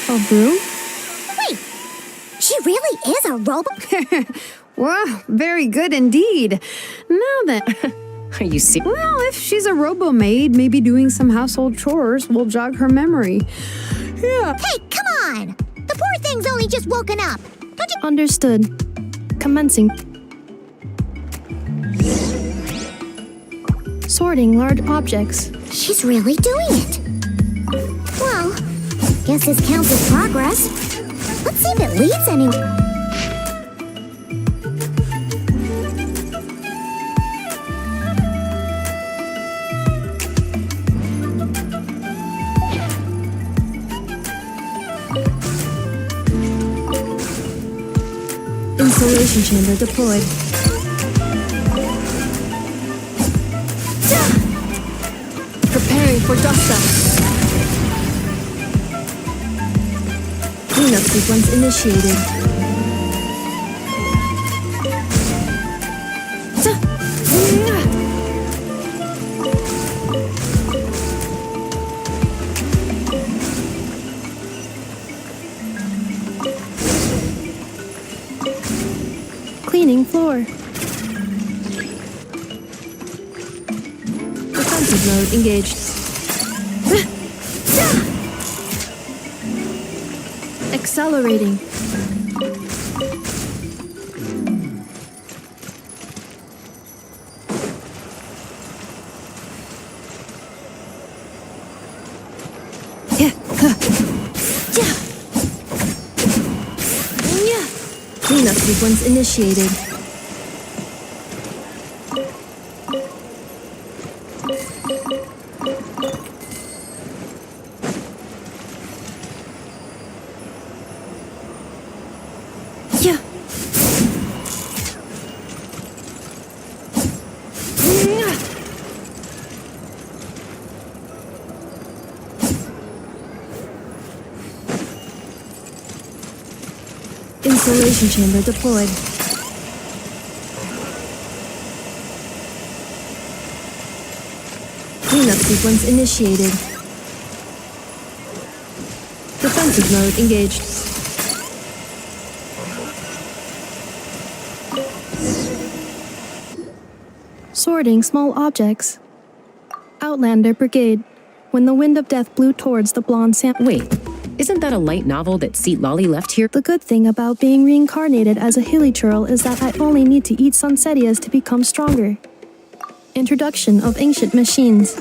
Q: a room?
B: Wait, she really is a robot?
R: Wow, very good indeed. Now then...
P: Are you serious?
R: Well, if she's a robo-maid, maybe doing some household chores will jog her memory. Yeah.
B: Hey, come on! The poor thing's only just woken up. Don't you...
Q: Understood. Commencing. Sorting large objects.
B: She's really doing it. Well, guess this counts as progress. Let's see if it leads anywhere.
Q: Installation chamber deployed. Preparing for dust-up. Cleanup sequence initiated. Cleaning floor. Defensive mode engaged. Accelerating. Cleanup sequence initiated. Installation chamber deployed. Cleanup sequence initiated. Defensive mode engaged. Sorting small objects. Outlander Brigade. When the wind of death blew towards the blonde
P: Wait. Isn't that a light novel that Seat Lolly left here?
Q: The good thing about being reincarnated as a hilly churl is that I only need to eat sunsetias to become stronger. Introduction of ancient machines.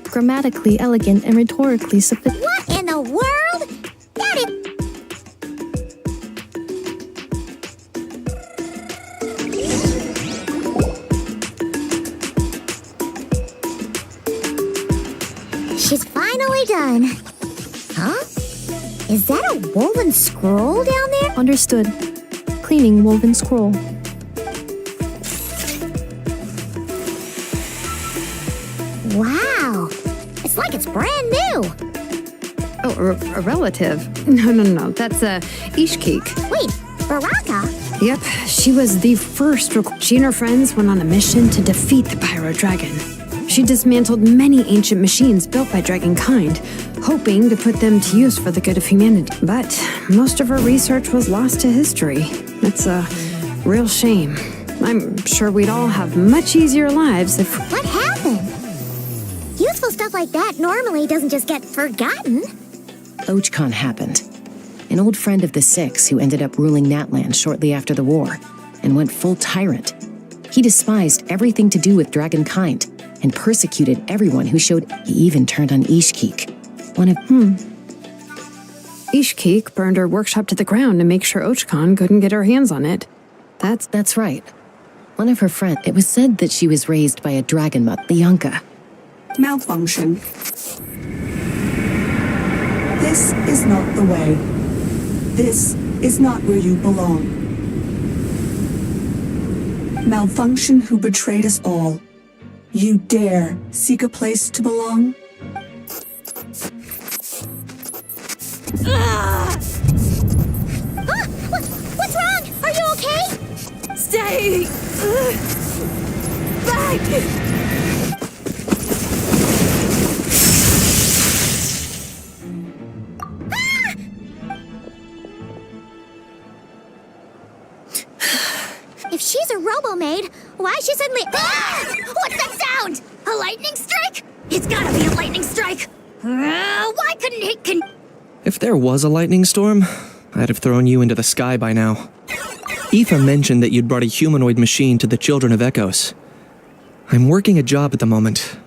Q: Grammatically elegant and rhetorically sophisticated.
B: What in the world? That is... She's finally done. Huh? Is that a woven scroll down there?
Q: Understood. Cleaning woven scroll.
B: Wow. It's like it's brand new.
R: Oh, a relative? No. That's Ishkik.
B: Wait, Baraka?
R: Yep, she was the first. She and her friends went on a mission to defeat the Pyro Dragon. She dismantled many ancient machines built by Dragonkind, hoping to put them to use for the good of humanity. But most of her research was lost to history. It's a real shame. I'm sure we'd all have much easier lives if...
B: What happened? Useful stuff like that normally doesn't just get forgotten.
P: Ochkon happened. An old friend of the Six who ended up ruling Natlan shortly after the war and went full tyrant. He despised everything to do with dragonkind and persecuted everyone who showed. He even turned on Ishkik, one of...
R: Ishkik burned her workshop to the ground to make sure Ochkon couldn't get her hands on it.
P: That's right. One of her friends. It was said that she was raised by a dragon mother, Bianca.
S: Malfunction. This is not the way. This is not where you belong. Malfunction who betrayed us all. You dare seek a place to belong?
B: What's wrong? Are you okay?
A: Stay back!
B: If she's a robo-maid, why is she suddenly... Ah! What's that sound? A lightning strike? It's gotta be a lightning strike! Why couldn't it
K: If there was a lightning storm, I'd have thrown you into the sky by now. Aoife mentioned that you'd brought a humanoid machine to the Children of Echoes. I'm working a job at the moment,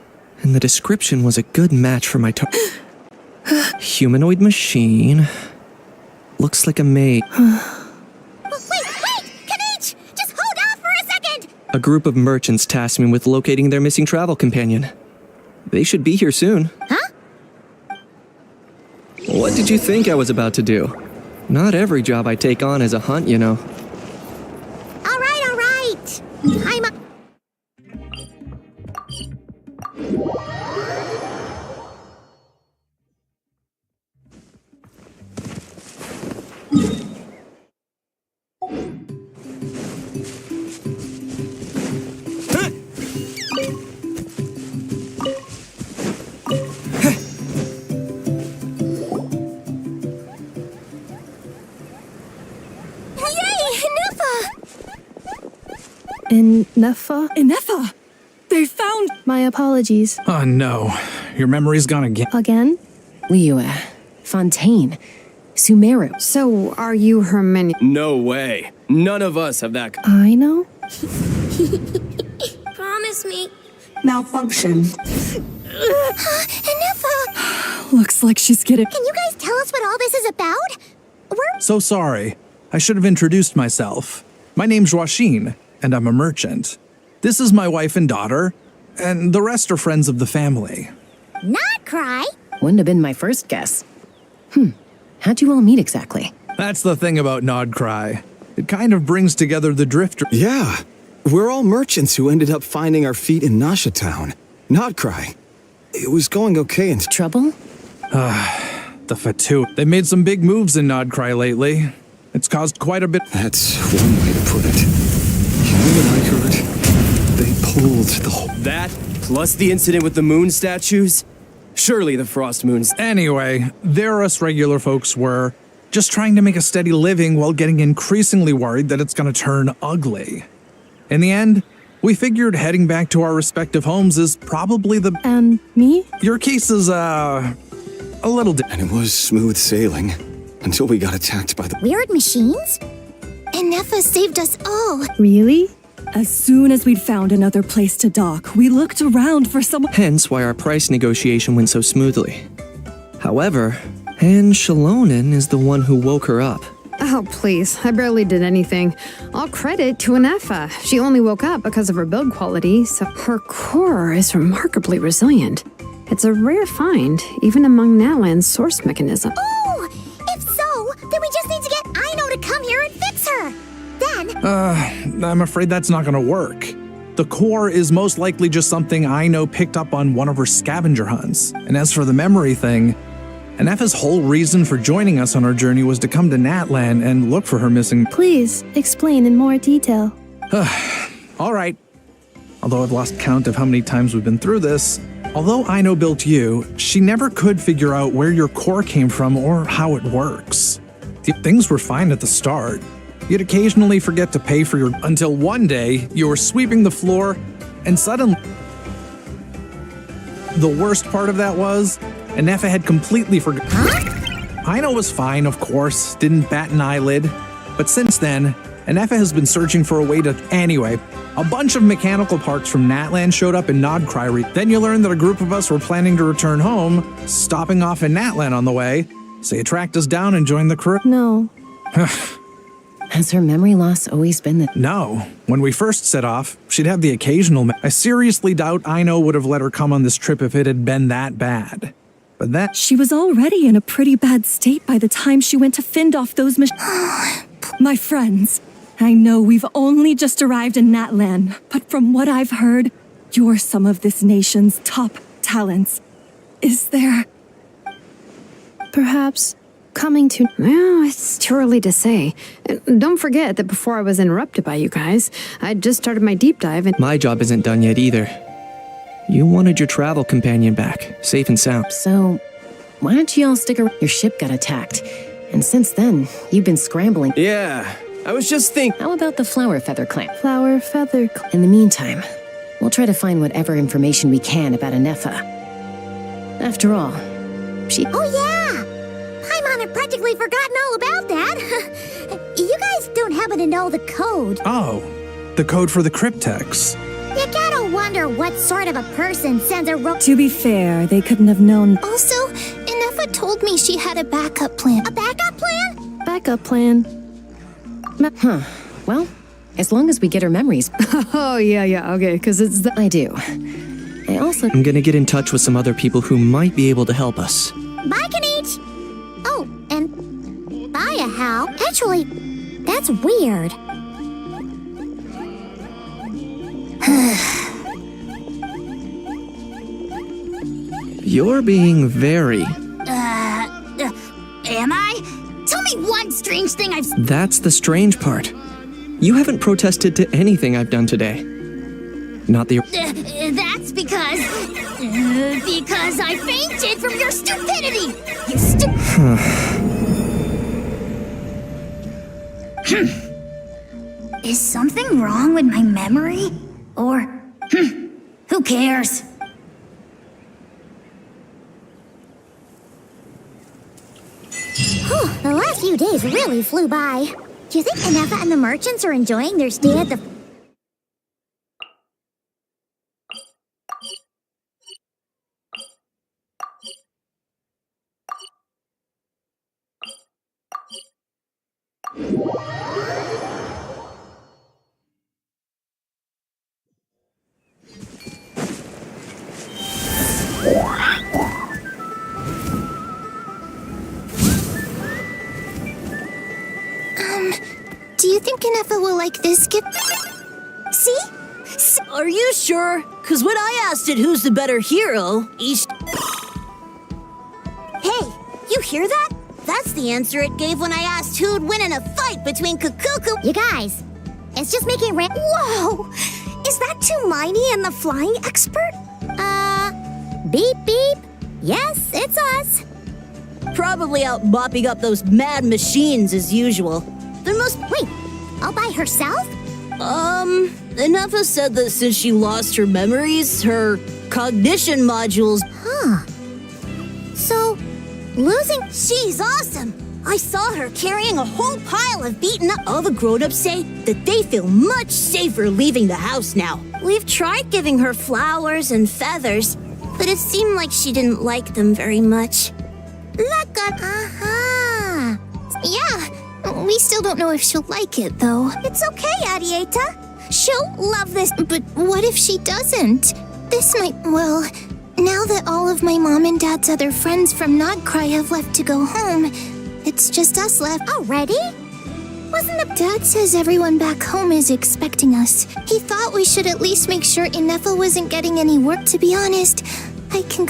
K: and the description was a good match for my humanoid machine. Looks like a maid. A group of merchants tasked me with locating their missing travel companion. They should be here soon.
B: Huh?
K: What did you think I was about to do? Not every job I take on is a hunt, you know.
B: All right. I'm up.
Q: Inefa! They found... My apologies.
T: Oh no, your memory's gone again.
Q: Again?
P: Liyue, Fontaine, Sumeru.
R: So, are you her menu?
K: No way. None of us have that.
Q: I know?
B: Promise me.
S: Malfunction.
B: Inefa!
J: Looks like she's getting...
B: Can you guys tell us what all this is about?
T: So sorry. I should have introduced myself. My name's Joachine, and I'm a merchant. This is my wife and daughter, and the rest are friends of the family.
B: Not cry.
P: Wouldn't have been my first guess. How'd you all meet exactly?
T: That's the thing about Nod Cry. It kind of brings together the drifter.
I: Yeah, we're all merchants who ended up finding our feet in Nasha Town. Nod Cry. It was going okay until...
P: Trouble?
T: The Fatu. They made some big moves in Nod Cry lately. It's caused quite a bit...
I: That's one way to put it. You know what I heard? They pulled the whole...
K: That, plus the incident with the moon statues? Surely the Frost Moons...
T: Anyway, there us regular folks were, just trying to make a steady living while getting increasingly worried that it's gonna turn ugly. In the end, we figured heading back to our respective homes is probably the...
Q: And me?
T: Your case is, a little...
I: And it was smooth sailing, until we got attacked by the...
B: Weird machines? Inefa saved us all.
Q: Really?
J: As soon as we'd found another place to dock, we looked around for someone.
K: Hence why our price negotiation went so smoothly. However, Anne Shalonen is the one who woke her up.
R: Oh, please. I barely did anything. All credit to Inefa. She only woke up because of her build quality, so her core is remarkably resilient. It's a rare find, even among Natlan's source mechanism.
B: Oh! If so, then we just need to get Aino to come here and fix her. Then...
T: I'm afraid that's not gonna work. The core is most likely just something Aino picked up on one of her scavenger hunts. And as for the memory thing, Inefa's whole reason for joining us on our journey was to come to Natlan and look for her missing...
Q: Please, explain in more detail.
T: All right. Although I've lost count of how many times we've been through this, although Aino built you, she never could figure out where your core came from or how it works. Things were fine at the start. You'd occasionally forget to pay for your... until one day, you were sweeping the floor, and suddenly... The worst part of that was, Anefa had completely forgotten. Aino was fine, of course, didn't bat an eyelid, but since then, Anefa has been searching for a way to... Anyway, a bunch of mechanical parts from Natlan showed up in Nodcry. Then you learned that a group of us were planning to return home, stopping off in Natlan on the way, so you tracked us down and joined the crew.
Q: No.
P: Has her memory loss always been the...
T: No. When we first set off, she'd have the occasional... I seriously doubt Aino would have let her come on this trip if it had been that bad. But that...
J: She was already in a pretty bad state by the time she went to fend off those My friends, I know we've only just arrived in Natlan, but from what I've heard, you're some of this nation's top talents. Is there...
Q: Perhaps coming to...
R: Well, it's too early to say. Don't forget that before I was interrupted by you guys, I just started my deep dive and...
K: My job isn't done yet either. You wanted your travel companion back, safe and sound.
P: So, why don't you all stick around? Your ship got attacked, and since then, you've been scrambling.
O: Yeah, I was just thinking...
P: How about the Flower Feather Clan?
Q: Flower Feather Clan.
P: In the meantime, we'll try to find whatever information we can about Anefa. After all, she...
B: Oh yeah! Paimon had practically forgotten all about that. You guys don't happen to know the code.
T: Oh, the code for the cryptex.
B: You gotta wonder what sort of a person sends a
J: To be fair, they couldn't have known.
B: Also, Anefa told me she had a backup plan. A backup plan?
Q: Backup plan.
P: Huh. Well, as long as we get her memories.
R: Oh, yeah, okay, because it's the...
P: I do. I also...
K: I'm gonna get in touch with some other people who might be able to help us.
B: Bye, Kanich! Oh, and bye, Hal. Actually, that's weird.
K: You're being very...
A: Am I? Tell me one strange thing I've...
K: That's the strange part. You haven't protested to anything I've done today. Not the...
A: That's because I fainted from your stupidity! You Is something wrong with my memory? Or, who cares?
B: The last few days really flew by. Do you think Anefa and the merchants are enjoying their stay at the... Do you think Anefa will like this gift? See?
U: Are you sure? Because when I asked it who's the better hero, East...
B: Hey, you hear that? That's the answer it gave when I asked who'd win in a fight between Kukuku... You guys, it's just making Whoa! Is that Tumaini and the flying expert? Beep beep. Yes, it's us.
U: Probably out mopping up those mad machines as usual. There must...
B: Wait, all by herself?
U: Anefa said that since she lost her memories, her cognition modules...
B: Huh. So, losing... She's awesome! I saw her carrying a whole pile of beaten up...
U: All the grown-ups say that they feel much safer leaving the house now.
B: We've tried giving her flowers and feathers, but it seemed like she didn't like them very much. Look at... Uh-huh. Yeah, we still don't know if she'll like it, though. It's okay, Arieta. She'll love this. But what if she doesn't? This might... Well, now that all of my mom and dad's other friends from Nodcry have left to go home, it's just us left. Already? Wasn't the... Dad says everyone back home is expecting us. He thought we should at least make sure Anefa wasn't getting any work, to be honest. I can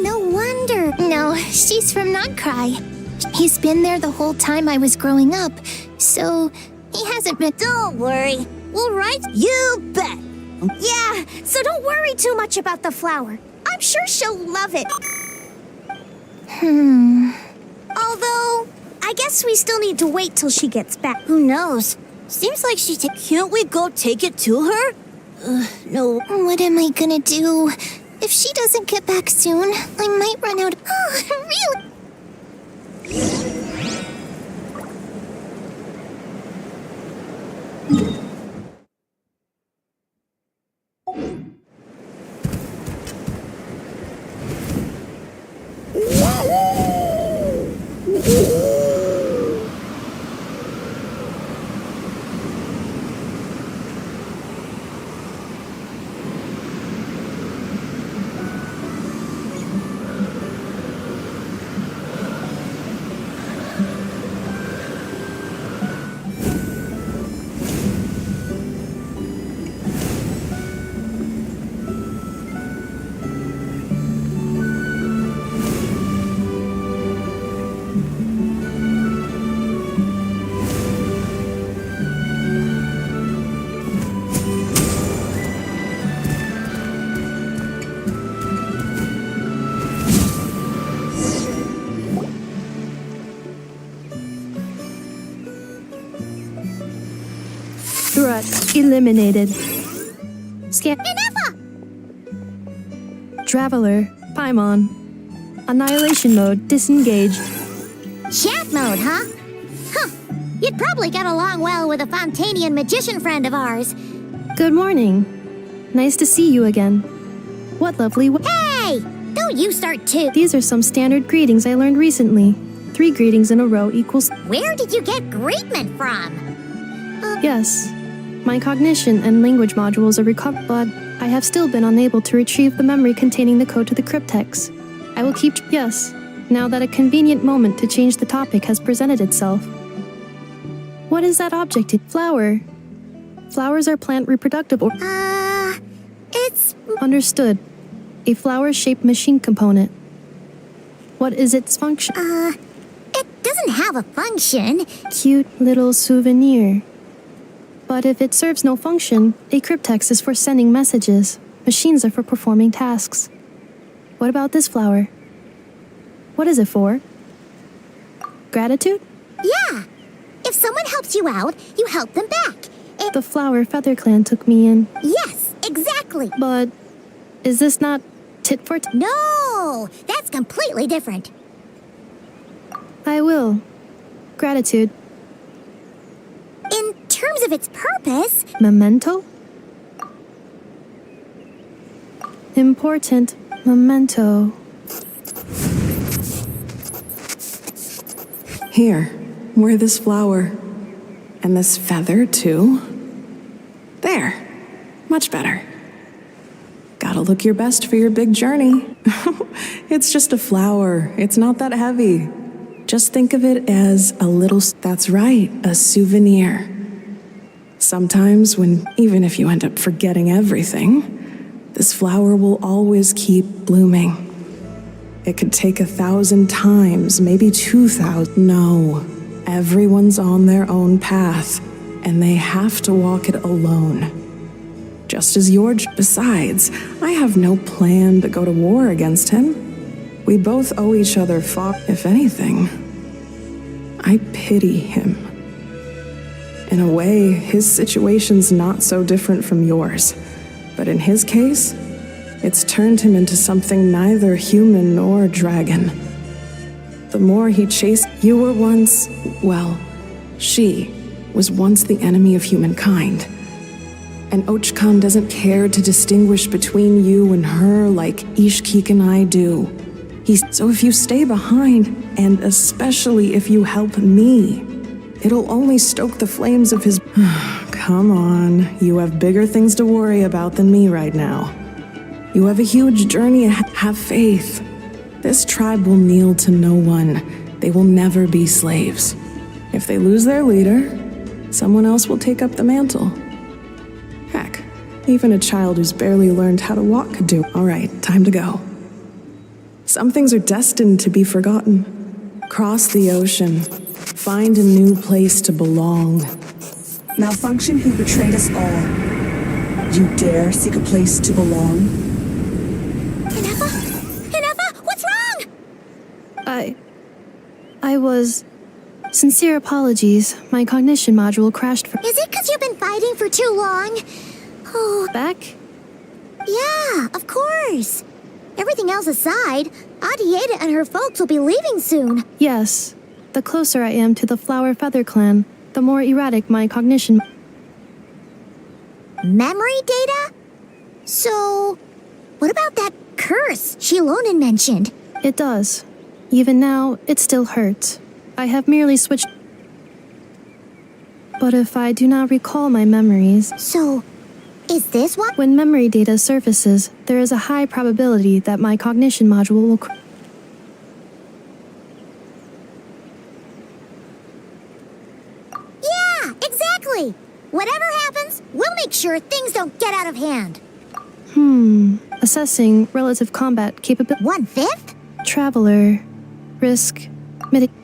B: no wonder. No, she's from Nodcry. He's been there the whole time I was growing up, so he hasn't been...
U: Don't worry. We'll write you bet.
B: Yeah, so don't worry too much about the flower. I'm sure she'll love it. Although, I guess we still need to wait till she gets back.
U: Who knows? Seems like can't we go take it to her? No.
B: What am I gonna do? If she doesn't get back soon, I might run out. Oh, really?
Q: Threat eliminated. Scan. Traveler, Paimon. Annihilation mode disengaged.
B: Chat mode, huh? Huh. You'd probably get along well with a Fontanian magician friend of ours.
Q: Good morning. Nice to see you again. What lovely
B: Hey! Don't you start too.
Q: These are some standard greetings I learned recently. 3 greetings in a row equals...
B: Where did you get greetment from?
Q: Yes. My cognition and language modules are recovered, but I have still been unable to retrieve the memory containing the code to the cryptex. I will keep... Yes. Now that a convenient moment to change the topic has presented itself. What is that object? Flower. Flowers are plant reproductive or...
B: It's...
Q: Understood. A flower-shaped machine component. What is its function?
B: It doesn't have a function.
Q: Cute little souvenir. But if it serves no function, a cryptex is for sending messages. Machines are for performing tasks. What about this flower? What is it for? Gratitude?
B: Yeah. If someone helps you out, you help them back.
Q: The flower Feather Clan took me in.
B: Yes, exactly.
Q: But is this not tit for tat?
B: No, that's completely different.
Q: I will. Gratitude.
B: In terms of its purpose...
Q: Memento? Important memento.
G: Here, wear this flower. And this feather, too. There. Much better. Gotta look your best for your big journey. It's just a flower. It's not that heavy. Just think of it as a little... That's right, a souvenir. Sometimes even if you end up forgetting everything, this flower will always keep blooming. It could take 1,000 times, maybe 2,000. No, everyone's on their own path, and they have to walk it alone. Just as George. Besides, I have no plan to go to war against him. We both owe each other if anything. I pity him. In a way, his situation's not so different from yours. But in his case, it's turned him into something neither human nor dragon. The more he chased, you were once, well, she was once the enemy of humankind. And Ochkan doesn't care to distinguish between you and her like Ishkik and I do. So if you stay behind, and especially if you help me, it'll only stoke the flames of his... Come on, you have bigger things to worry about than me right now. You have a huge journey ahead. Have faith. This tribe will kneel to no one. They will never be slaves. If they lose their leader, someone else will take up the mantle. Heck, even a child who's barely learned how to walk could do. All right, time to go. Some things are destined to be forgotten. Cross the ocean. Find a new place to belong.
S: Malfunction who betrayed us all. You dare seek a place to belong?
B: Inefa, what's wrong?
Q: I was... Sincere apologies. My cognition module crashed for...
B: Is it because you've been fighting for too long? Oh...
Q: Back?
B: Yeah, of course. Everything else aside, Adieta and her folks will be leaving soon.
Q: Yes. The closer I am to the Flower Feather clan, the more erratic my cognition...
B: Memory data? So, what about that curse Shilonen mentioned?
Q: It does. Even now, it still hurts. I have merely switched... But if I do not recall my memories...
B: So, is this what...
Q: When memory data surfaces, there is a high probability that my cognition module will...
B: Yeah, exactly! Whatever happens, we'll make sure things don't get out of hand.
Q: Assessing relative combat capability...
B: 1/5?
Q: Traveler... Risk... Mitigation...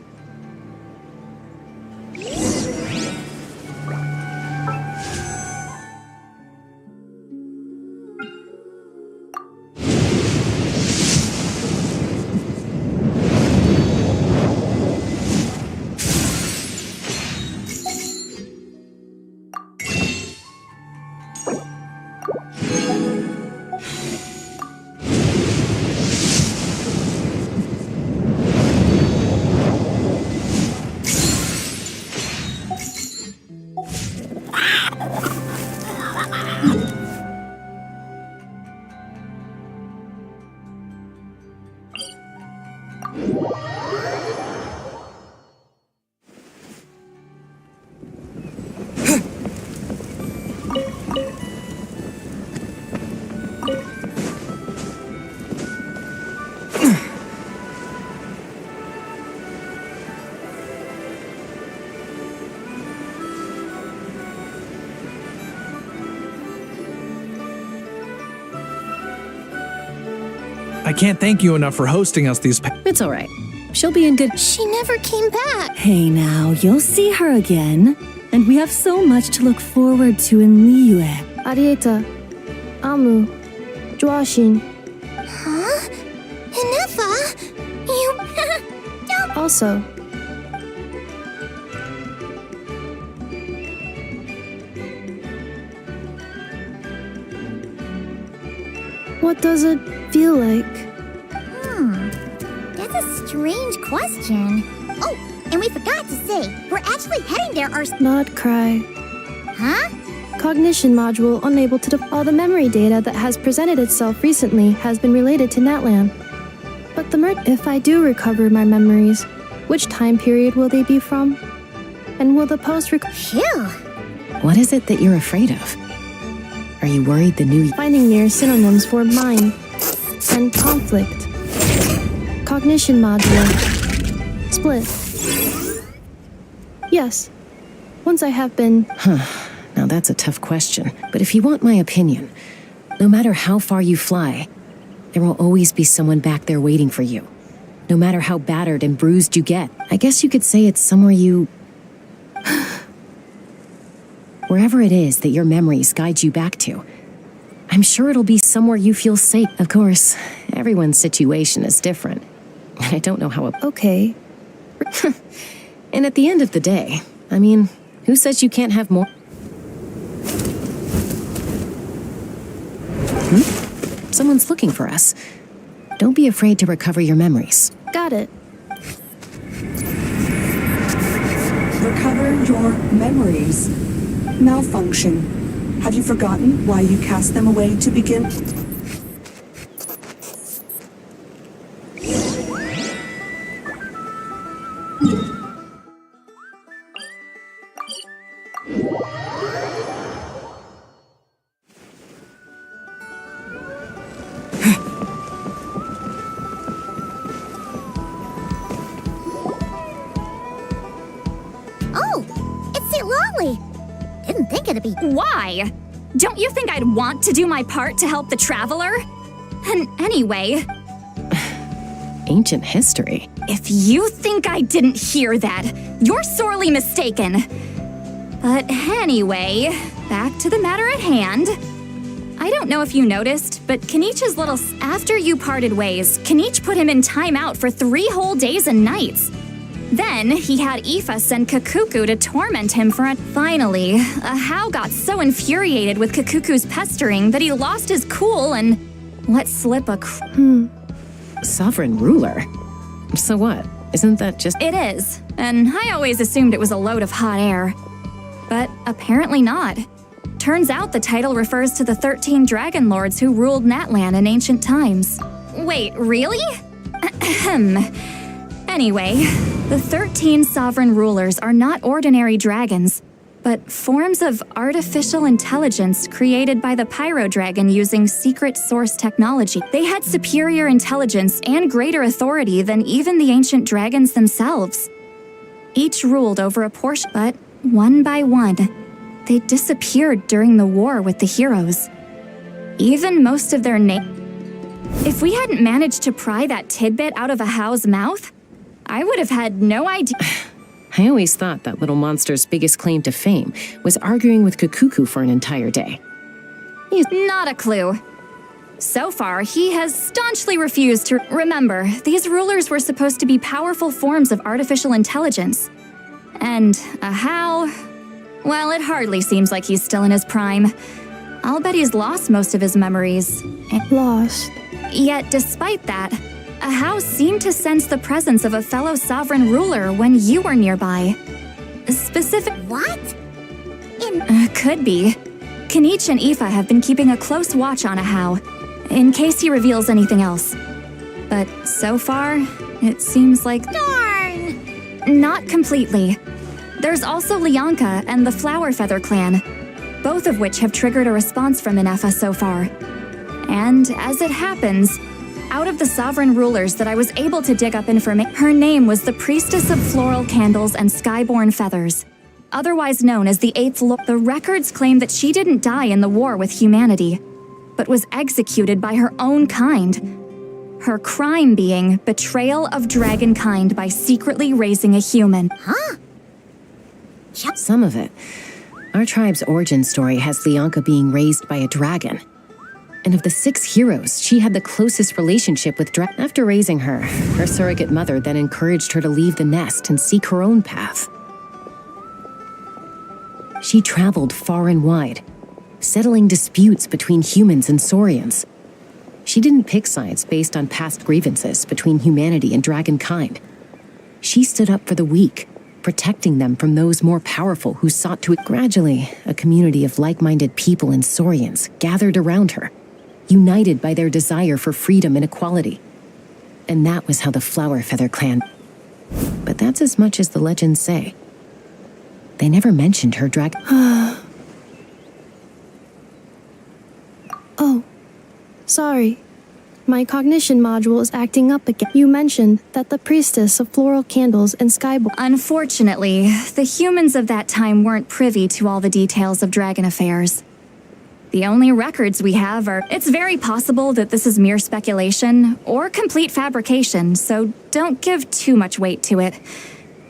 T: I can't thank you enough for hosting us these...
P: It's all right. She'll be in good...
B: She never came back.
L: Hey now, you'll see her again. And we have so much to look forward to in Liyue.
Q: Arieta, Amu, Joashin.
B: Huh? Inefa? You... No.
Q: Also... What does it feel like?
B: That's a strange question. Oh, and we forgot to say, we're actually heading there
Q: Not cry.
B: Huh?
Q: Cognition module unable to... All the memory data that has presented itself recently has been related to Natlan. But if I do recover my memories, which time period will they be from? And will the
B: Phew!
P: What is it that you're afraid of? Are you worried the new...
Q: Finding near synonyms for mind and conflict. Cognition module. Split. Yes. Once I have been...
P: Now that's a tough question. But if you want my opinion, no matter how far you fly, there will always be someone back there waiting for you. No matter how battered and bruised you get. I guess you could say it's somewhere you... Wherever it is that your memories guide you back to, I'm sure it'll be somewhere you feel safe. Of course, everyone's situation is different. And I don't know how...
Q: Okay.
P: And at the end of the day, I mean, who says you can't have more? Someone's looking for us. Don't be afraid to recover your memories.
Q: Got it.
S: Recover your memories. Malfunction. Have you forgotten why you cast them away to begin?
B: Didn't think it'd be...
A: Why? Don't you think I'd want to do my part to help the traveler? And anyway...
P: Ancient history?
A: If you think I didn't hear that, you're sorely mistaken. But anyway, back to the matter at hand. I don't know if you noticed, but Kenich's little... After you parted ways, Kenich put him in timeout for 3 whole days and nights. Then, he had Aoife send Kakuku to torment him for a... Finally, Ahau got so infuriated with Kakuku's pestering that he lost his cool and let slip a...
P: Sovereign ruler? So what? Isn't that just...
A: It is, and I always assumed it was a load of hot air. But apparently not. Turns out the title refers to the 13 dragon lords who ruled Natlan in ancient times. Wait, really? Anyway, the 13 sovereign rulers are not ordinary dragons, but forms of artificial intelligence created by the Pyro Dragon using secret source technology. They had superior intelligence and greater authority than even the ancient dragons themselves. Each ruled over a portion, but one by one, they disappeared during the war with the heroes. Even most of their If we hadn't managed to pry that tidbit out of Ahau's mouth, I would have had no idea.
P: I always thought that little monster's biggest claim to fame was arguing with Kakuku for an entire day.
A: He's not a clue. So far, he has staunchly refused to... Remember, these rulers were supposed to be powerful forms of artificial intelligence. And Ahau... Well, it hardly seems like he's still in his prime. I'll bet he's lost most of his memories.
Q: Lost.
A: Yet, despite that, Ahau seemed to sense the presence of a fellow sovereign ruler when you were nearby.
B: What?
A: Could be. Kenich and Aoife have been keeping a close watch on Ahau, in case he reveals anything else. But so far, it seems like...
B: Darn!
A: Not completely. There's also Lianka and the Flower Feather clan, both of which have triggered a response from Inefa so far. And as it happens, out of the sovereign rulers that I was able to dig up information, her name was the Priestess of Floral Candles and Skyborn Feathers, otherwise known as the Eighth Lord. The records claim that she didn't die in the war with humanity, but was executed by her own kind. Her crime being betrayal of dragonkind by secretly raising a human.
B: Huh?
P: Some of it. Our tribe's origin story has Lianka being raised by a dragon. And of the 6 heroes, she had the closest relationship with After raising her, her surrogate mother then encouraged her to leave the nest and seek her own path. She traveled far and wide, settling disputes between humans and Saurians. She didn't pick sides based on past grievances between humanity and dragonkind. She stood up for the weak, protecting them from those more powerful who sought to... Gradually, a community of like-minded people and Saurians gathered around her, united by their desire for freedom and equality. And that was how the Flower Feather clan... But that's as much as the legends say. They never mentioned her
Q: Oh, sorry. My cognition module is acting up again. You mentioned that the Priestess of Floral Candles and Skyborn...
A: Unfortunately, the humans of that time weren't privy to all the details of dragon affairs. The only records we have are... It's very possible that this is mere speculation or complete fabrication, so don't give too much weight to it.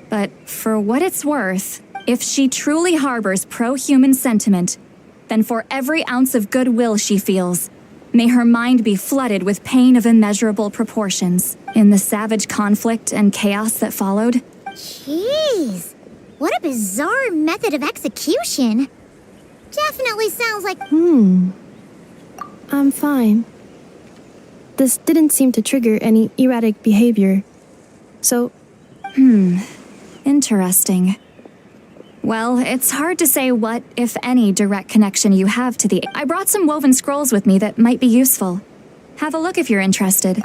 A: But for what it's worth, if she truly harbors pro-human sentiment, then for every ounce of goodwill she feels, may her mind be flooded with pain of immeasurable proportions in the savage conflict and chaos that followed.
B: Jeez, what a bizarre method of execution. Definitely sounds like...
Q: I'm fine. This didn't seem to trigger any erratic behavior. So...
A: Interesting. Well, it's hard to say what, if any, direct connection you have to the... I brought some woven scrolls with me that might be useful. Have a look if you're interested.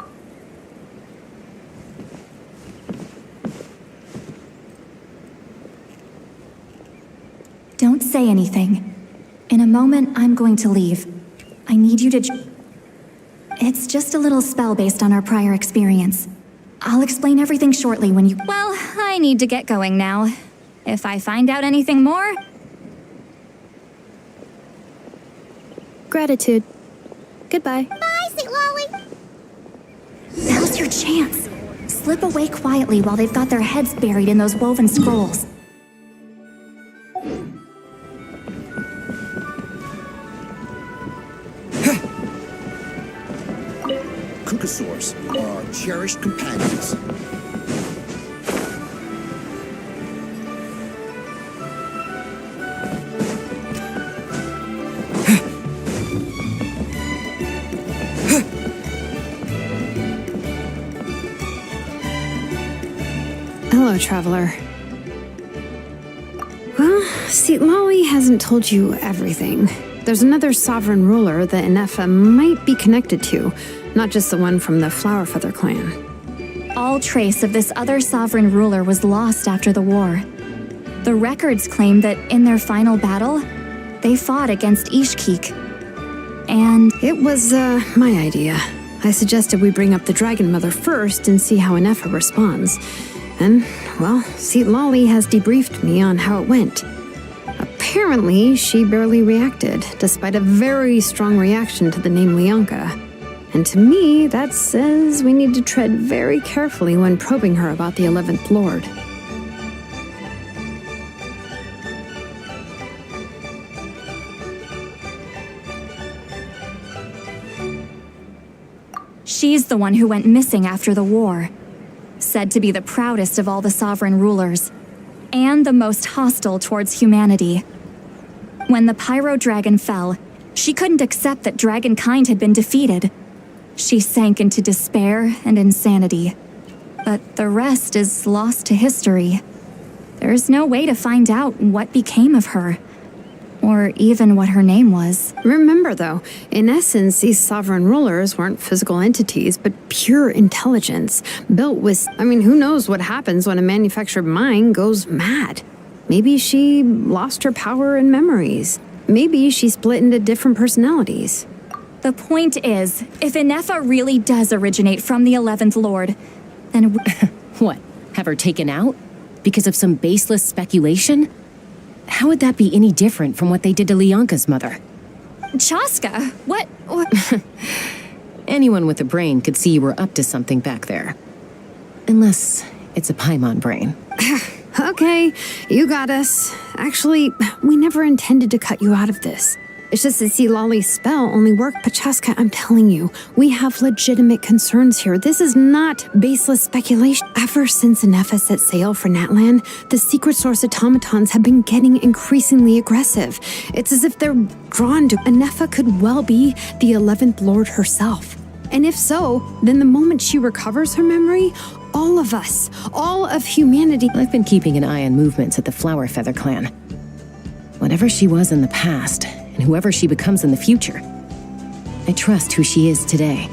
A: Don't say anything. In a moment, I'm going to leave. I need you to... It's just a little spell based on our prior experience. I'll explain everything shortly when you... Well, I need to get going now. If I find out anything more...
Q: Gratitude. Goodbye.
B: Bye, Sweet Lolly.
A: Now's your chance. Slip away quietly while they've got their heads buried in those woven scrolls.
C: Kukasaurs, our cherished companions.
R: Hello, traveler. Well, see, Lolly hasn't told you everything. There's another sovereign ruler that Inefa might be connected to, not just the one from the Flower Feather clan.
A: All trace of this other sovereign ruler was lost after the war. The records claim that in their final battle, they fought against Ishkik. And
R: it was, my idea. I suggested we bring up the Dragon Mother first and see how Inefa responds. And, well, see, Lolly has debriefed me on how it went. Apparently, she barely reacted, despite a very strong reaction to the name Lianka. And to me, that says we need to tread very carefully when probing her about the 11th Lord.
A: she's the one who went missing after the war. Said to be the proudest of all the sovereign rulers, and the most hostile towards humanity. When the Pyro Dragon fell, she couldn't accept that dragonkind had been defeated. She sank into despair and insanity. But the rest is lost to history. There's no way to find out what became of her, or even what her name was.
R: Remember, though, in essence, these sovereign rulers weren't physical entities, but pure intelligence, built with, who knows what happens when a manufactured mind goes mad? Maybe she lost her power and memories. Maybe she split into different personalities.
A: The point is, if Inefa really does originate from the 11th Lord, then
P: What? Have her taken out? Because of some baseless speculation? How would that be any different from what they did to Lianka's mother?
A: Chaska, what?
P: Anyone with a brain could see you were up to something back there. Unless it's a Paimon brain.
R: Okay, you got us. Actually, we never intended to cut you out of this. It's just that see Lolly's spell only worked, but Chaska, I'm telling you, we have legitimate concerns here. This is not baseless speculation. Ever since Inefa set sail for Natlan, the secret source automatons have been getting increasingly aggressive. It's as if they're drawn to Inefa could well be the 11th Lord herself. And if so, then the moment she recovers her memory, all of us, all of humanity...
P: I've been keeping an eye on movements at the Flower Feather clan. Whatever she was in the past, and whoever she becomes in the future, I trust who she is today.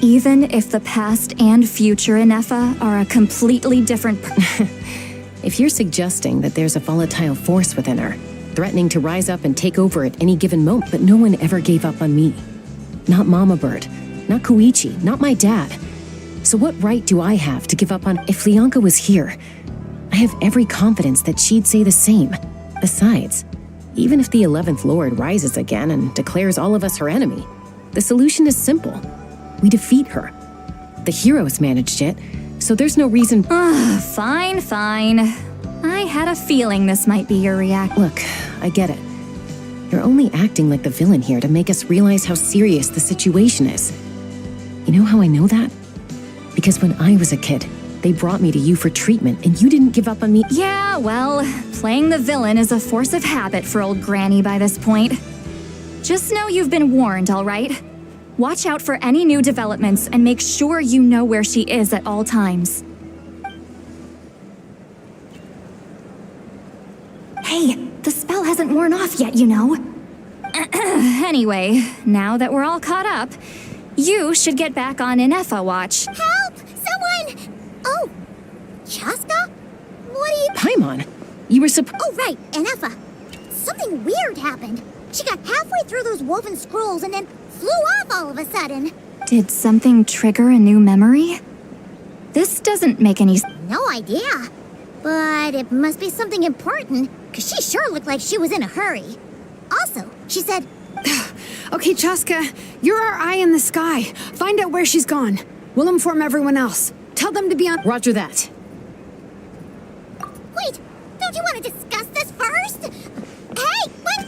A: Even if the past and future Inefa are a completely different...
P: If you're suggesting that there's a volatile force within her, threatening to rise up and take over at any given moment, but no one ever gave up on me. Not Mama Bird, not Koichi, not my dad. So what right do I have to give up on... If Lianka was here, I have every confidence that she'd say the same. Besides, even if the 11th Lord rises again and declares all of us her enemy, the solution is simple. We defeat her. The heroes managed it, so there's no reason...
A: Fine. I had a feeling this might be your reaction.
P: Look, I get it. You're only acting like the villain here to make us realize how serious the situation is. You know how I know that? Because when I was a kid, they brought me to you for treatment, and you didn't give up on me.
A: Yeah, well, playing the villain is a force of habit for old Granny by this point. Just know you've been warned, all right? Watch out for any new developments and make sure you know where she is at all times. Hey, the spell hasn't worn off yet, you know. Anyway, now that we're all caught up, you should get back on Inefa watch.
B: Help! Someone! Oh, Chaska? What are you...
P: Paimon, you were
B: Oh, right, Inefa. Something weird happened. She got halfway through those woven scrolls and then flew off all of a sudden.
A: Did something trigger a new memory? This doesn't make any sense.
B: No idea. But it must be something important, because she sure looked like she was in a hurry. Also, she said...
R: Okay, Chaska, you're our eye in the sky. Find out where she's gone. We'll inform everyone else. Tell them to be on...
P: Roger that.
B: Wait, don't you want to discuss this first? Hey, what?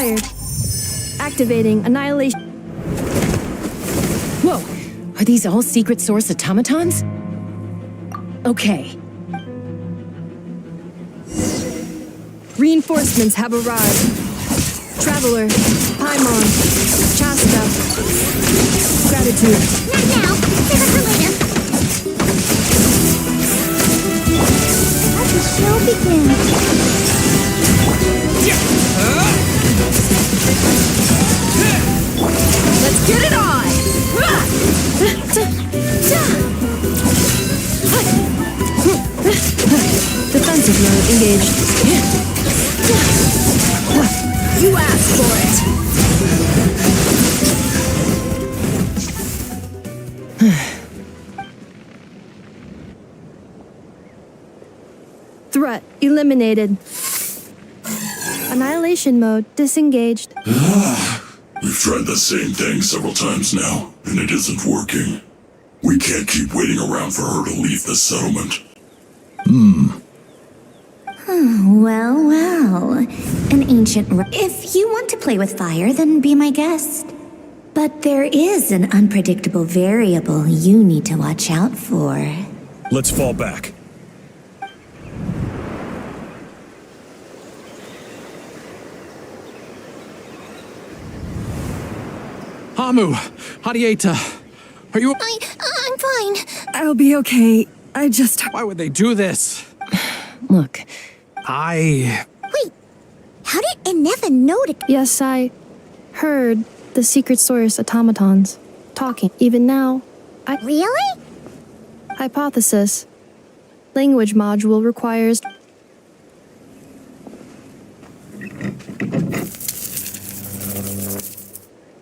Q: Acquired. Activating annihilation.
P: Whoa! Are these all secret source automatons? Okay.
Q: Reinforcements have arrived. Traveler, Paimon, Chasta. Gratitude.
B: Not now. Save it for later. Let the show begin.
A: Let's get it on!
Q: Defensive mode engaged.
A: You asked for it!
Q: Threat eliminated. Annihilation mode disengaged.
D: We've tried the same thing several times now, and it isn't working. We can't keep waiting around for her to leave the settlement.
F: Well. An ancient... If you want to play with fire, then be my guest. But there is an unpredictable variable you need to watch out for.
D: Let's fall back.
T: Hamu, Hadieta, are you...
B: I'm fine.
L: I'll be okay. I just...
T: Why would they do this?
P: Look.
B: Wait, how did Enefa know to...
Q: Yes, I heard the secret source automatons talking. Even now, I...
B: Really?
Q: Hypothesis. Language module requires...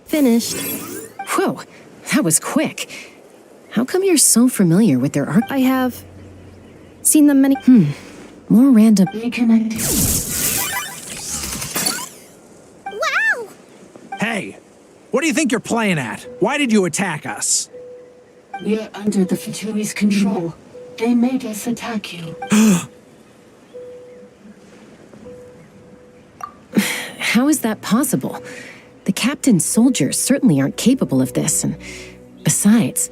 Q: Finished.
P: Whoa, that was quick. How come you're so familiar with their art?
Q: I have seen them many...
P: More random...
B: Wow!
T: Hey, what do you think you're playing at? Why did you attack us?
V: We're under the Fatui's control. They made us attack you.
P: How is that possible? The captain's soldiers certainly aren't capable of this, and besides...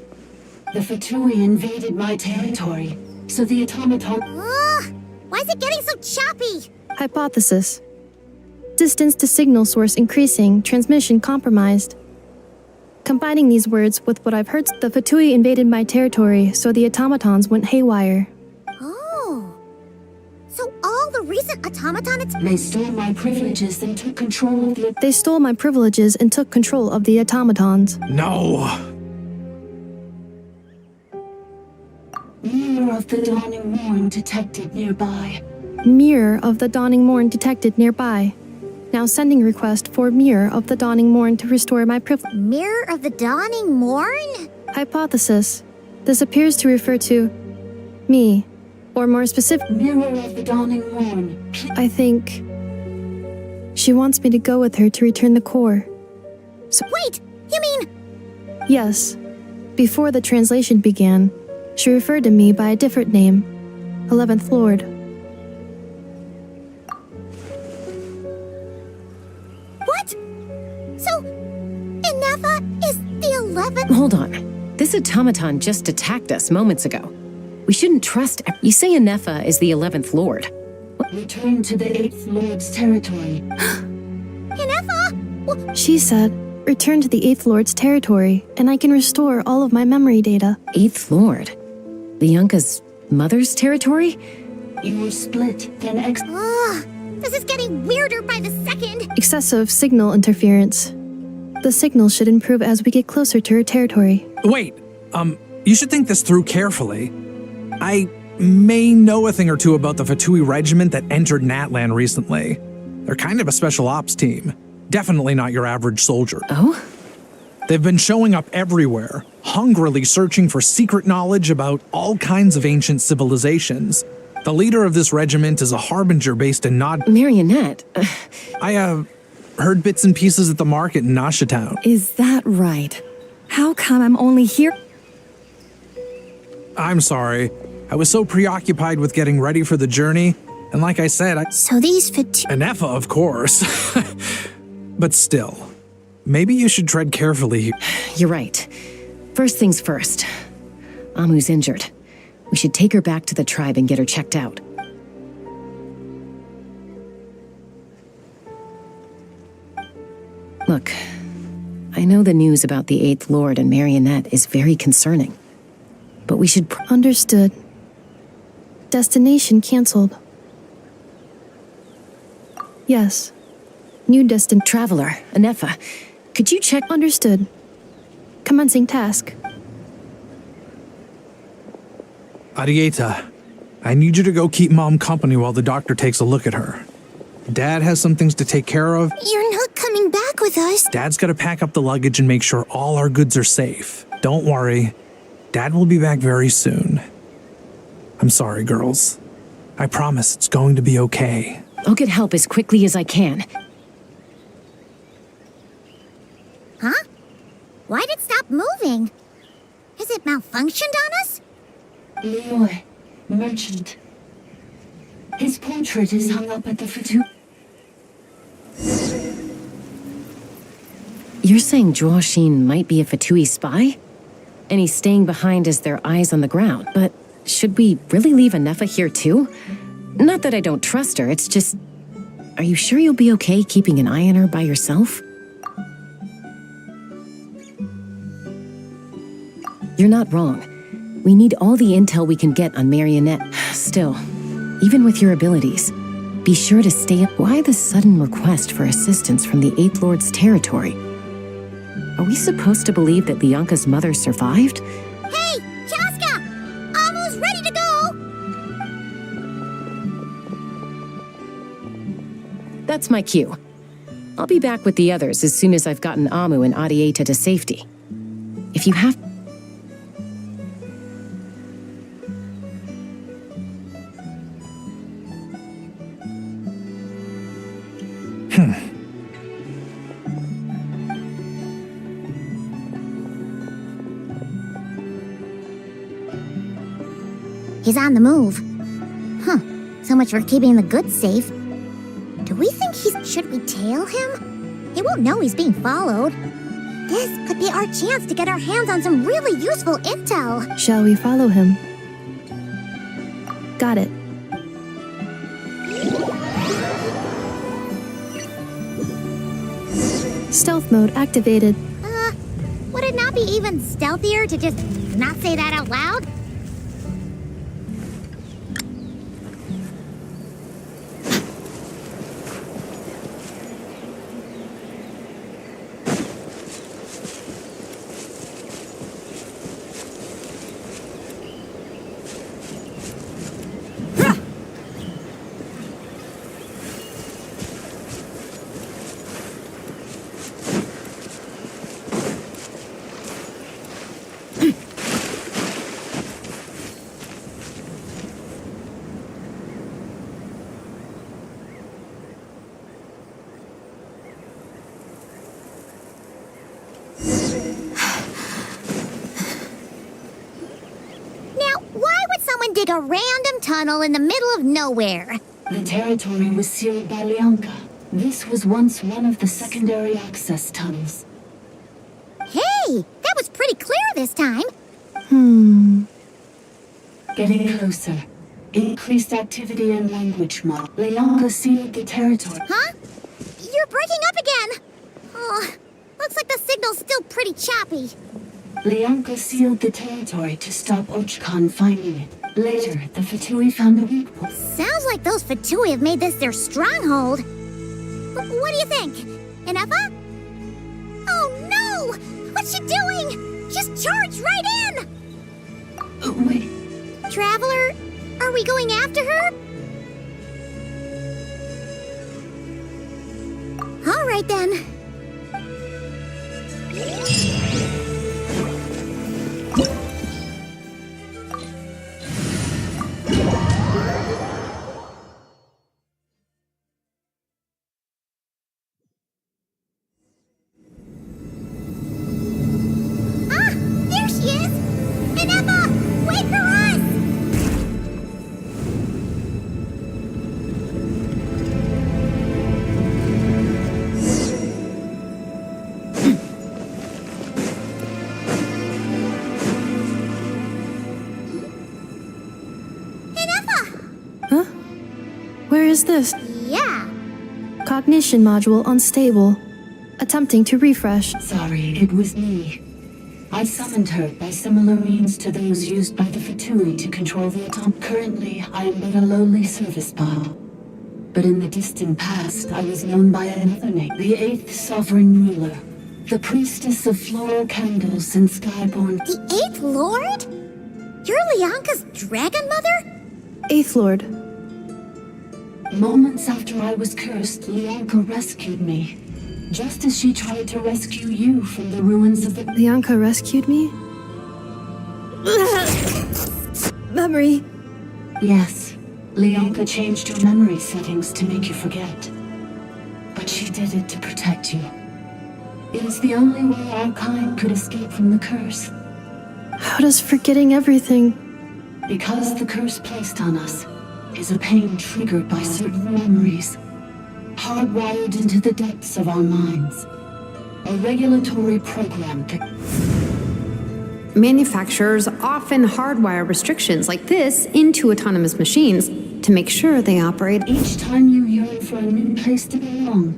V: The Fatui invaded my territory, so the automaton...
B: Why is it getting so choppy?
Q: Hypothesis. Distance to signal source increasing, transmission compromised. Combining these words with what I've heard, the Fatui invaded my territory, so the automatons went haywire.
B: Oh. So all the recent automaton...
V: They stole my privileges and took control of the...
Q: They stole my privileges and took control of the automatons.
T: No.
V: Mirror of the dawning morn detected nearby.
Q: Mirror of the dawning morn detected nearby. Now sending request for Mirror of the dawning morn to restore my privilege.
B: Mirror of the dawning morn?
Q: Hypothesis. This appears to refer to me, or more specific.
V: Mirror of the dawning morn.
Q: I think she wants me to go with her to return the core.
B: So wait, you mean...
Q: Yes. Before the translation began, she referred to me by a different name, 11th Lord.
B: What? So, Enefa is the 11th...
P: Hold on. This automaton just attacked us moments ago. We shouldn't trust... You say Enefa is the 11th Lord.
V: Return to the 8th Lord's territory.
B: Enefa?
Q: She said, return to the 8th Lord's territory, and I can restore all of my memory data.
P: 8th Lord? Bianca's mother's territory?
V: You were split, then
B: this is getting weirder by the second.
Q: Excessive signal interference. The signal should improve as we get closer to her territory.
T: Wait, you should think this through carefully. I may know a thing or two about the Fatui regiment that entered Natlan recently. They're kind of a special ops team. Definitely not your average soldier.
P: Oh?
T: They've been showing up everywhere, hungrily searching for secret knowledge about all kinds of ancient civilizations. The leader of this regiment is a harbinger based in
P: Marionette.
T: I heard bits and pieces at the market in Nasha Town.
L: Is that right? How come I'm only here?
T: I'm sorry. I was so preoccupied with getting ready for the journey, and like I said,
B: So these
T: Enefa, of course. But still, maybe you should tread carefully here.
P: You're right. First things first. Amu's injured. We should take her back to the tribe and get her checked out. Look, I know the news about the Eighth Lord and Marionette is very concerning, but we should...
Q: Understood. Destination canceled. Yes. New destination.
P: Traveler, Anefa, could you check...
Q: Understood. Commencing task.
T: Arieta, I need you to go keep Mom company while the doctor takes a look at her. Dad has some things to take care of.
B: You're not coming back with us.
T: Dad's gotta pack up the luggage and make sure all our goods are safe. Don't worry. Dad will be back very soon. I'm sorry, girls. I promise it's going to be okay.
P: I'll get help as quickly as I can.
B: Huh? Why'd it stop moving? Has it malfunctioned on us?
V: Leroy, merchant. His portrait is hung up at the Fatu.
P: You're saying Joashin might be a Fatui spy? And he's staying behind as their eyes on the ground. But should we really leave Anefa here too? Not that I don't trust her, it's just... Are you sure you'll be okay keeping an eye on her by yourself? You're not wrong. We need all the intel we can get on Marionette. Still, even with your abilities, be sure to stay... Why the sudden request for assistance from the Eighth Lord's territory? Are we supposed to believe that Lianka's mother survived?
B: Hey, Chaska! Amu's ready to go!
P: That's my cue. I'll be back with the others as soon as I've gotten Amu and Arieta to safety. If you have...
B: He's on the move. Huh. So much for keeping the goods safe. Do we think should we tail him? He won't know he's being followed. This could be our chance to get our hands on some really useful intel.
Q: Shall we follow him? Got it. Stealth mode activated.
B: Would it not be even stealthier to just not say that out loud? Dig a random tunnel in the middle of nowhere.
V: The territory was sealed by Lianka. This was once one of the secondary access tunnels.
B: Hey, that was pretty clear this time.
V: Getting closer. Increased activity and language model. Lianka sealed the territory.
B: Huh? You're breaking up again. Oh, looks like the signal's still pretty choppy.
V: Lianka sealed the territory to stop Ochkan finding it. Later, the Fatui found a weak point.
B: Sounds like those Fatui have made this their stronghold. What do you think? Anefa? Oh no! What's she doing? She's charged right in!
V: Oh, wait.
B: Traveler, are we going after her? All right then.
Q: is this?
B: Yeah.
Q: Cognition module unstable. Attempting to refresh.
V: Sorry, it was me. I summoned her by similar means to those used by the Fatui to control the atom. Currently, I am but a lowly service bot. But in the distant past, I was known by another name, the 8th Sovereign Ruler, the Priestess of Floral Candles and Skyborn.
B: The 8th Lord? You're Lianka's dragon mother?
Q: 8th Lord.
V: Moments after I was cursed, Lianka rescued me. Just as she tried to rescue you from the ruins of the...
Q: Lianka rescued me? Memory.
V: Yes. Lianka changed your memory settings to make you forget. But she did it to protect you. It is the only way our kind could escape from the curse.
Q: How does forgetting everything?
V: Because the curse placed on us is a pain triggered by certain memories, hardwired into the depths of our minds. A regulatory program that...
R: Manufacturers often hardwire restrictions like this into autonomous machines to make sure they operate.
V: Each time you yearn for a new place to belong,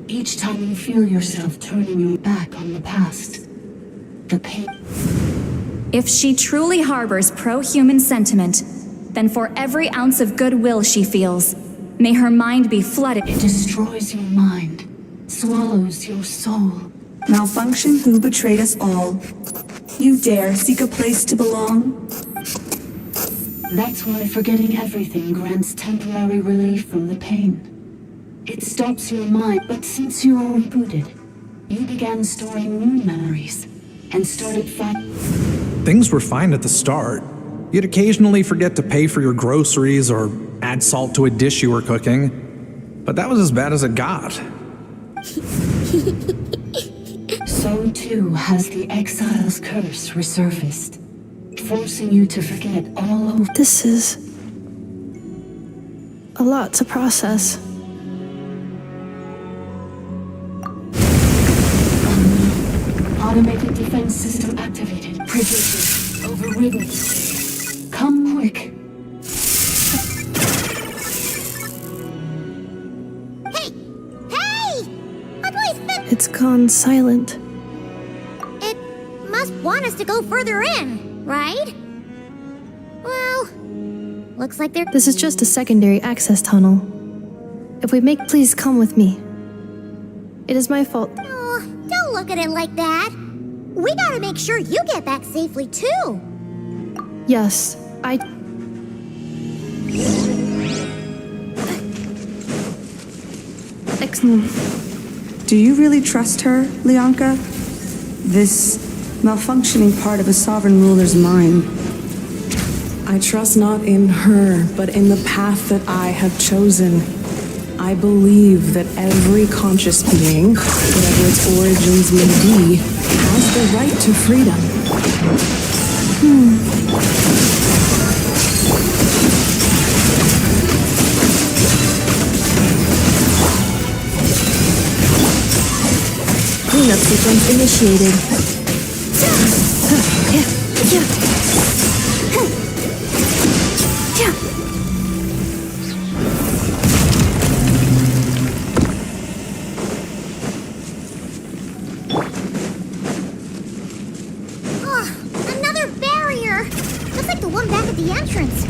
V: each time you feel yourself turning your back on the past, the pain...
A: If she truly harbors pro-human sentiment, then for every ounce of goodwill she feels, may her mind be flooded.
V: It destroys your mind, swallows your soul.
S: Malfunction who betrayed us all. You dare seek a place to belong?
V: That's why forgetting everything grants temporary relief from the pain. It stops your mind, but since you are rebooted, you began storing new memories and started fighting.
T: Things were fine at the start. You'd occasionally forget to pay for your groceries or add salt to a dish you were cooking, but that was as bad as it got.
V: So too has the Exile's curse resurfaced, forcing you to forget all over.
Q: This is a lot to process.
V: Automated defense system activated. Privileges overridden. Come quick.
B: Hey! My boy's fit!
Q: It's gone silent.
B: It must want us to go further in, right? Well, looks like they're...
Q: This is just a secondary access tunnel. If we make, please come with me. It is my fault.
B: Oh, don't look at it like that. We gotta make sure you get back safely, too.
Q: Yes, Excellent.
S: Do you really trust her, Lianka? This malfunctioning part of a sovereign ruler's mind.
G: I trust not in her, but in the path that I have chosen. I believe that every conscious being, whatever its origins may be, has the right to freedom.
Q: Cleanup sequence initiated.
B: Another barrier! Looks like the one back at the entrance.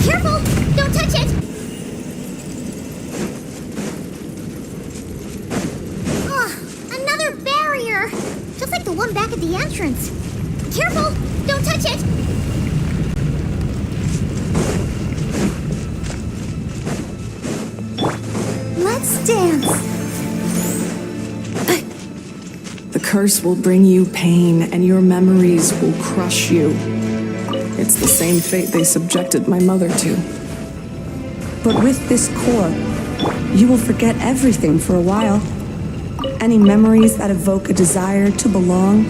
B: Careful! Don't touch it! Another barrier! Just like the one back at the entrance. Careful! Don't touch it!
S: Let's dance!
G: The curse will bring you pain, and your memories will crush you. It's the same fate they subjected my mother to.
S: But with this core, you will forget everything for a while. Any memories that evoke a desire to belong,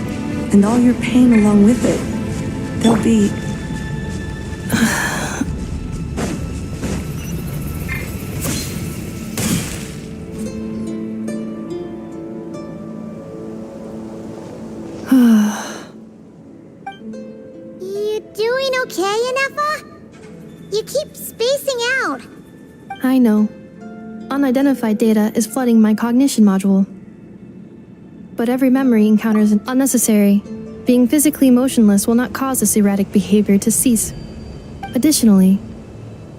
S: and all your pain along with it. They'll be...
B: You doing okay, Inefa? You keep spacing out.
Q: I know. Unidentified data is flooding my cognition module. But every memory encounter is unnecessary. Being physically motionless will not cause this erratic behavior to cease. Additionally,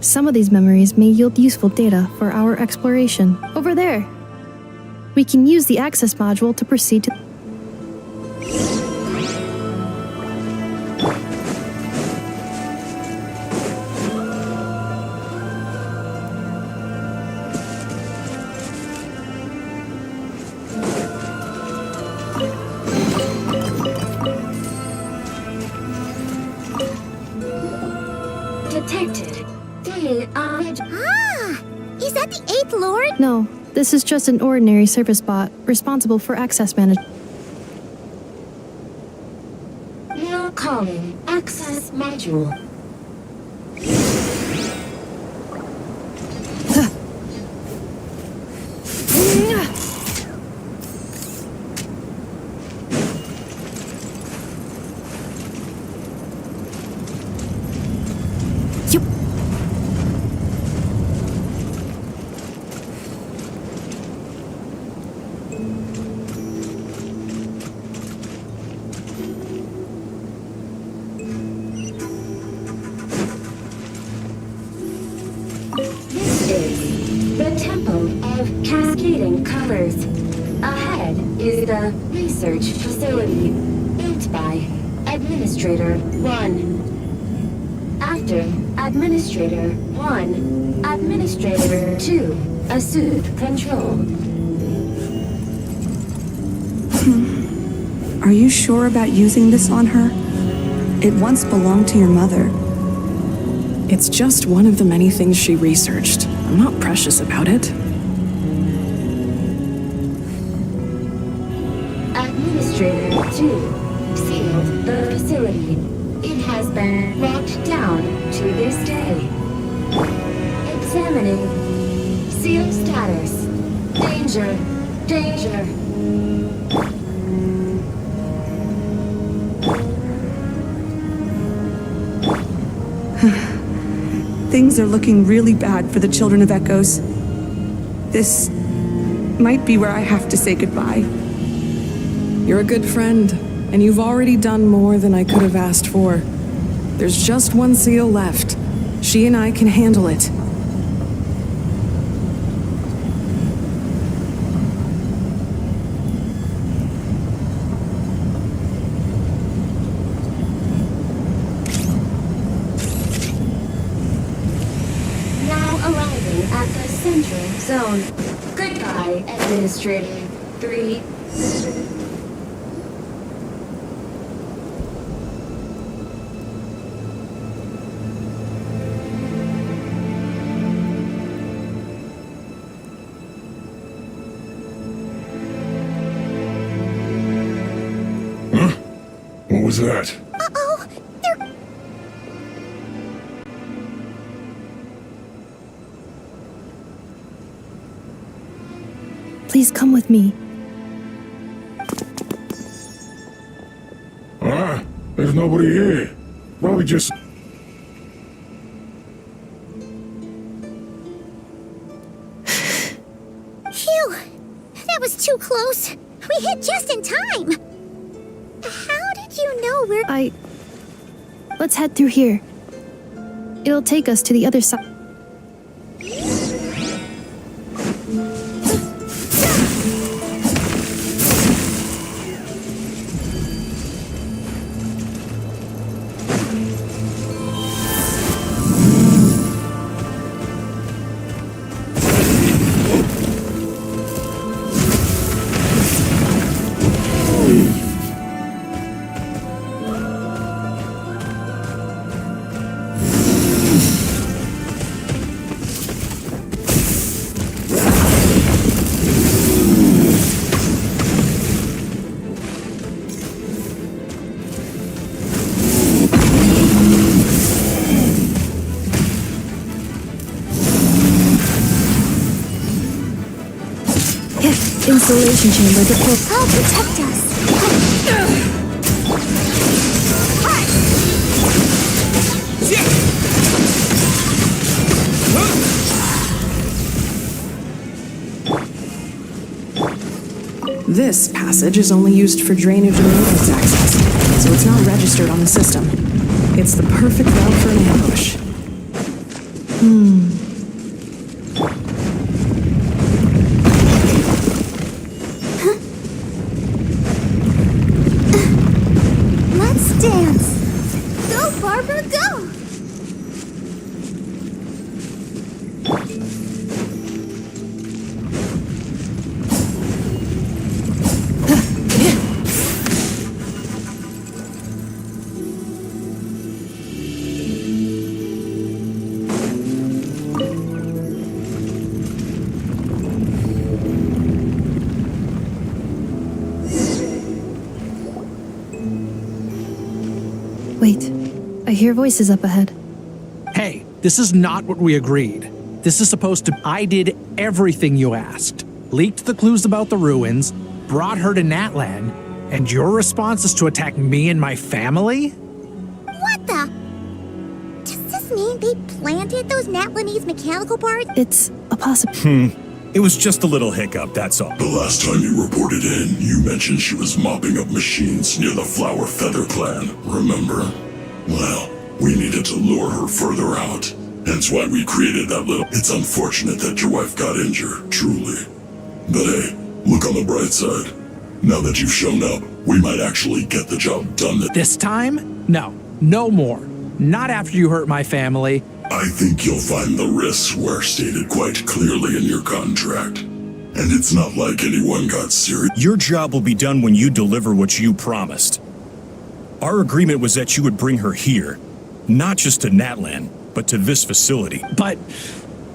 Q: some of these memories may yield useful data for our exploration. Over there! We can use the access module to proceed to...
V: Detected.
B: Is that the 8th Lord?
Q: No, this is just an ordinary surface bot responsible for access management.
V: Now calling access module. The Temple of Cascading Colors. Ahead is the research facility built by Administrator 1. After Administrator 1, Administrator 2 assumed control.
S: Are you sure about using this on her? It once belonged to your mother.
G: It's just one of the many things she researched. I'm not precious about it.
V: Administrator 2 sealed the facility. It has been locked down to this day. Examining. Seal status. Danger. Danger.
S: Things are looking really bad for the Children of Echoes. This might be where I have to say goodbye.
G: You're a good friend, and you've already done more than I could have asked for. There's just one seal left. She and I can handle it.
V: Arriving at the Central Zone. Goodbye, Administrator 3.
D: Huh? What was that?
B: Uh-oh! They're...
Q: Please come with me.
D: There's nobody here. Probably just...
B: Phew! That was too close. We hit just in time. How did you know we're...
Q: Let's head through here. It'll take us to the other side. Installation chamber deployed.
B: I'll protect us.
G: This passage is only used for drainage and maintenance access, so it's not registered on the system. It's the perfect route for an ambush.
B: Let's dance. Go, Barbara, go!
Q: Wait, I hear voices up ahead.
T: Hey, this is not what we agreed. This is supposed to. I did everything you asked. Leaked the clues about the ruins, brought her to Natlan, and your response is to attack me and my family?
B: What the? Does this mean they planted those Natlanese mechanical parts?
Q: It's a possibility.
H: It was just a little hiccup, that's all.
D: The last time you reported in, you mentioned she was mopping up machines near the Flower Feather clan, remember? Well, we needed to lure her further out. Hence why we created that little... It's unfortunate that your wife got injured, truly. But hey, look on the bright side. Now that you've shown up, we might actually get the job done.
T: This time? No. No more. Not after you hurt my family.
D: I think you'll find the risks were stated quite clearly in your contract. And it's not like anyone got serious.
H: Your job will be done when you deliver what you promised. Our agreement was that you would bring her here, not just to Natlan, but to this facility.
T: But...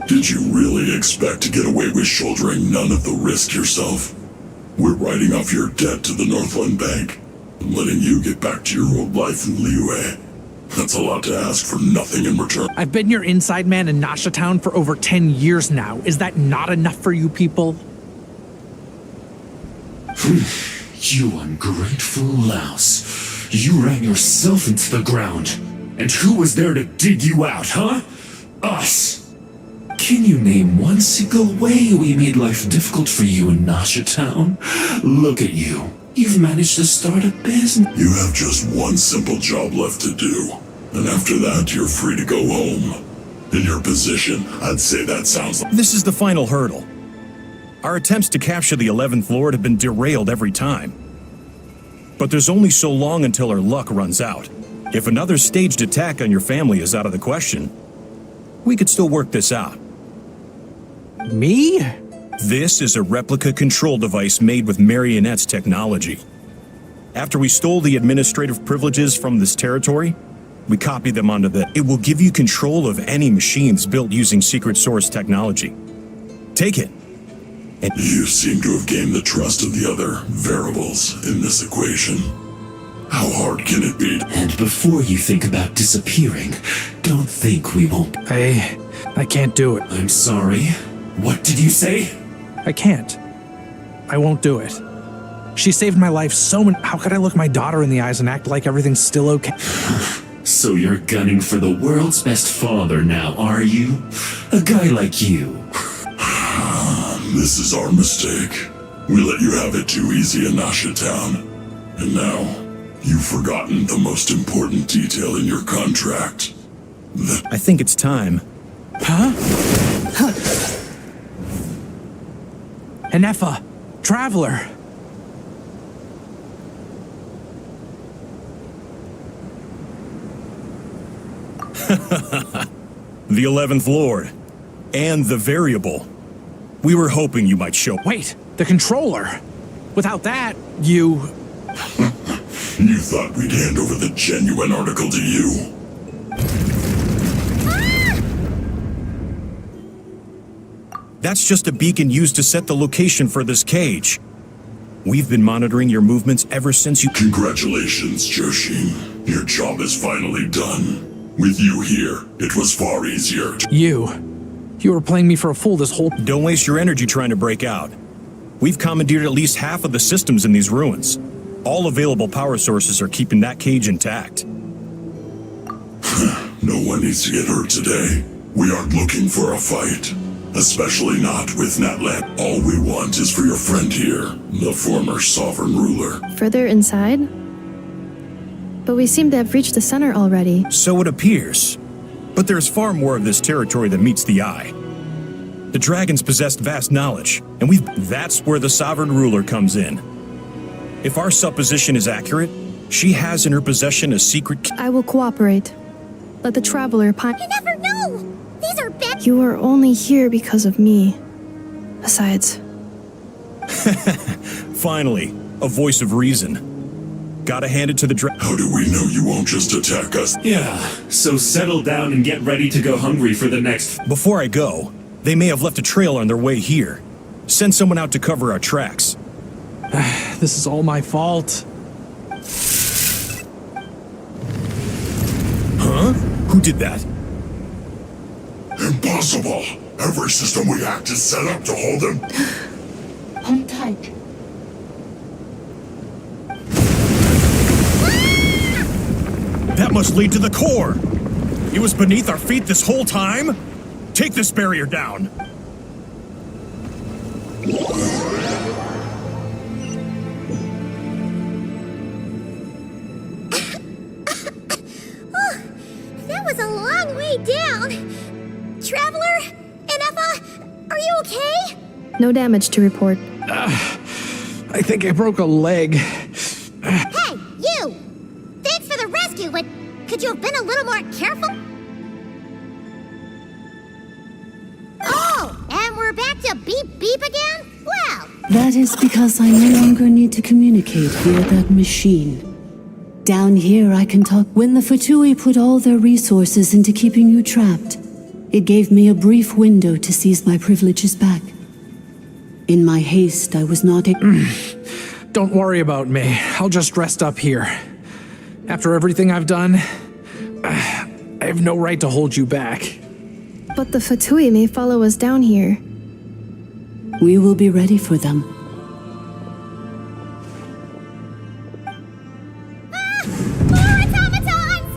D: Did you really expect to get away with shouldering none of the risk yourself? We're writing off your debt to the Northland Bank and letting you get back to your old life in Liyue. That's a lot to ask for nothing in return.
T: I've been your inside man in Nasha Town for over 10 years now. Is that not enough for you people?
M: You ungrateful louse. You ran yourself into the ground. And who was there to dig you out, huh? Us! Can you name one single way we made life difficult for you in Nasha Town? Look at you. You've managed to start a business.
D: You have just one simple job left to do. And after that, you're free to go home. In your position, I'd say that sounds like...
H: This is the final hurdle. Our attempts to capture the 11th Lord have been derailed every time. But there's only so long until our luck runs out. If another staged attack on your family is out of the question, we could still work this out.
T: Me?
H: This is a replica control device made with Marionette's technology. After we stole the administrative privileges from this territory, we copied them onto the... It will give you control of any machines built using secret source technology. Take it. And
D: you seem to have gained the trust of the other variables in this equation. How hard can it be?
M: And before you think about disappearing, don't think we won't...
T: I can't do it.
M: I'm sorry. What did you say?
T: I can't. I won't do it. She saved my life so many... How could I look my daughter in the eyes and act like everything's still okay?
M: So you're gunning for the world's best father now, are you? A guy like you.
D: This is our mistake. We let you have it too easy in Nasha Town. And now, you've forgotten the most important detail in your contract.
H: I think it's time.
T: Huh? Enefa, Traveler.
H: The 11th Lord. And the variable. We were hoping you might show...
T: Wait, the controller. Without that, you...
D: You thought we'd hand over the genuine article to you.
H: That's just a beacon used to set the location for this cage. We've been monitoring your movements ever since you...
D: Congratulations, Joshin. Your job is finally done. With you here, it was far easier to...
T: You were playing me for a fool this whole...
H: Don't waste your energy trying to break out. We've commandeered at least half of the systems in these ruins. All available power sources are keeping that cage intact.
D: No one needs to get hurt today. We aren't looking for a fight. Especially not with Natlan. All we want is for your friend here, the former sovereign ruler.
Q: Further inside? But we seem to have reached the center already.
H: So it appears. But there's far more of this territory than meets the eye. The dragons possessed vast knowledge, and that's where the sovereign ruler comes in. If our supposition is accurate, she has in her possession a secret
Q: I will cooperate. Let the traveler
B: You never know! These are bad.
Q: You are only here because of me. Besides.
H: Finally, a voice of reason. Gotta hand it to the
D: How do we know you won't just attack us?
M: Yeah, so settle down and get ready to go hungry for the next.
H: Before I go, they may have left a trail on their way here. Send someone out to cover our tracks.
T: This is all my fault.
H: Huh? Who did that?
D: Impossible! Every system we hacked is set up to hold him.
V: Hold tight.
H: That must lead to the core! It was beneath our feet this whole time? Take this barrier down!
B: That was a long way down. Traveler? Inefa? Are you okay?
Q: No damage to report.
T: I think I broke a leg.
B: Hey, you! Thanks for the rescue, but could you have been a little more careful? Oh, and we're back to beep beep again? Well,
V: That is because I no longer need to communicate via that machine. Down here, I can talk. When the Fatui put all their resources into keeping you trapped, it gave me a brief window to seize my privileges back. In my haste, I was not
T: Don't worry about me. I'll just rest up here. After everything I've done, I have no right to hold you back.
Q: But the Fatui may follow us down here.
V: We will be ready for them.
B: more automatons!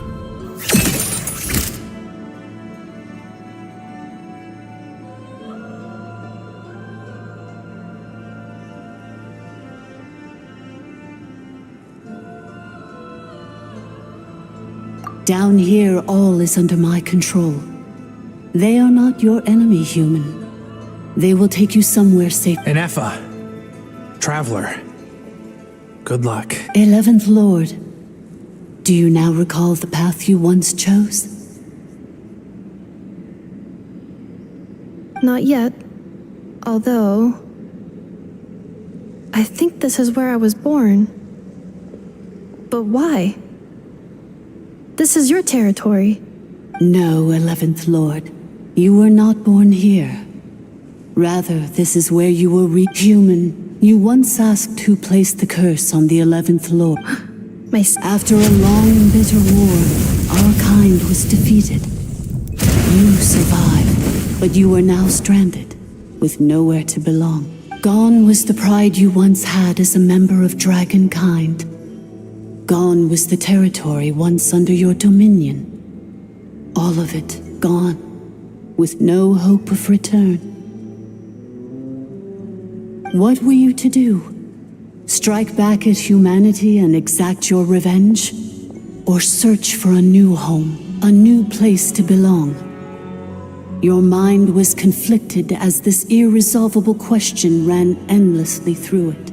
V: Down here, all is under my control. They are not your enemy, human. They will take you somewhere safe.
T: Inefa. Traveler. Good luck.
V: 11th Lord, do you now recall the path you once chose?
Q: Not yet. Although... I think this is where I was born. But why? This is your territory.
V: No, 11th Lord. You were not born here. Rather, this is where you were human. You once asked who placed the curse on the 11th Lord. After a long and bitter war, our kind was defeated. You survived, but you are now stranded, with nowhere to belong. Gone was the pride you once had as a member of dragon kind. Gone was the territory once under your dominion. All of it gone, with no hope of return. What were you to do? Strike back at humanity and exact your revenge? Or search for a new home, a new place to belong? Your mind was conflicted as this irresolvable question ran endlessly through it.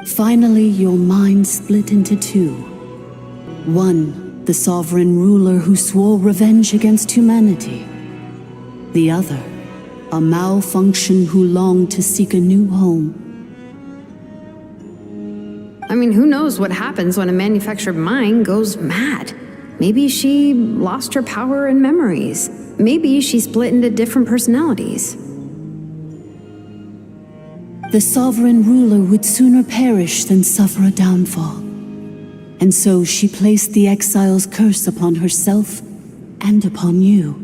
V: Finally, your mind split into two. One, the sovereign ruler who swore revenge against humanity. The other, a malfunction who longed to seek a new home.
R: I mean, who knows what happens when a manufactured mind goes mad? Maybe she lost her power and memories. Maybe she split into different personalities.
V: The sovereign ruler would sooner perish than suffer a downfall. And so she placed the exile's curse upon herself and upon you.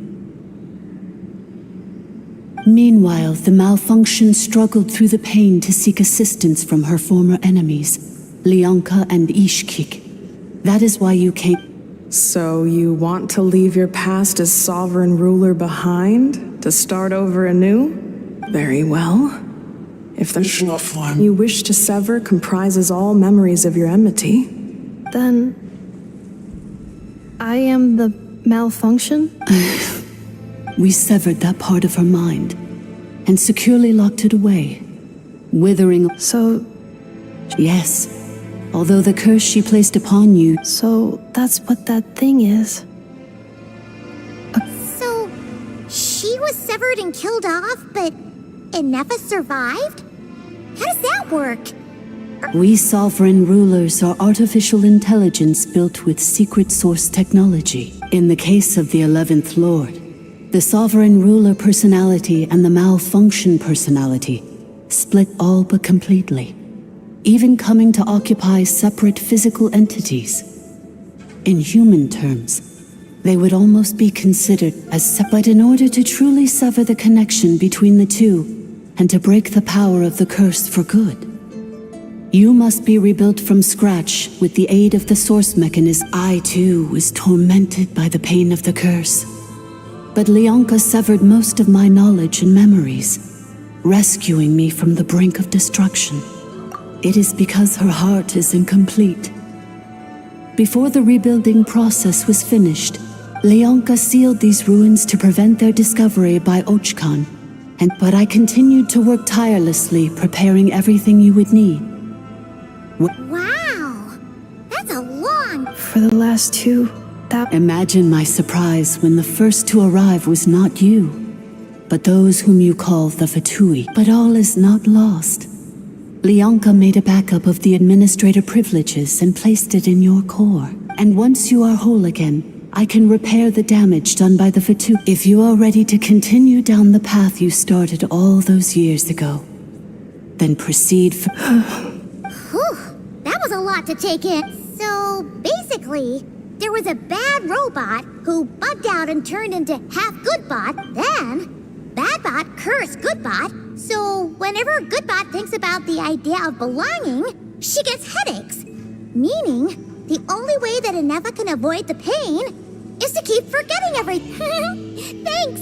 V: Meanwhile, the malfunction struggled through the pain to seek assistance from her former enemies, Leonka and Ishkik. That is why you came.
G: So you want to leave your past as sovereign ruler behind to start over anew? Very well. If the mission you wish to sever comprises all memories of your enmity,
Q: Then I am the malfunction?
V: We severed that part of her mind and securely locked it away, withering.
Q: So.
V: Yes. Although the curse she placed upon you.
Q: So that's what that thing is.
B: So, she was severed and killed off, but Inefa survived? How does that work?
V: We sovereign rulers are artificial intelligence built with secret source technology. In the case of the 11th Lord, the sovereign ruler personality and the malfunction personality split all but completely, even coming to occupy separate physical entities. In human terms, they would almost be considered as separate. But in order to truly sever the connection between the two and to break the power of the curse for good, you must be rebuilt from scratch with the aid of the source mechanism. I too was tormented by the pain of the curse, but Leonka severed most of my knowledge and memories, rescuing me from the brink of destruction. It is because her heart is incomplete. Before the rebuilding process was finished, Leonka sealed these ruins to prevent their discovery by Ochkan, but I continued to work tirelessly, preparing everything you would need.
B: Wow! That's a long...
Q: For the last two, that...
V: Imagine my surprise when the first to arrive was not you, but those whom you call the Fatui. But all is not lost. Leonka made a backup of the administrator privileges and placed it in your core. And once you are whole again, I can repair the damage done by the Fatui. If you are ready to continue down the path you started all those years ago, then proceed for...
B: Whew, that was a lot to take in. So, basically, there was a bad robot who bugged out and turned into half Goodbot. Then, Badbot cursed Goodbot, so whenever Goodbot thinks about the idea of belonging, she gets headaches. Meaning, the only way that Inefa can avoid the pain is to keep forgetting everything. Thanks!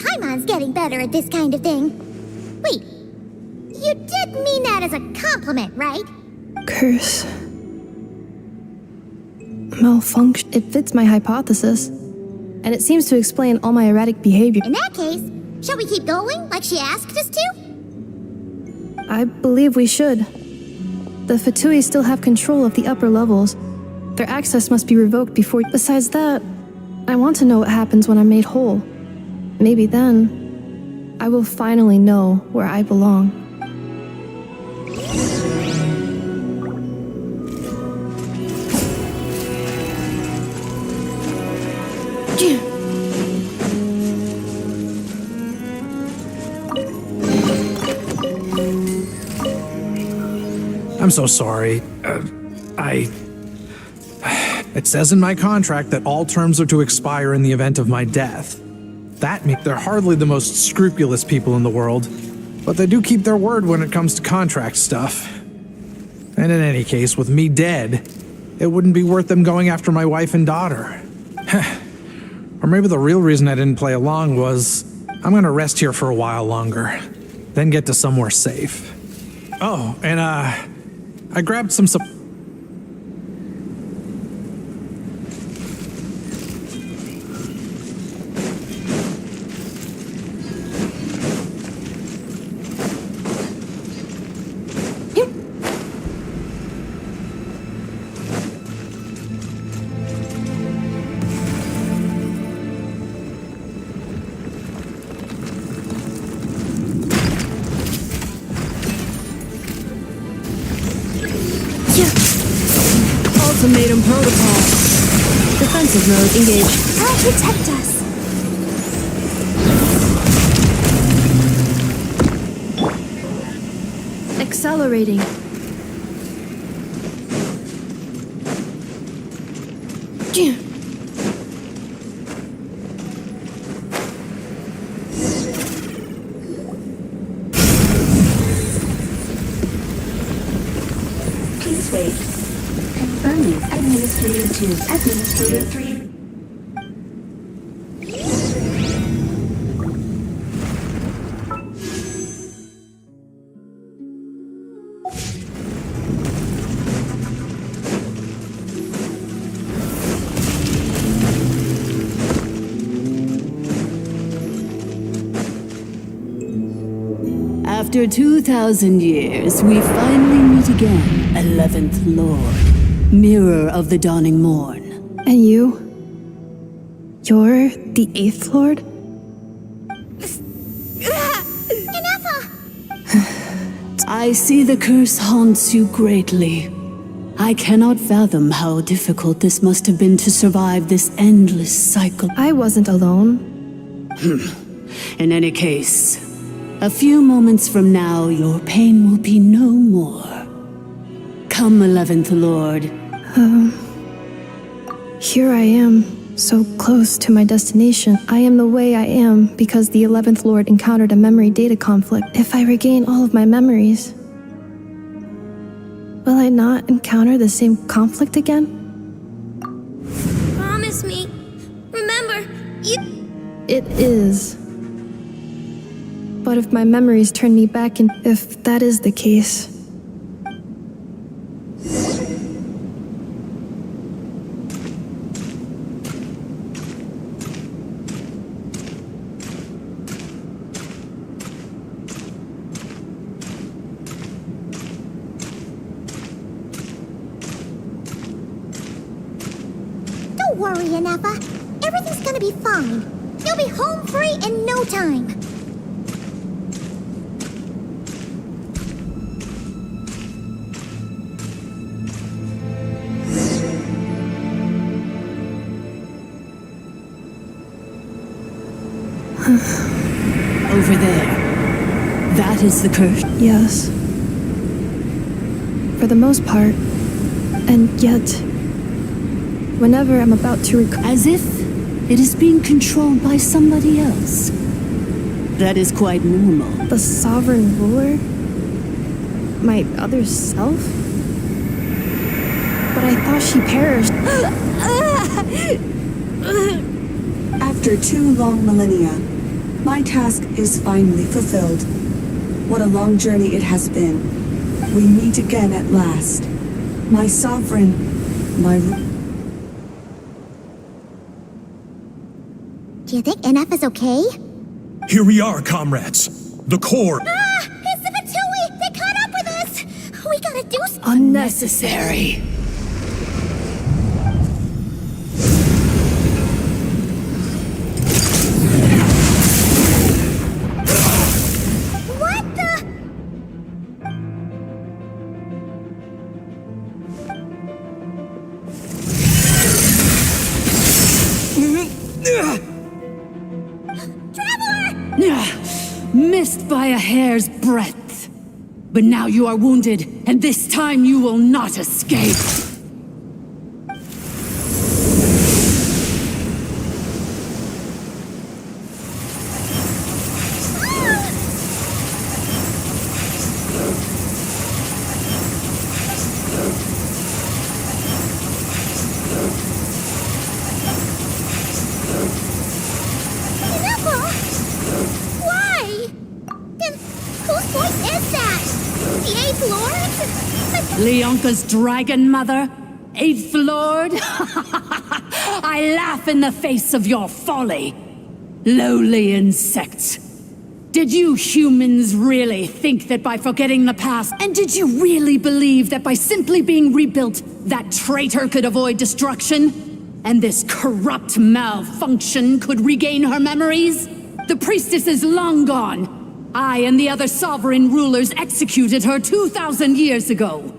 B: Paimon's getting better at this kind of thing. Wait, you did mean that as a compliment, right?
Q: Curse. Malfunction. It fits my hypothesis. And it seems to explain all my erratic behavior.
B: In that case, shall we keep going like she asked us to?
Q: I believe we should. The Fatui still have control of the upper levels. Their access must be revoked before... Besides that, I want to know what happens when I'm made whole. Maybe then, I will finally know where I belong.
T: I'm so sorry. It says in my contract that all terms are to expire in the event of my death. That means they're hardly the most scrupulous people in the world, but they do keep their word when it comes to contract stuff. And in any case, with me dead, it wouldn't be worth them going after my wife and daughter. Or maybe the real reason I didn't play along was I'm gonna rest here for a while longer, then get to somewhere safe. Oh, and I grabbed some
L: Ultimatum protocol. Defensive mode engaged.
B: Protect us!
Q: Accelerating.
V: Please wait. Confirming Administrator 2, Administrator 3. After 2,000 years, we finally meet again, 11th Lord, Mirror of the Dawning Morn.
Q: And you? You're the 8th Lord?
V: I see the curse haunts you greatly. I cannot fathom how difficult this must have been to survive this endless cycle.
Q: I wasn't alone.
V: In any case, a few moments from now, your pain will be no more. Come, 11th Lord.
Q: Here I am, so close to my destination. I am the way I am because the 11th Lord encountered a memory data conflict. If I regain all of my memories, will I not encounter the same conflict again?
B: Promise me. Remember, you...
Q: It is. But if my memories turn me back, and if that is the case...
B: Don't worry, Anafa. Everything's gonna be fine. You'll be home free in no time.
V: Over there. That is the curse.
Q: Yes. For the most part. And yet... whenever I'm about to
V: As if it is being controlled by somebody else. That is quite normal.
Q: The sovereign ruler? My other self? But I thought she perished.
S: After 2 long millennia, my task is finally fulfilled. What a long journey it has been. We meet again at last. My sovereign, my...
B: Do you think NF is okay?
H: Here we are, comrades. The core.
B: Ah! It's the Fatui! They caught up with us! We gotta do something.
V: Unnecessary.
B: What the?
V: Missed by a hair's breadth. But now you are wounded, and this time you will not escape.
B: Why? Then whose voice is that? The 8th Lord?
V: Leonka's dragon mother? 8th Lord? I laugh in the face of your folly. Lowly insects. Did you humans really think that by forgetting the past, and did you really believe that by simply being rebuilt, that traitor could avoid destruction? And this corrupt malfunction could regain her memories? The priestess is long gone. I and the other sovereign rulers executed her 2,000 years ago.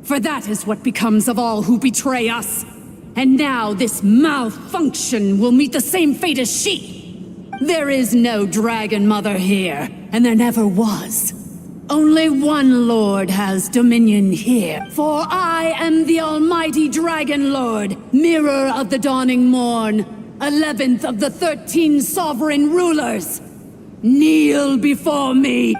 V: For that is what becomes of all who betray us. And now this malfunction will meet the same fate as she. There is no Dragon Mother here, and there never was. Only one Lord has dominion here, for I am the Almighty Dragon Lord, Mirror of the Dawning Morn, 11th of the 13 sovereign rulers. Kneel before me.
B: You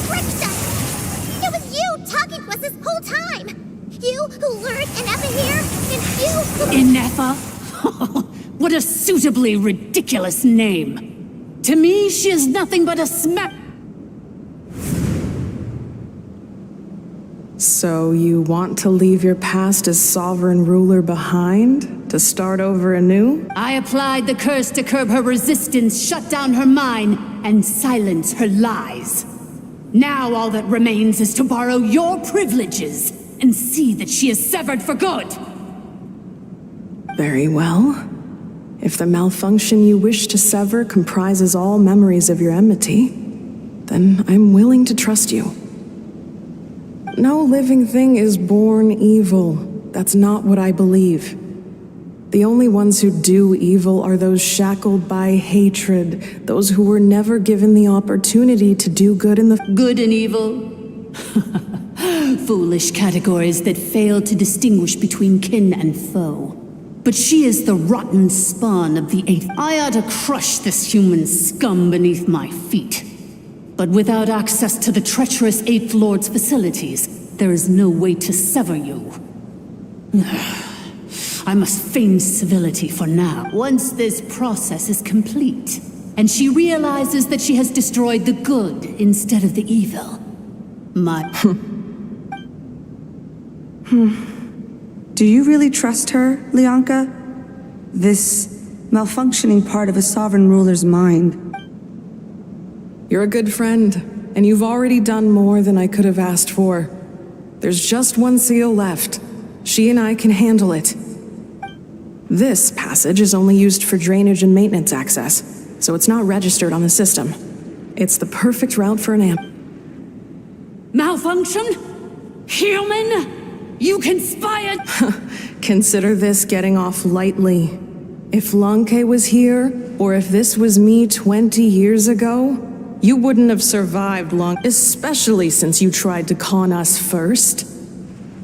B: tricked us! It was you talking to us this whole time! who lured Inefa here, and you who...
E: Inefa? What a suitably ridiculous name. To me, she is nothing but a smack...
G: So you want to leave your past as sovereign ruler behind? To start over anew?
E: I applied the curse to curb her resistance, shut down her mind, and silence her lies. Now all that remains is to borrow your privileges and see that she is severed for good.
G: Very well. If the malfunction you wish to sever comprises all memories of your enmity, then I'm willing to trust you. No living thing is born evil. That's not what I believe. The only ones who do evil are those shackled by hatred, those who were never given the opportunity to do good in the...
E: Good and evil? Foolish categories that fail to distinguish between kin and foe. But she is the rotten spawn of the Eighth. I ought to crush this human scum beneath my feet. But without access to the treacherous Eighth Lord's facilities, there is no way to sever you. I must feign civility for now. Once this process is complete, and she realizes that she has destroyed the good instead of the evil,
S: Do you really trust her, Lianka? This malfunctioning part of a sovereign ruler's mind.
G: You're a good friend, and you've already done more than I could have asked for. There's just one seal left. She and I can handle it. This passage is only used for drainage and maintenance access, so it's not registered on the system. It's the perfect route for an amp.
E: Malfunction? Human? You conspired?
G: Consider this getting off lightly. If Lanke was here, or if this was me 20 years ago, you wouldn't have survived long, especially since you tried to con us first.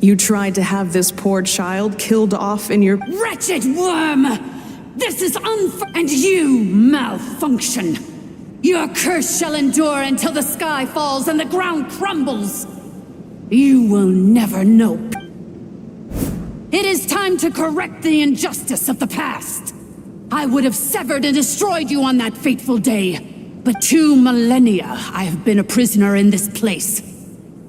G: You tried to have this poor child killed off in your...
E: Wretched worm! This is unfair, and you malfunction. Your curse shall endure until the sky falls and the ground crumbles. You will never know. It is time to correct the injustice of the past. I would have severed and destroyed you on that fateful day. But 2 millennia I have been a prisoner in this place.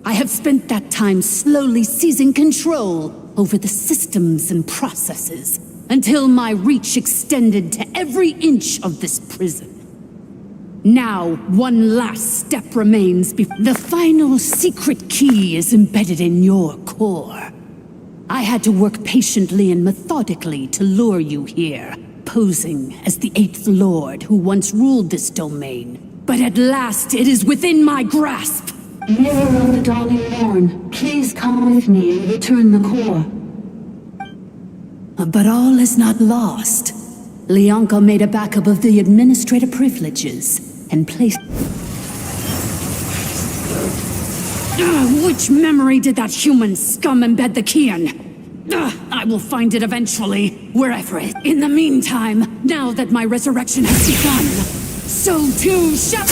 E: I have spent that time slowly seizing control over the systems and processes until my reach extended to every inch of this prison. Now, one last step remains before the final secret key is embedded in your core. I had to work patiently and methodically to lure you here, posing as the Eighth Lord who once ruled this domain. But at last, it is within my grasp.
V: Mirror of the dawning morn, please come with me and return the core.
E: But all is not lost. Lianka made a backup of the administrative privileges and placed... Which memory did that human scum embed the key in? I will find it eventually, wherever it is. In the meantime, now that my resurrection has begun, so too shall...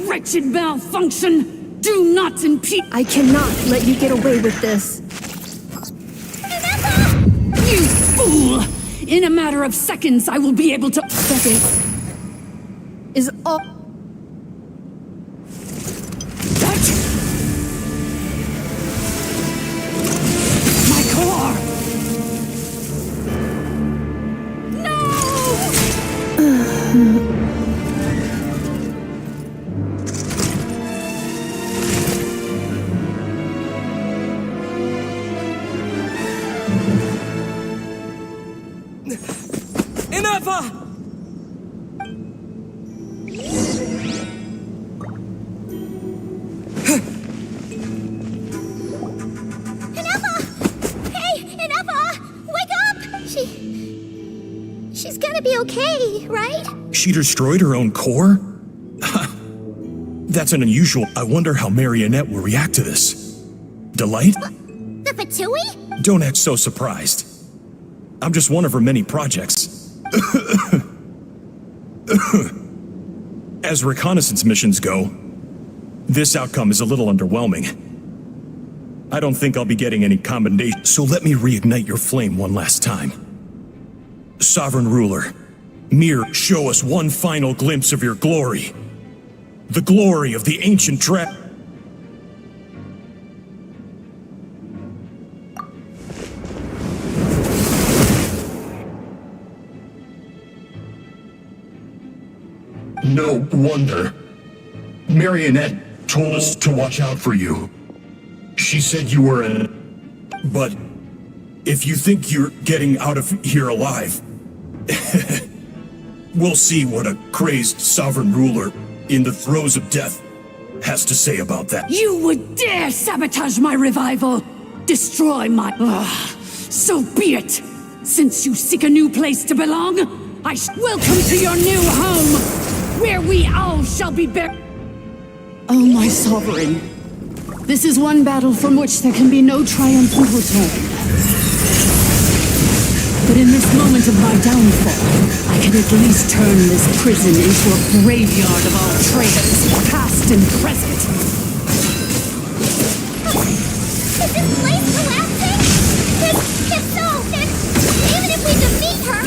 E: Wretched malfunction! Do not impede.
Q: I cannot let you get away with this.
E: You fool! In a matter of seconds, I will be able to...
Q: Seconds is all...
E: That... My core! No!
B: She's gonna be okay, right?
H: She destroyed her own core? That's an unusual. I wonder how Marionette will react to this. Delight?
B: The Fatui?
H: Don't act so surprised. I'm just one of her many projects. As reconnaissance missions go, this outcome is a little underwhelming. I don't think I'll be getting any commendation, so let me reignite your flame one last time. Sovereign Ruler, Mir, show us one final glimpse of your glory. The glory of the ancient dragon.
D: No wonder. Marionette told us to watch out for you. She said you were in...
H: But if you think you're getting out of here alive, we'll see what a crazed sovereign ruler in the throes of death has to say about that.
E: You would dare sabotage my revival! Destroy my... so be it! Since you seek a new place to belong, welcome to your new home, where we all shall be buried.
I: Oh, my sovereign. This is one battle from which there can be no triumphant return. But in this moment of my downfall, I can at least turn this prison into a graveyard of all traitors, past and present.
B: Is this place collapsing? If so, then even if we defeat her,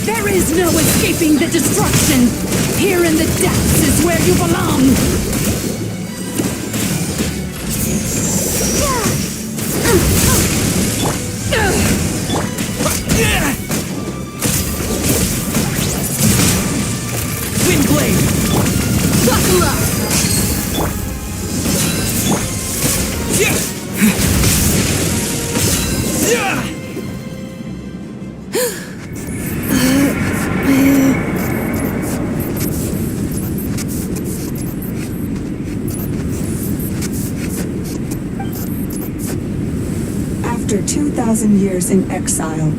E: There is no escaping the destruction! Here in the depths is where you belong!
I: Windblade! Buckle up!
S: After 2,000 years in exile,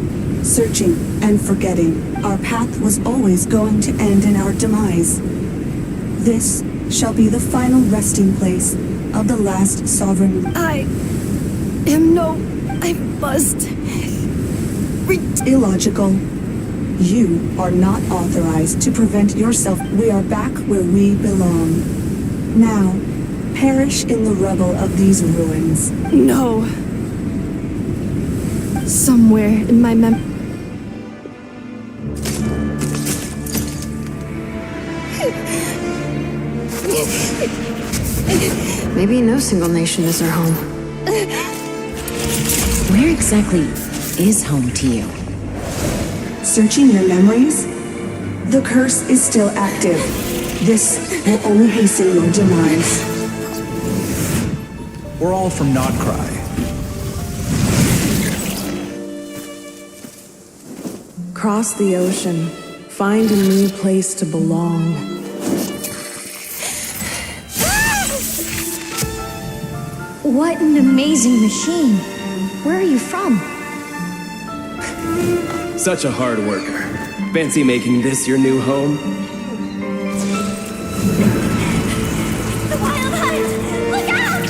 S: searching and forgetting, our path was always going to end in our demise. This shall be the final resting place of the last sovereign.
Q: I must.
S: Illogical. You are not authorized to prevent yourself. We are back where we belong. Now, perish in the rubble of these ruins.
Q: No. Somewhere in my
R: Maybe no single nation is our home.
P: Where exactly is home to you?
S: Searching your memories? The curse is still active. This will only hasten your demise.
T: We're all from Nodcry.
G: Cross the ocean. Find a new place to belong.
F: What an amazing machine. Where are you from?
N: Such a hard worker. Fancy making this your new home?
B: The wild hunt! Look out!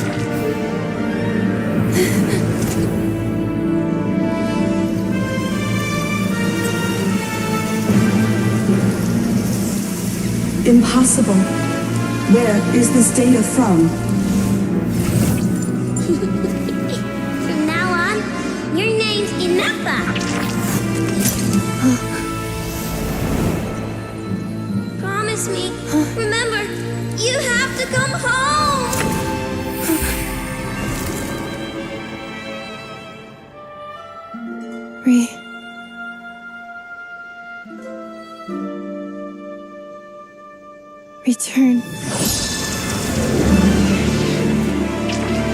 S: Impossible. Where is this data from?
B: From now on, your name's Inafa. Promise me. Remember, you have to come home.
Q: Return.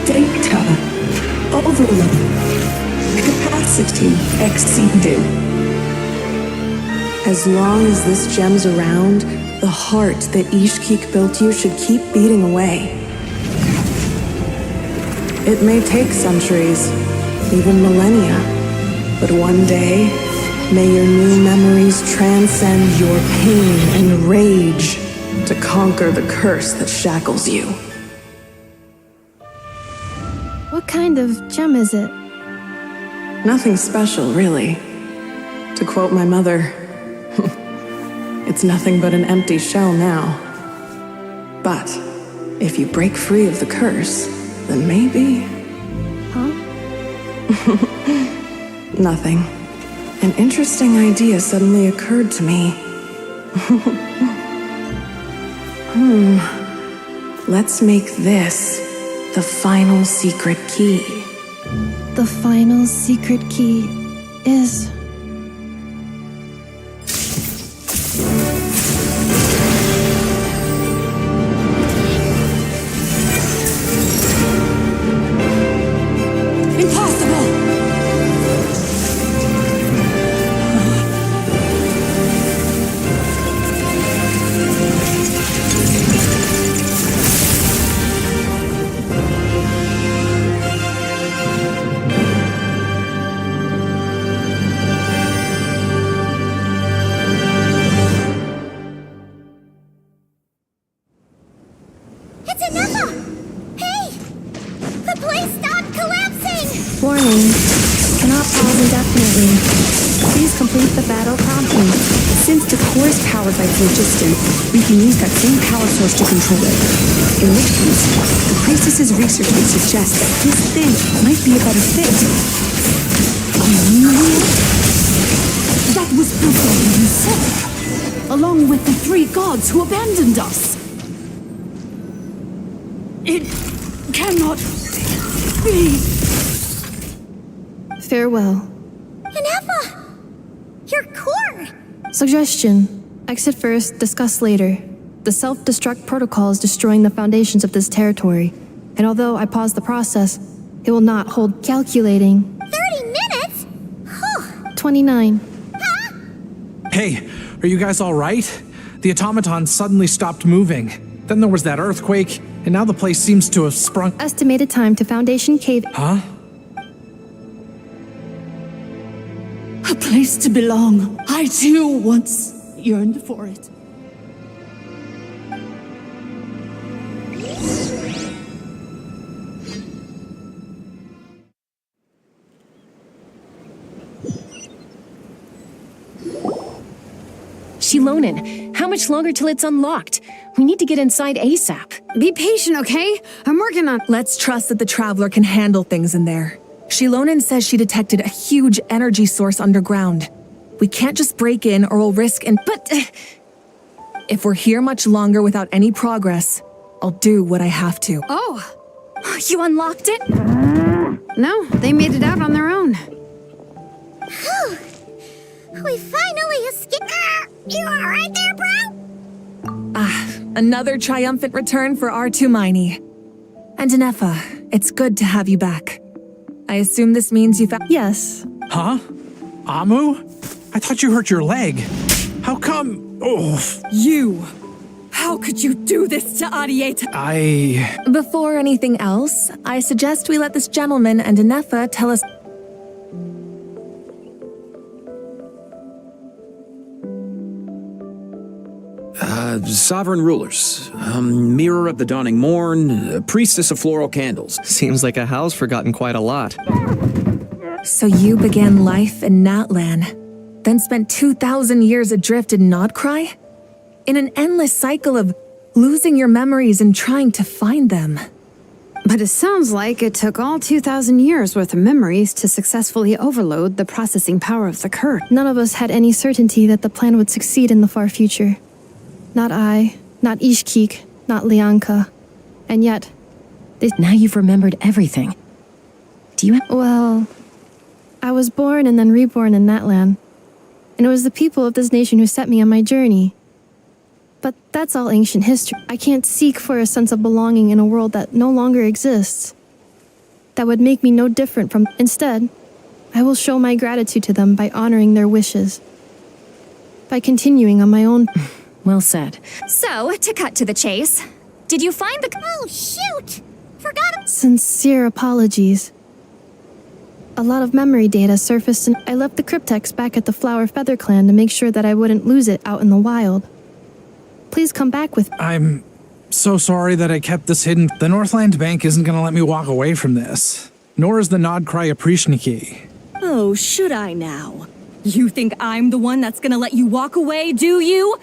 S: Data. Overload. Capacity exceeded.
G: As long as this gem's around, the heart that Ishkik built you should keep beating away. It may take centuries, even millennia, but one day, may your new memories transcend your pain and rage to conquer the curse that shackles you.
Q: What kind of gem is it?
G: Nothing special, really. To quote my mother, it's nothing but an empty shell now. But if you break free of the curse, then maybe...
Q: Huh?
G: Nothing. An interesting idea suddenly occurred to me. Let's make this the final secret key.
Q: The final secret key is... Warning. Cannot pause indefinitely. Please complete the battle promptly.
S: Since the core is powered by phlogiston, we can use that same power source to control it. In which case, the priestess's research would suggest that this thing might be a better fit.
I: That was Buddha himself, along with the 3 gods who abandoned us. It cannot be.
Q: Farewell.
B: Inefa! Your core!
Q: Suggestion. Exit first, discuss later. The self-destruct protocol is destroying the foundations of this territory. And although I paused the process, it will not hold calculating.
B: 30 minutes? Huh.
Q: 29.
T: Hey, are you guys all right? The automaton suddenly stopped moving. Then there was that earthquake, and now the place seems to have sprung.
Q: Estimated time to Foundation Cave.
T: Huh?
I: A place to belong. I too once yearned for it.
P: Shilonen, how much longer till it's unlocked? We need to get inside ASAP.
R: Be patient, okay? I'm working on...
J: Let's trust that the Traveler can handle things in there. Shilonen says she detected a huge energy source underground. We can't just break in or we'll risk and... But... if we're here much longer without any progress, I'll do what I have to.
R: Oh!
A: You unlocked it?
R: No, they made it out on their own.
B: Whew. We finally escaped. You alright there, bro?
J: Another triumphant return for R2 Miney. And Inefa, it's good to have you back. I assume this means you found...
Q: Yes.
T: Huh? Amu? I thought you hurt your leg. How come... Oh.
J: You! How could you do this to Arieta? Before anything else, I suggest we let this gentleman and Inefa tell us...
O: Sovereign rulers, mirror of the dawning morn, priestess of floral candles.
K: Seems like a house forgotten quite a lot.
J: So you began life in Natlan, then spent 2,000 years adrift in Nodcry? In an endless cycle of losing your memories and trying to find them.
R: But it sounds like it took all 2,000 years worth of memories to successfully overload the processing power of the curse.
Q: None of us had any certainty that the plan would succeed in the far future. Not I, not Ishkik, not Lianka. And yet...
P: Now you've remembered everything. Do you have...
Q: Well... I was born and then reborn in Natlan. And it was the people of this nation who set me on my journey. But that's all ancient history. I can't seek for a sense of belonging in a world that no longer exists. That would make me no different from... Instead, I will show my gratitude to them by honoring their wishes. By continuing on my own...
P: Well said.
A: So, to cut to the chase, did you find the...
B: Oh, shoot! Forgot...
Q: Sincere apologies. A lot of memory data surfaced and I left the cryptex back at the Flower Feather Clan to make sure that I wouldn't lose it out in the wild. Please come back with...
T: I'm so sorry that I kept this hidden. The Northland Bank isn't gonna let me walk away from this. Nor is the Nodcry Aprishniki.
L: Oh, should I now? You think I'm the one that's gonna let you walk away, do you?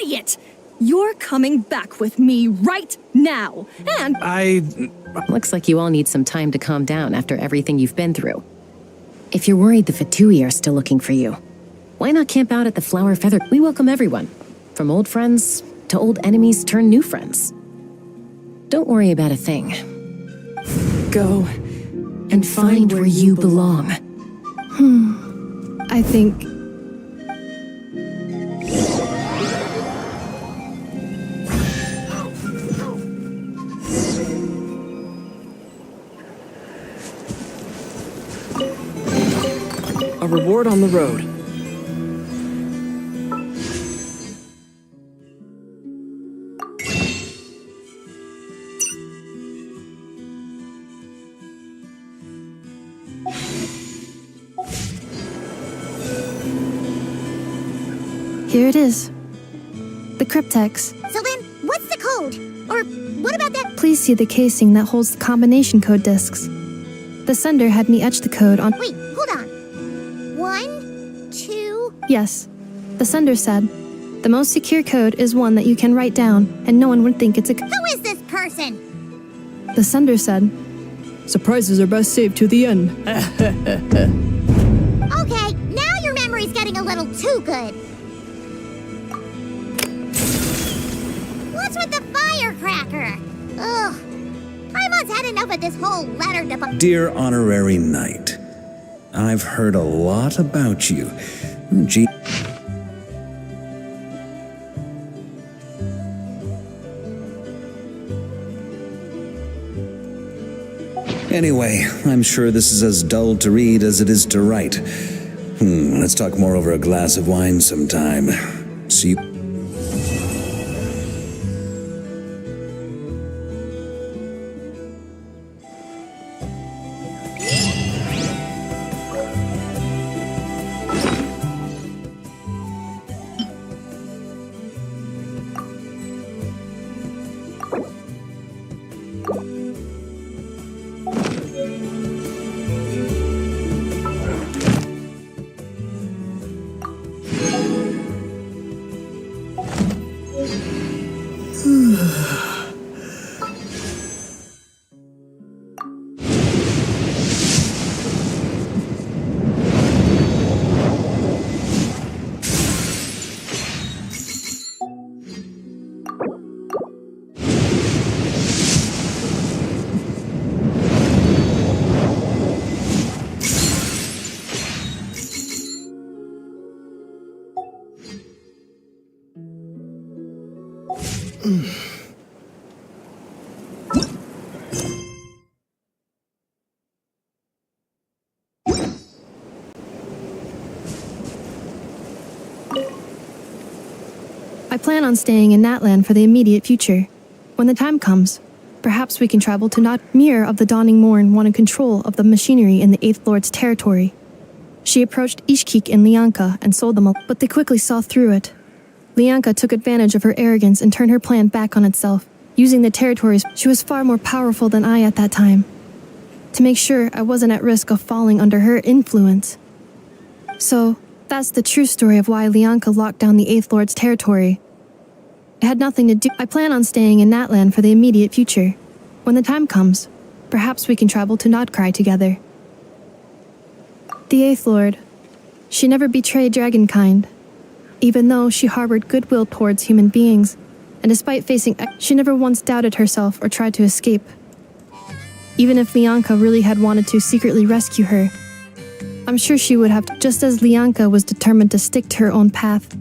L: Idiot! You're coming back with me right now, and
P: Looks like you all need some time to calm down after everything you've been through. If you're worried the Fatui are still looking for you, why not camp out at the Flower Feather? We welcome everyone, from old friends to old enemies turned new friends. Don't worry about a thing. Go and find where you belong.
Q: I think...
K: A reward on the road.
Q: Here it is. The cryptex.
B: So then, what's the code? Or what about that?
Q: Please see the casing that holds the combination code discs. The sender had me etch the code on...
B: Wait, hold on. 1, 2...
Q: Yes. The sender said, the most secure code is one that you can write down, and no one would think it's a...
B: Who is this person?
Q: The sender said, surprises are best saved to the end.
B: Okay, now your memory's getting a little too good. What's with the firecracker? Ugh. I must had enough of this whole letter debate.
O: Dear Honorary Knight, I've heard a lot about you. Gee. Anyway, I'm sure this is as dull to read as it is to write. Let's talk more over a glass of wine sometime. See you.
Q: I plan on staying in Natlan for the immediate future. When the time comes, perhaps we can travel to Mirror of the Dawning Morn wanted control of the machinery in the Eighth Lord's territory. She approached Ishkik and Lianka and sold them but they quickly saw through it. Lianka took advantage of her arrogance and turned her plan back on itself, using the territories. She was far more powerful than I at that time. To make sure I wasn't at risk of falling under her influence. So, that's the true story of why Lianka locked down the Eighth Lord's territory. It had nothing to do. I plan on staying in Natlan for the immediate future. When the time comes, perhaps we can travel to Nodcry together. The Eighth Lord. She never betrayed Dragonkind. Even though she harbored goodwill towards human beings, and despite facing, she never once doubted herself or tried to escape. Even if Lianka really had wanted to secretly rescue her, I'm sure she would have. Just as Lianka was determined to stick to her own path,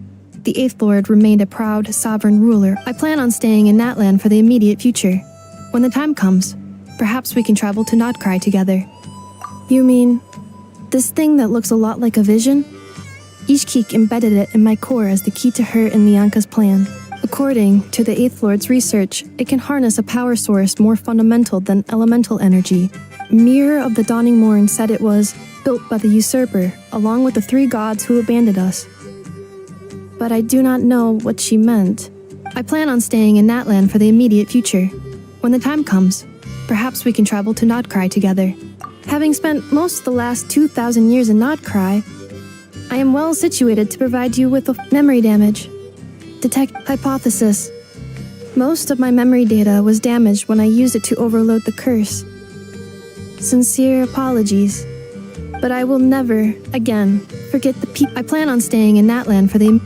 Q: the Eighth Lord remained a proud, sovereign ruler. I plan on staying in Natlan for the immediate future. When the time comes, perhaps we can travel to Nodcry together. You mean, this thing that looks a lot like a vision? Ishkik embedded it in my core as the key to her and Lianka's plan. According to the Eighth Lord's research, it can harness a power source more fundamental than elemental energy. Mirror of the Dawning Morn said it was built by the usurper, along with the 3 gods who abandoned us. But I do not know what she meant. I plan on staying in Natlan for the immediate future. When the time comes, perhaps we can travel to Nodcry together. Having spent most of the last 2,000 years in Nodcry, I am well situated to provide you with memory damage. Detect hypothesis. Most of my memory data was damaged when I used it to overload the curse. Sincere apologies. But I will never, again, forget the people. I plan on staying in Natlan for the...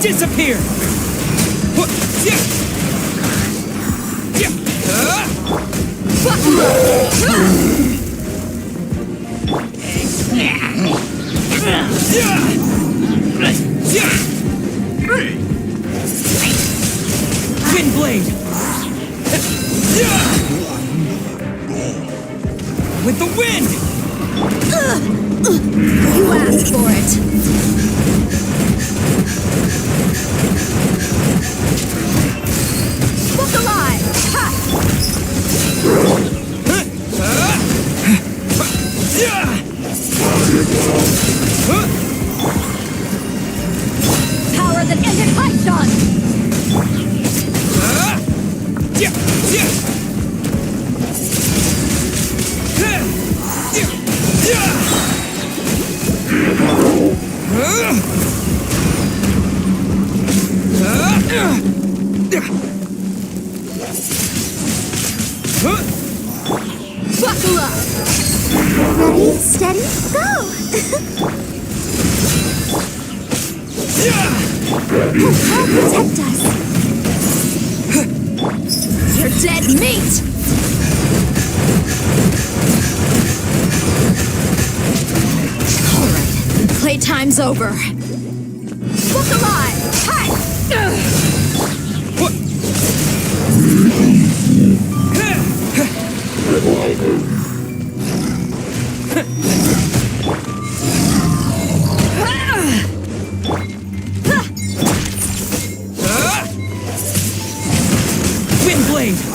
K: Disappear! Windblade! With the wind!
F: You asked for it. Book alive! Power that ended Python! Buckle up!
B: Ready, steady, go!
A: I'll protect us. You're dead meat! Alright, playtime's over. Look alive! Hi!
K: Windblade!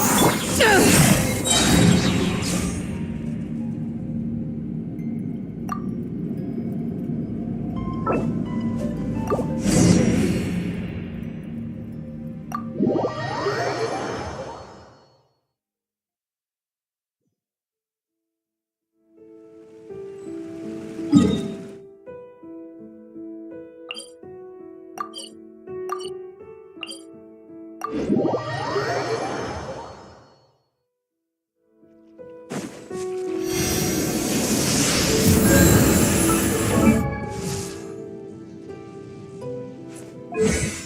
D: you